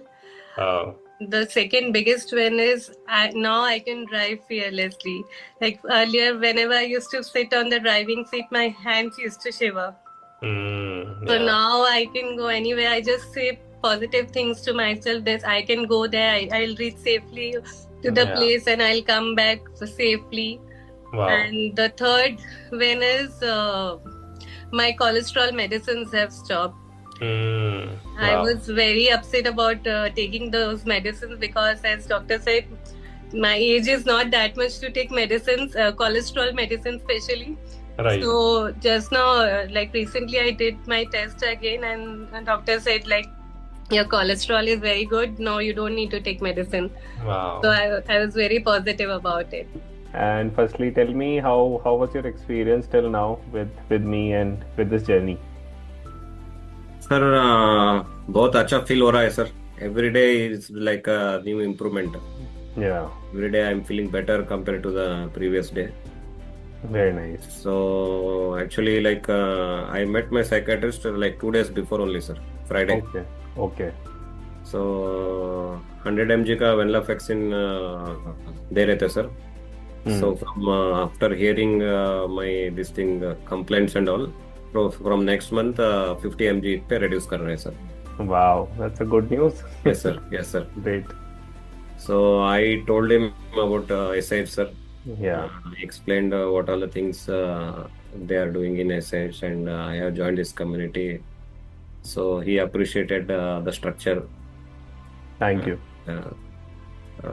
The second biggest win is now I can drive fearlessly. Like earlier, whenever I used to sit on the driving seat, my hands used to shiver. So now I can go anywhere. I just say positive things to myself that I can go there. I'll reach safely to the place and I'll come back safely. Wow. And the third win is my cholesterol medicines have stopped. I was very upset about taking those medicines because, as doctor said, my age is not that much to take medicines, cholesterol medicines especially. Right. So just now, like recently, I did my test again, and doctor said like your cholesterol is very good. No, you don't need to take medicine. Wow. So I was very positive about it. And firstly, tell me how was your experience till now with me and with this journey? Sir बहुत अच्छा feel हो रहा है sir. Every day is like a new improvement. Yeah. Every day I'm feeling better compared to the previous day. Very nice. So actually, like I met my psychiatrist like 2 days before only, sir. Friday. Okay. So 100 mg का venlafaxine दे रहे थे sir. So from after hearing my this thing complaints and all, from next month 50 mg पे reduce कर रहे हैं sir. Wow, that's a good news. Yes sir. Yes sir. Great. So I told him about SH sir. Yeah. I explained what all the things they are doing in SH, and I have joined this community. So he appreciated the structure. Thank you.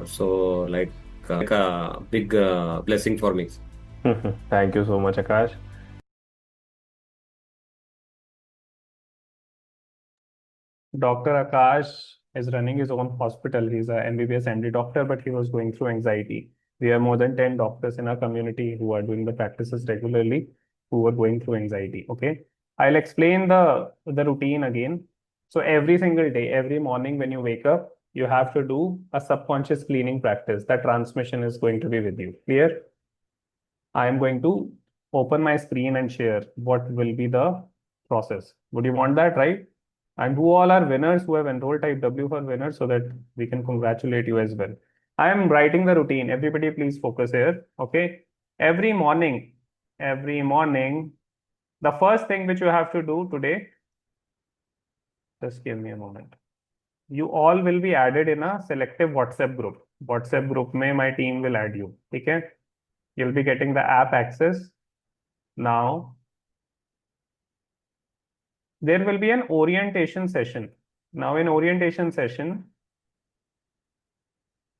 So like a big blessing for me. Thank you so much, Akash. Dr. Akash is running his own hospital. He's a MBBS MD doctor, but he was going through anxiety. We have more than 10 doctors in our community who are doing the practices regularly, who are going through anxiety. Okay. I'll explain the routine again. So every single day, every morning when you wake up, you have to do a subconscious cleaning practice. That transmission is going to be with you. Clear? I am going to open my screen and share what will be the process. Would you want that, right? And who all are winners who have enrolled, type W for winners so that we can congratulate you as well. I am writing the routine. Everybody please focus here. Okay. Every morning, the first thing which you have to do today, just give me a moment. You all will be added in a selective WhatsApp group. WhatsApp group mein my team will add you. Okay. You'll be getting the app access. Now, there will be an orientation session. Now, in orientation session,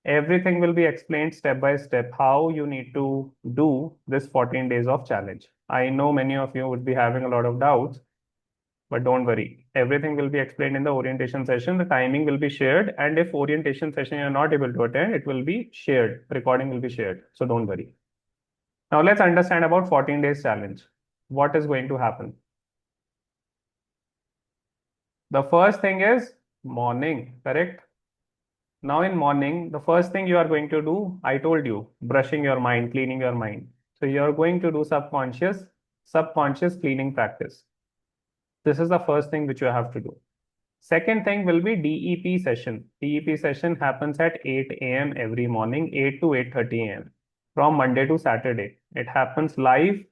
everything will be explained step by step how you need to do this 14 days of challenge. I know many of you would be having a lot of doubts, but don't worry. Everything will be explained in the orientation session. The timing will be shared. And if orientation session you're not able to attend, it will be shared. Recording will be shared. So don't worry. Now let's understand about 14 days challenge. What is going to happen? The first thing is morning, correct? Now in morning, the first thing you are going to do, I told you, brushing your mind, cleaning your mind. So you're going to do subconscious cleaning practice. This is the first thing which you have to do. Second thing will be DEP session. DEP session happens at 8 a.m. every morning, 8 to 8:30 a.m. from Monday to Saturday. It happens live.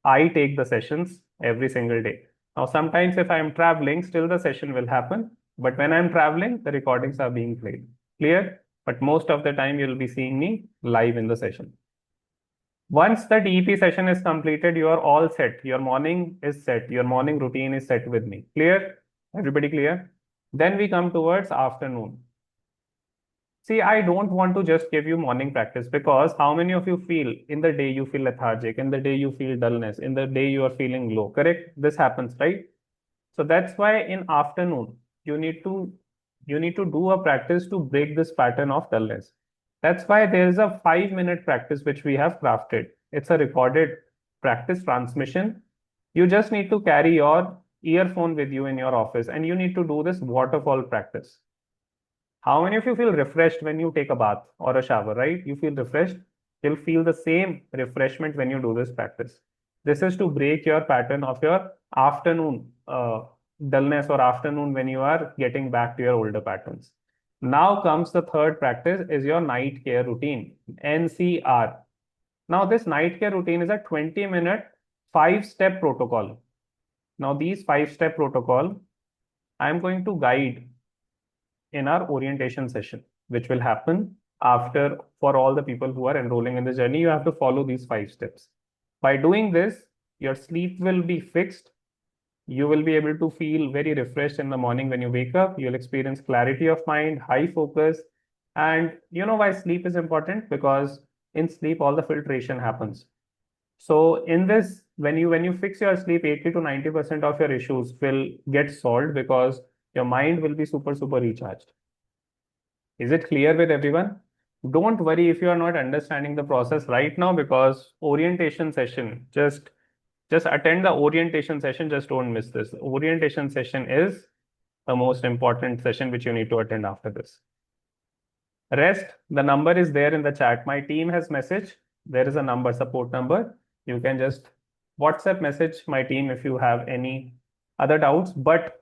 I take the sessions every single day. Now, sometimes if I'm traveling, still the session will happen. But when I'm traveling, the recordings are being played. Clear? But most of the time, you'll be seeing me live in the session. Once the DEP session is completed, you are all set. Your morning is set. Your morning routine is set with me. Clear? Everybody clear? Then we come towards afternoon. See, I don't want to just give you morning practice because how many of you feel in the day you feel lethargic, in the day you feel dullness, in the day you are feeling low, correct? This happens, right? So that's why in afternoon, you need to do a practice to break this pattern of dullness. That's why there is a 5-minute practice which we have crafted. It's a recorded practice transmission. You just need to carry your earphone with you in your office and you need to do this waterfall practice. How many of you feel refreshed when you take a bath or a shower, right? You feel refreshed. You'll feel the same refreshment when you do this practice. This is to break your pattern of your afternoon dullness or afternoon when you are getting back to your older patterns. Now comes the third practice is your night care routine, NCR. Now this night care routine is a 20-minute 5-step protocol. Now these 5-step protocol, I'm going to guide in our orientation session, which will happen after for all the people who are enrolling in the journey. You have to follow these 5 steps. By doing this, your sleep will be fixed. You will be able to feel very refreshed in the morning when you wake up. You'll experience clarity of mind, high focus. And you know why sleep is important? Because in sleep, all the filtration happens. So in this, when you fix your sleep, 80 to 90% of your issues will get solved because your mind will be super recharged. Is it clear with everyone? Don't worry if you are not understanding the process right now because orientation session, just attend the orientation session. Just don't miss this. Orientation session is the most important session which you need to attend after this. Rest, the number is there in the chat. My team has messaged. There is a number, support number. You can just WhatsApp message my team if you have any other doubts. But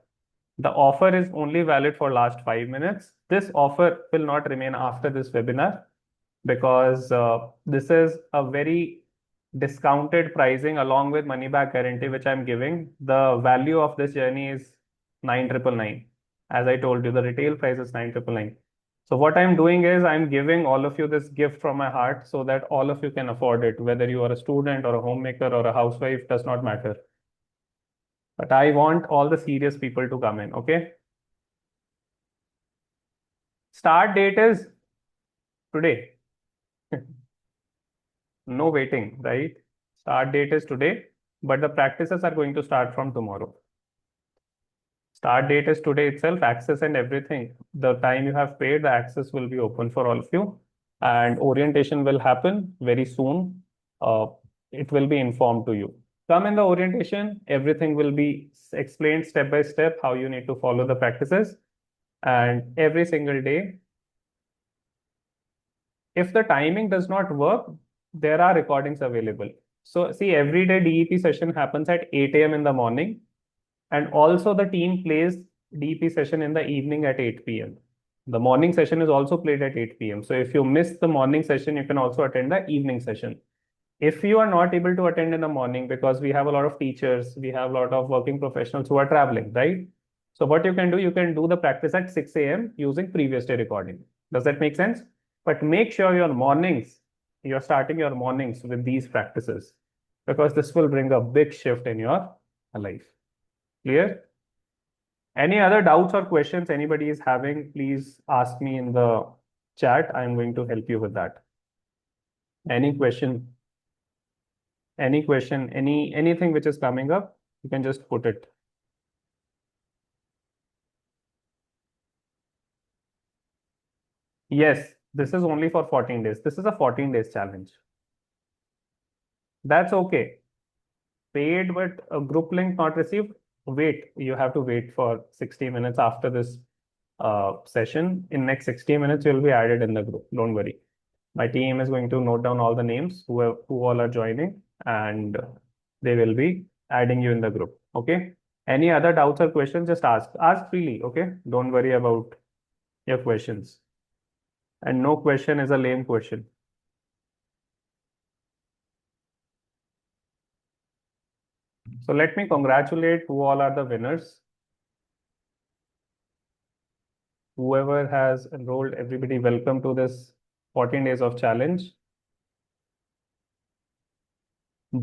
the offer is only valid for last 5 minutes. This offer will not remain after this webinar because this is a very discounted pricing along with money back guarantee, which I'm giving. The value of this journey is 9,999. As I told you, the retail price is 9,999. So what I'm doing is I'm giving all of you this gift from my heart so that all of you can afford it. Whether you are a student or a homemaker or a housewife, does not matter. But I want all the serious people to come in, okay? Start date is today. No waiting, right? Start date is today, but the practices are going to start from tomorrow. Start date is today itself, access and everything. The time you have paid, the access will be open for all of you. And orientation will happen very soon. It will be informed to you. Come in the orientation, everything will be explained step by step how you need to follow the practices. And every single day, If the timing does not work, there are recordings available. So see, every day DEP session happens at 8 a.m. in the morning, and also the team plays DEP session in the evening at 8 p.m. The morning session is also played at 8 p.m. So if you miss the morning session, you can also attend the evening session. If you are not able to attend in the morning, because we have a lot of teachers, we have a lot of working professionals who are traveling, right? So what you can do the practice at 6 a.m. using previous day recording. Does that make sense? But make sure your mornings, you're starting your mornings with these practices, because this will bring a big shift in your life. Clear? Any other doubts or questions anybody is having, please ask me in the chat. I'm going to help you with that. Any question, anything which is coming up, you can just put it. Yes, this is only for 14 days. This is a 14 days challenge. That's okay. Paid, but a group link not received. Wait, you have to wait for 60 minutes after this session. In next 60 minutes, you'll be added in the group. Don't worry. My team is going to note down all the names who all are joining, and they will be adding you in the group. Okay. Any other doubts or questions, just ask. Ask freely. Okay. Don't worry about your questions. And no question is a lame question. So let me congratulate who all are the winners. Whoever has enrolled, everybody, welcome to this 14 days of challenge.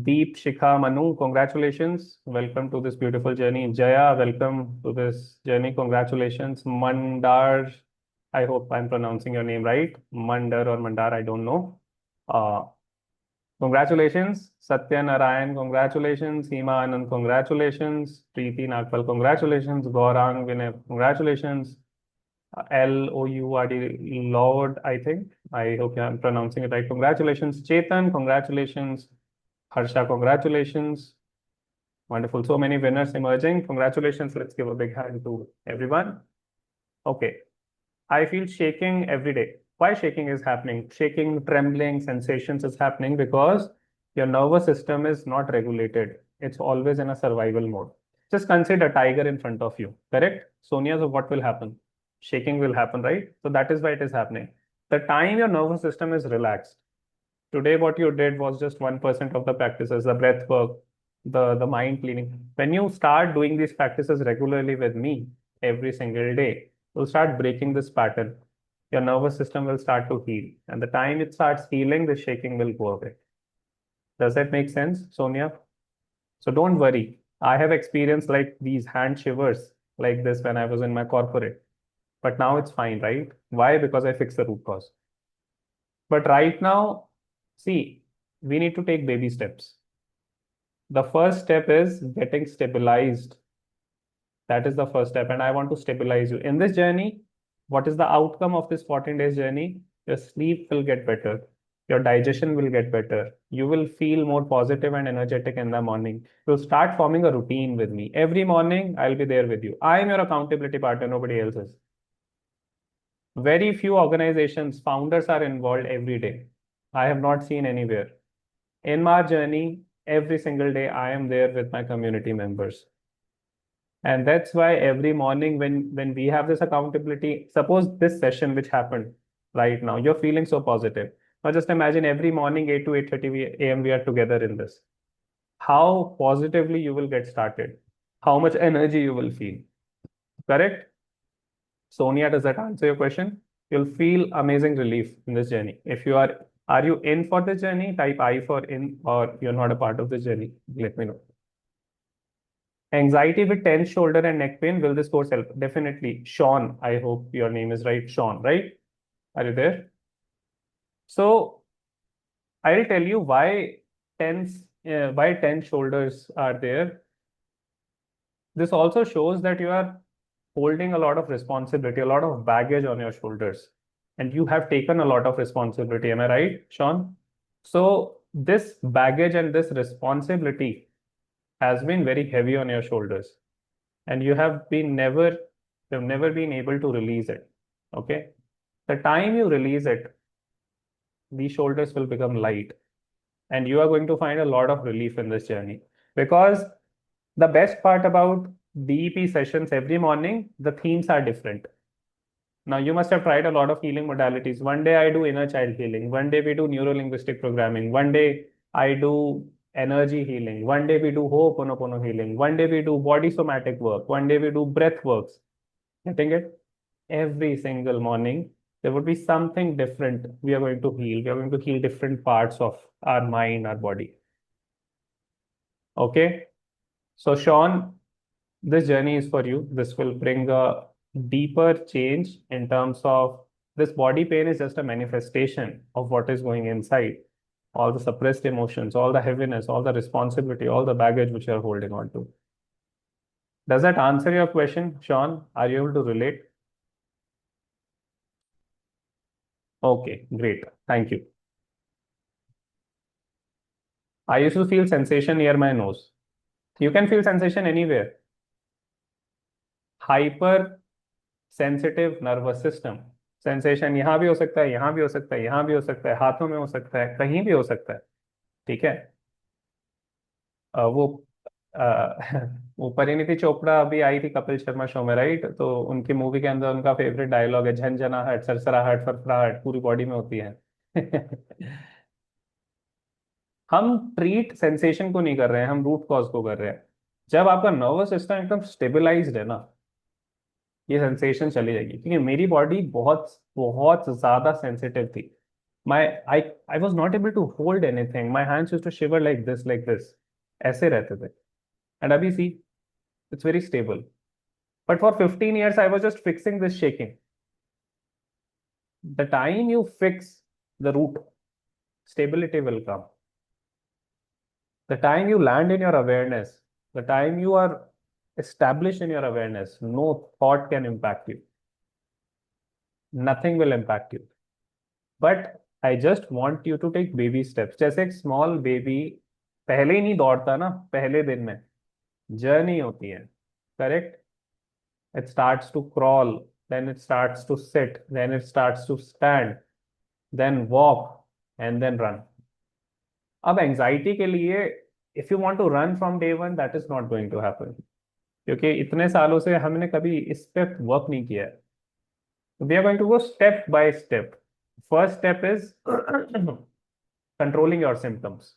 Deep, Shikha, Manu, congratulations. Welcome to this beautiful journey. Jaya, welcome to this journey. Congratulations. Mandar, I hope I'm pronouncing your name right. Mandar or Mandar, I don't know. Congratulations. Satya Narayan, congratulations. Seema Anand, congratulations. Preeti Nagpal, congratulations. Gaurang Vinay, congratulations. Loud, Lord, I think. I hope I'm pronouncing it right. Congratulations. Chetan, congratulations. Harsha, congratulations. Wonderful. So many winners emerging. Congratulations. Let's give a big hand to everyone. Okay. I feel shaking every day. Why shaking is happening? Shaking, trembling, sensations is happening because your nervous system is not regulated. It's always in a survival mode. Just consider a tiger in front of you, correct? Sonia, so what will happen? Shaking will happen, right? So that is why it is happening. The time your nervous system is relaxed. Today, what you did was just 1% of the practices, the breath work, the mind cleaning. When you start doing these practices regularly with me every single day, you'll start breaking this pattern. Your nervous system will start to heal. And the time it starts healing, the shaking will go away. Does that make sense, Sonia? So don't worry. I have experienced like these hand shivers like this when I was in my corporate. But now it's fine, right? Why? Because I fixed the root cause. But right now, see, we need to take baby steps. The first step is getting stabilized. That is the first step. And I want to stabilize you. In this journey, what is the outcome of this 14 days journey? Your sleep will get better. Your digestion will get better. You will feel more positive and energetic in the morning. You'll start forming a routine with me. Every morning, I'll be there with you. I am your accountability partner, nobody else is. Very few organizations, founders are involved every day. I have not seen anywhere. In my journey, every single day, I am there with my community members. And that's why every morning when we have this accountability, suppose this session which happened right now, you're feeling so positive. Now just imagine every morning 8 to 8:30 a.m. we are together in this. How positively you will get started. How much energy you will feel. Correct? Sonia, does that answer your question? You'll feel amazing relief in this journey. If you are you in for the journey? Type I for in, or you're not a part of the journey. Let me know. Anxiety with tense shoulder and neck pain, will this course help? Definitely. Sean, I hope your name is right. Sean, right? Are you there? So I'll tell you why tense shoulders are there. This also shows that you are holding a lot of responsibility, a lot of baggage on your shoulders, and you have taken a lot of responsibility. Am I right, Sean? So this baggage and this responsibility has been very heavy on your shoulders, and you've never been able to release it. Okay. The time you release it, these shoulders will become light, and you are going to find a lot of relief in this journey. Because the best part about DEP sessions every morning, the themes are different. Now, you must have tried a lot of healing modalities. One day I do inner child healing. One day we do neuro-linguistic programming. One day I do energy healing. One day we do Ho'oponopono healing. One day we do body somatic work. One day we do breath works. Getting it? Every single morning, there would be something different we are going to heal. We are going to heal different parts of our mind, our body. Okay? So, Sean, this journey is for you. This will bring a deeper change in terms of this body pain is just a manifestation of what is going inside. All the suppressed emotions, all the heaviness, all the responsibility, all the baggage which you are holding on to. Does that answer your question, Sean? Are you able to relate? Okay, great. Thank you. I used to feel sensation near my nose. You can feel sensation anywhere. Hyper sensitive nervous system. Sensation यहाँ भी हो सकता है, यहाँ भी हो सकता है, यहाँ भी हो सकता है, हाथों में हो सकता है, कहीं भी हो सकता है. ठीक है. वो वो परिणीति चोपड़ा अभी आई थी कपिल शर्मा शो में, राइट? तो उनकी मूवी के अंदर उनका फेवरेट डायलॉग है, झनझनाहट, सरसराहट, फरफराहट पूरी बॉडी में होती है. हम ट्रीट सेंसेशन को नहीं कर रहे हैं, हम रूट कॉज को कर रहे हैं. जब आपका नर्वस सिस्टम एकदम स्टेबलाइज्ड है ना, ये सेंसेशन चली जाएगी. क्योंकि मेरी बॉडी बहुत बहुत ज्यादा सेंसिटिव थी. I was not able to hold anything. My hands used to shiver like this. ऐसे रहते थे. And अभी see, it's very stable. But for 15 years, I was just fixing this shaking. The time you fix the root, stability will come. The time you land in your awareness, the time you are established in your awareness, no thought can impact you. Nothing will impact you. But I just want you to take baby steps. जैसे एक small baby पहले ही नहीं दौड़ता ना, पहले दिन में journey होती है, correct? It starts to crawl, then it starts to sit, then it starts to stand, then walk, and then run. अब एंजाइटी के लिए if you want to run from day one, that is not going to happen. क्योंकि इतने सालों से हमने कभी इस पे वर्क नहीं किया है. We are going to go step by step. First step is controlling your symptoms.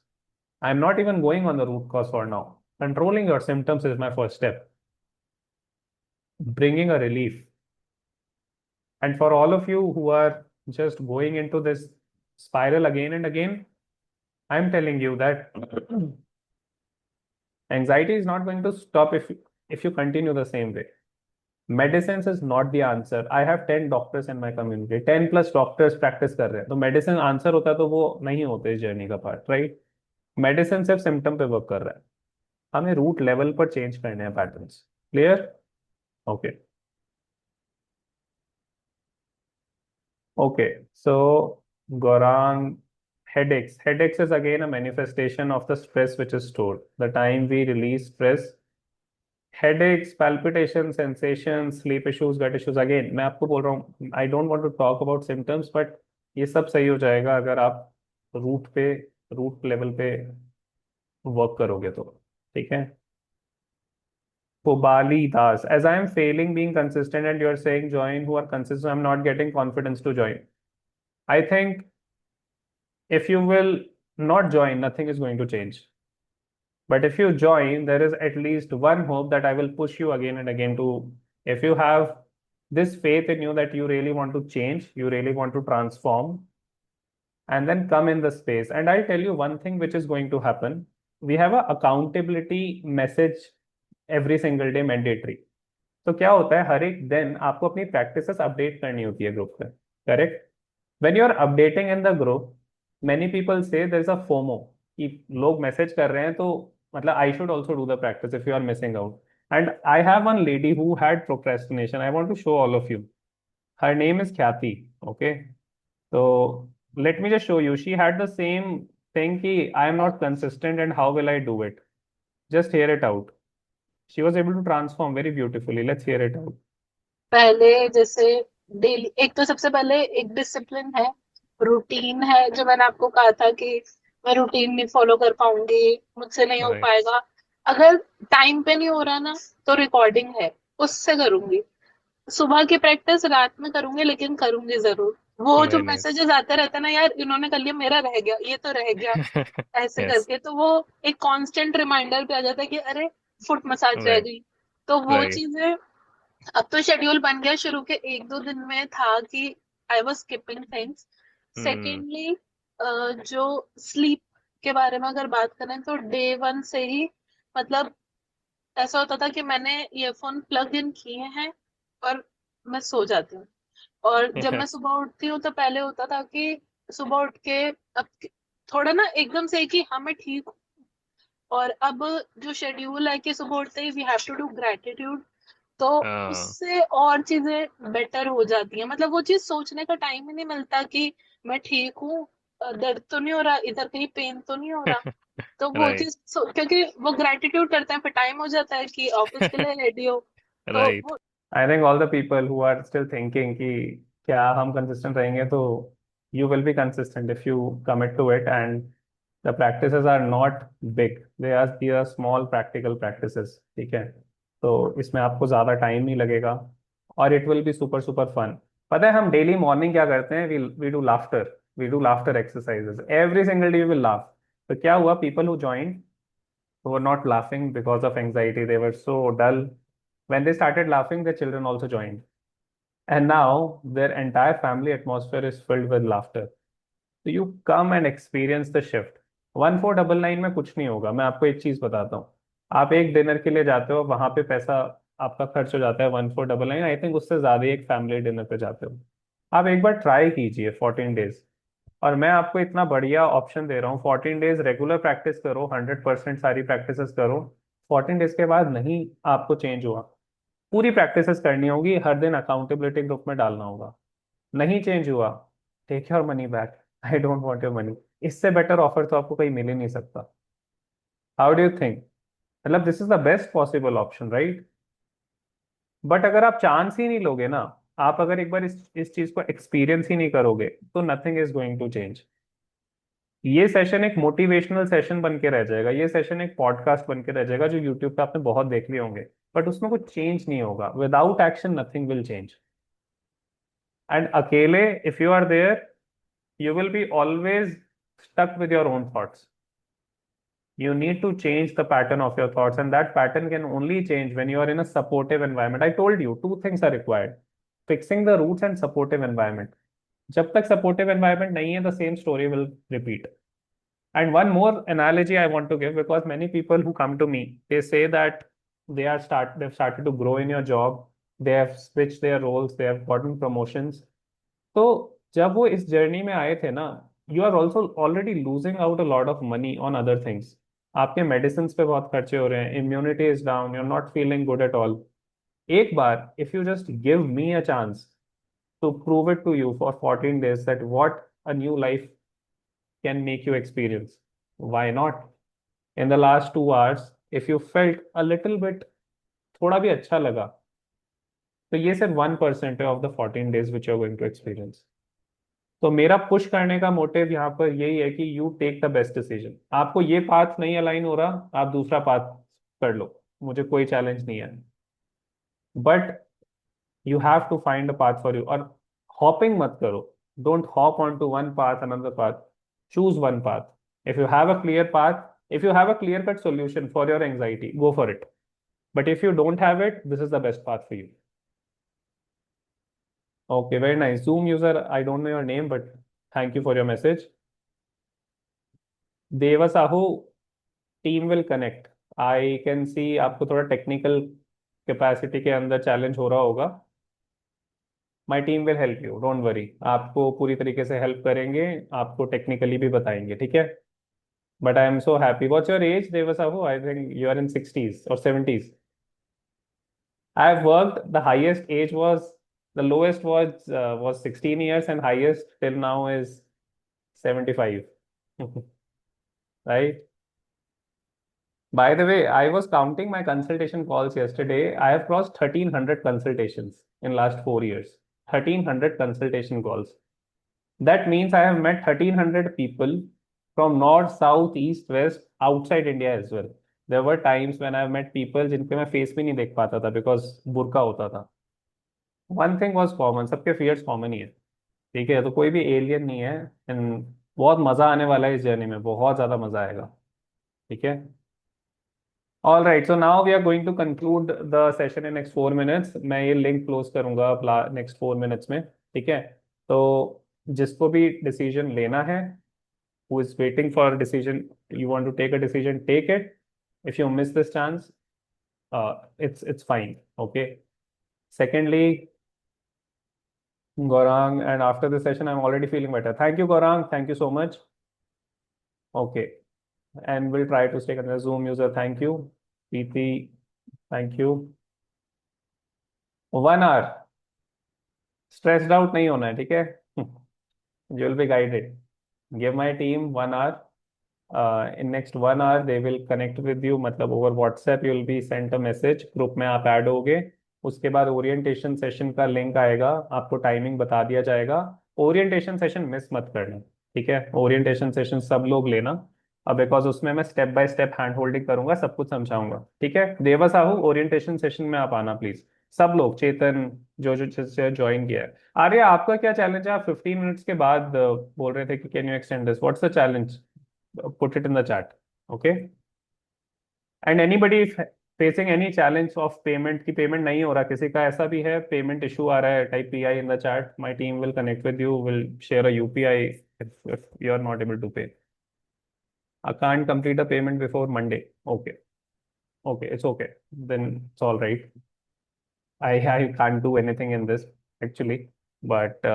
I'm not even going on the root cause for now. Controlling your symptoms is my first step. Bringing a relief. And for all of you who are just going into this spiral again and again, I'm telling you that anxiety is not going to stop if you continue the same way. Medicines is not the answer. I have 10 doctors in my community. 10 plus doctors practice कर रहे हैं. तो medicine answer होता है तो वो नहीं होते इस जर्नी का पार्ट, राइट? मेडिसिन सिर्फ सिम्टम पे वर्क कर रहा है. हमें रूट लेवल पर चेंज करने हैं patterns. Clear? Okay. Okay, so Gaurang, headaches. Headaches is again a manifestation of the stress which is stored. The time we release stress, headaches, palpitations, sensations, sleep issues, gut issues. Again, मैं आपको बोल रहा हूँ, I don't want to talk about symptoms, but ये सब सही हो जाएगा अगर आप रूट लेवल पे वर्क करोगे तो. ठीक है. Pobali Das, as I am failing being consistent and you are saying join who are consistent, I'm not getting confidence to join. I think if you will not join, nothing is going to change. But if you join, there is at least one hope that I will push you again and again to, if you have this faith in you that you really want to change, you really want to transform, and then come in the space. And I'll tell you one thing which is going to happen. We have a accountability message every single day mandatory. तो क्या होता है, हर एक दिन आपको अपनी practices update करनी होती है ग्रुप पे, correct? When you are updating in the group, many people say there is a FOMO कि लोग मैसेज कर रहे हैं तो मतलब I should also do the practice if you are missing out. And I have one lady who had procrastination. I want to show all of you. Her name is Khyati. Okay, तो let me just show you. She had the same thing कि I am not consistent and how will I do it? Just hear it out. She was able to transform very beautifully. Let's hear it out. पहले जैसे daily, एक तो सबसे पहले एक discipline है routine है, जो मैंने आपको कहा था कि मैं रूटीन नहीं फॉलो कर पाऊंगी, मुझसे नहीं हो Right. पाएगा। अगर टाइम पे नहीं हो रहा ना, तो रिकॉर्डिंग है, उससे करूंगी। सुबह की प्रैक्टिस रात में करूंगी, लेकिन करूंगी जरूर। वो जो Very nice. मैसेजेस आते रहते हैं ना, यार इन्होंने कर लिया, मेरा रह गया, ये तो रह गया, ऐसे Yes. करके, तो वो एक कांस्टेंट रिमाइंडर पे आ जाता है कि अरे फुट मसाज रह Right. गई। तो वो Right. चीजें अब तो शेड्यूल बन गया। शुरू के 1-2 दिन में था कि I was skipping things. Hmm. Secondly, जो स्लीप के बारे में अगर बात करें, तो डे वन से ही मतलब ऐसा होता था कि मैंने ईयरफोन प्लग इन किए हैं और मैं सो जाती हूँ। और जब मैं Yes. सुबह उठती हूँ, तो पहले होता था कि सुबह उठ के अब थोड़ा ना एकदम से कि हाँ मैं ठीक हूँ। और अब जो शेड्यूल है कि सुबह उठते ही we have to do gratitude, तो उससे और चीजें बेटर हो जाती हैं। मतलब वो चीज सोचने का टाइम ही नहीं मिलता कि मैं ठीक हूँ, दर्द तो नहीं हो रहा, इधर कहीं पेन तो नहीं हो रहा। तो वो Right. चीज क्योंकि वो ग्रेटिट्यूड करते हैं, फिर टाइम हो जाता है कि ऑफिस के लिए रेडी हो। तो Right. वो I think all the people who are still thinking कि क्या हम consistent रहेंगे, तो you will be consistent if you commit to it, and the practices are not big, they are small practical practices. ठीक है, तो इसमें आपको ज़्यादा टाइम नहीं लगेगा और it will be super super fun. पता है हम डेली मॉर्निंग क्या करते हैं? We do laughter exercises every single day. We will laugh. तो क्या हुआ? People who joined who were not laughing because of anxiety, they were so dull. When they started laughing, their children also joined. And now their entire family atmosphere is filled with laughter. So you come and experience the shift. 1499 में कुछ नहीं होगा। मैं आपको एक चीज बताता हूँ। आप एक डिनर के लिए जाते हो, वहां पे पैसा आपका खर्च हो जाता है 1499। आई थिंक उससे ज्यादा ही एक फैमिली डिनर पे जाते हो। आप एक बार ट्राई कीजिए 14 डेज। और मैं आपको इतना बढ़िया ऑप्शन दे रहा हूँ, 14 डेज रेगुलर प्रैक्टिस करो, 100% सारी प्रैक्टिसेस करो। 14 डेज के बाद नहीं आपको चेंज हुआ, पूरी प्रैक्टिसेस करनी होगी, हर दिन अकाउंटेबिलिटी ग्रुप में डालना होगा। नहीं चेंज हुआ, take your money back, I don't want your money. इससे बेटर ऑफर तो आपको कहीं मिल ही नहीं सकता। How do you think? मतलब this is the best possible option, right? But अगर आप चांस ही नहीं लोगे ना, आप अगर एक बार इस चीज को एक्सपीरियंस ही नहीं करोगे, तो nothing is going to change. ये सेशन एक मोटिवेशनल सेशन बन के रह जाएगा, ये सेशन एक पॉडकास्ट बन के रह जाएगा जो यूट्यूब पे आपने बहुत देख लिए होंगे, बट उसमें कुछ चेंज नहीं होगा। Without action nothing will change. And अकेले if you are there, you will be always stuck with your own thoughts. You need to change the pattern of your thoughts, and that pattern can only change when you are in a supportive environment. I told you two things are required: fixing the roots and supportive environment. जब तक supportive environment नहीं है, the same story will repeat. And one more analogy I want to give, because many people who come to me, they say that they've started to grow in your job, they have switched their roles, they have gotten promotions. तो जब वो इस journey में आए थे ना, you are also already losing out a lot of money on other things. आपके medicine पे बहुत खर्चे हो रहे हैं, immunity is down, you are not feeling good at all. एक बार if you just give me a chance to prove it to you for 14 days that what a new life can make you experience, why not? In the last 2 hours if you felt a little bit, थोड़ा भी अच्छा लगा, तो ये सिर्फ 1% है of the 14 days which you are going to experience. तो मेरा पुश करने का मोटिव यहाँ पर यही है कि you take the best decision. आपको ये पाथ नहीं अलाइन हो रहा, आप दूसरा पाथ कर लो, मुझे कोई चैलेंज नहीं है। But you have to find a path for you. और हॉपिंग मत करो, don't hop on to one path another path, choose one path. If you have a clear path, if you have a clear cut solution for your anxiety, go for it. But if you don't have it, this is the best path for you. Okay, very nice. Zoom user, I don't know your name, but thank you for your message. Deva Sahu, team will connect. I can see आपको थोड़ा technical capacity के अंदर challenge हो रहा होगा। My team will help you, don't worry. आपको पूरी तरीके से हेल्प करेंगे, आपको टेक्निकली भी बताएंगे, ठीक है? But I am so happy. What's your age Deva Sahu? I think you are in 60s or 70s. I have worked, the highest age was, the lowest was 16 years, and highest till now is 75. Right? By the way, I was counting my consultation calls yesterday. I have crossed 1300 consultations in last 4 years. 1300 consultation calls. That means I have met 1300 people from north, south, east, west, outside India as well. There were times when I met people जिनके मैं face भी नहीं देख पाता था because बुर्का होता था. One thing was common, सबके fears common ही है. ठीक है, तो कोई भी एलियन नहीं है. एंड बहुत मजा आने वाला है इस जर्नी में, बहुत ज्यादा मजा आएगा. ठीक है. All right, so now we are going to conclude the session in next 4 minutes. मैं ये लिंक क्लोज करूंगा नेक्स्ट 4 minutes में. ठीक है. तो जिसको भी डिसीजन लेना है, who is waiting for a decision, you want to take a decision, take it. If you miss this chance, it's fine. Okay. Secondly, Gaurang, and after the session, I'm already feeling better. Thank you, Gaurang. Thank you so much. Okay. And we'll try to stay on the Zoom user. Thank you. Preeti, thank you. 1 hour. Stressed out नहीं होना है, ठीक है? You will be guided. Give my team 1 hour. In next 1 hour, they will connect with you. मतलब over WhatsApp, you will be sent a message. Group में आप add होगे. उसके बाद ओरिएंटेशन सेशन का लिंक आएगा, आपको टाइमिंग बता दिया जाएगा. ओरिएंटेशन सेशन मिस मत करना, ठीक है? ओरिएंटेशन सेशन सब लोग लेना, अब बिकॉज उसमें मैं step by step hand holding करूंगा, सब कुछ समझाऊंगा. ठीक है. देवा साहू, ओरिएंटेशन सेशन में आप आना प्लीज, सब लोग. चेतन, जो ज्वाइन किया है. आर्या, आपका क्या चैलेंज है? आप 15 मिनट्स के बाद बोल रहे थे कि can you extend this, what's the challenge? Put it in the chat. Okay. And anybody facing any challenge of payment, की पेमेंट नहीं हो रहा, किसी का ऐसा भी है पेमेंट इशू आ रहा है, type PI in the chat. My team will connect with you, will share a UPI if you are not able to pay. I can't complete a payment before Monday. Okay. Okay, it's okay. Then it's all right. I can't do anything in this actually. But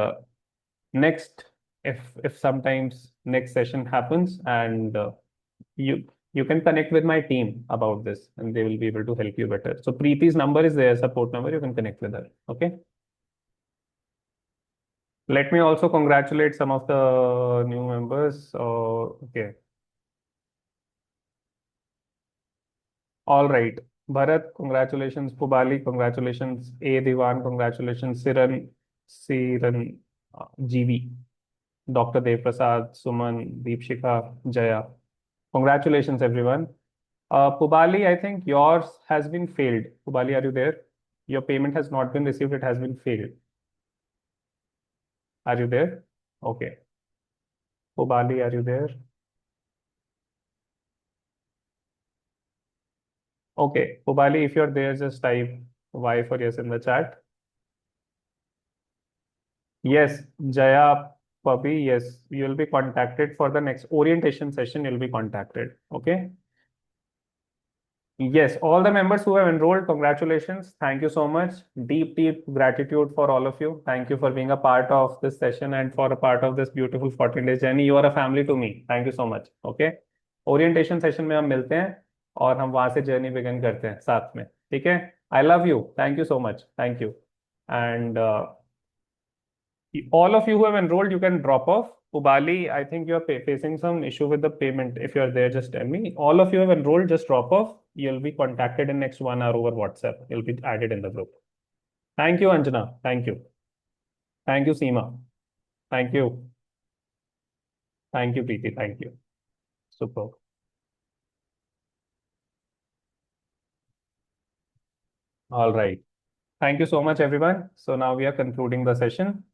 next, if sometimes next session happens and you can connect with my team about this and they will be able to help you better. So Preeti's number is there, support number. You can connect with her. Okay. Let me also congratulate some of the new members. Okay. All right. Bharat, congratulations. Pubali, congratulations. A. Diwan, congratulations. Siran, GV, Dr. Dev Prasad, Suman, Deepshika, Jaya. Congratulations, everyone. Pubali, I think yours has been failed. Pubali, are you there? Your payment has not been received. It has been failed. Are you there? Okay. Pubali, are you there? Okay, Pubali, if you're there, just type Y for yes in the chat. Yes, Jaya, Pabi, yes, you will be contacted for the next orientation session. You'll be contacted. Okay. Yes, all the members who have enrolled, congratulations. Thank you so much. Deep, deep gratitude for all of you. Thank you for being a part of this session and for a part of this beautiful 14 days journey. You are a family to me. Thank you so much. Okay. Orientation session में हम मिलते हैं और हम वहां से journey begin करते हैं साथ में. ठीक है. I love you. Thank you so much. Thank you. And all of you who have enrolled, you can drop off. Ubali, I think you're facing some issue with the payment. If you're there, just tell me. All of you have enrolled, just drop off. You'll be contacted in next 1 hour over WhatsApp. You'll be added in the group. Thank you, Anjana. Thank you. Thank you, Seema. Thank you. Thank you, Preeti. Thank you. Super. All right. Thank you so much, everyone. So now we are concluding the session.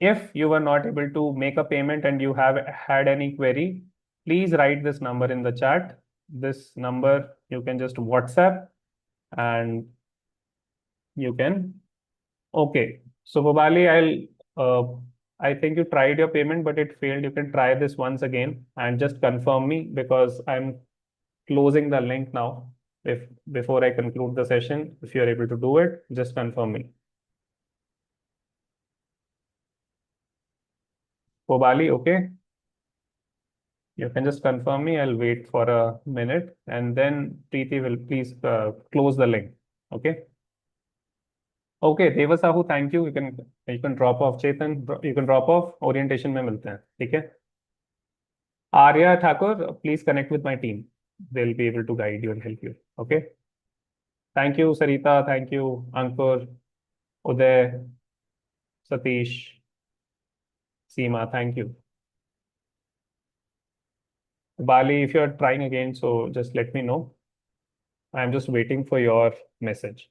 If you were not able to make a payment and you have had any query, please write this number in the chat. This number you can just WhatsApp and you can. Okay. So Bobali, I think you tried your payment, but it failed. You can try this once again and just confirm me because I'm closing the link now. If before I conclude the session, if you're able to do it, just confirm me. Bobali, okay? You can just confirm me. I'll wait for a minute and then Preeti will please close the link. Okay. Okay, Devasahu, thank you. You can drop off. Chetan, you can drop off. Orientation में मिलते हैं. ठीक है. Arya Thakur, please connect with my team. They'll be able to guide you and help you. Okay. Thank you, Sarita. Thank you, Ankur, Uday, Satish, Seema, thank you. Bali, if you're trying again, so just let me know. I'm just waiting for your message.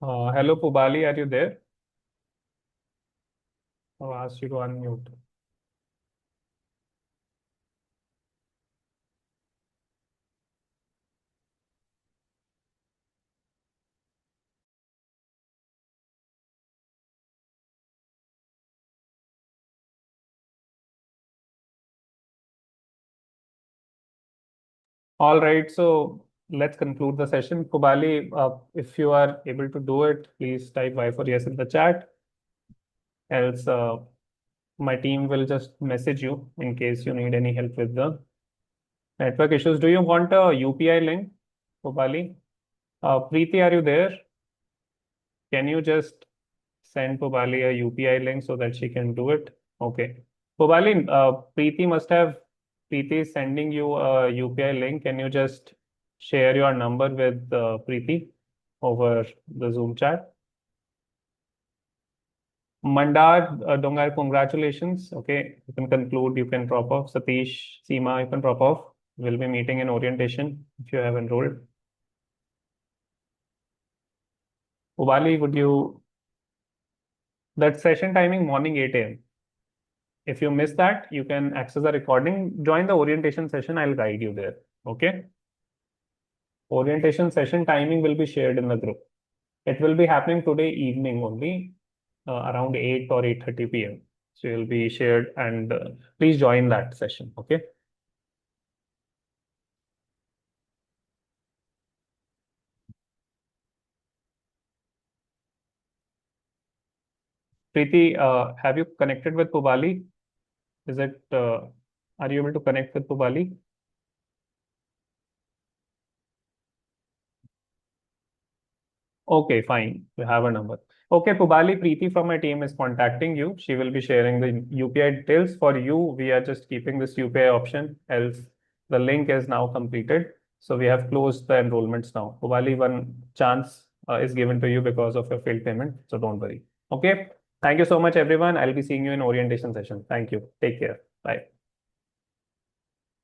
Hello, Pubali, are you there? I'll ask you to unmute. All right, so let's conclude the session. Pubali, if you are able to do it, please type Y for yes in the chat. Else, my team will just message you in case you need any help with the network issues. Do you want a UPI link, Pubali? Preeti, are you there? Can you just send Pubali a UPI link so that she can do it? Okay. Pubali, Preeti is sending you a UPI link. Can you just share your number with Preeti over the Zoom chat? Mandar, Dongar, congratulations. Okay, you can conclude, you can drop off. Satish, Seema, you can drop off. We'll be meeting in orientation if you have enrolled. Ubali, that session timing morning 8 a.m. If you miss that, you can access the recording. Join the orientation session. I'll guide you there. Okay. Orientation session timing will be shared in the group. It will be happening today evening only, around 8 or 8:30 p.m. So it will be shared, and please join that session. Okay. Preeti, have you connected with Pubali? Are you able to connect with Pubali? Okay, fine. You have a number. Okay, Pubali, Preeti from my team is contacting you. She will be sharing the UPI details. For you, we are just keeping this UPI option, else the link is now completed. So we have closed the enrollments now. Pubali, one chance is given to you because of your failed payment. So don't worry. Okay. Thank you so much, everyone. I'll be seeing you in orientation session. Thank you. Take care. Bye.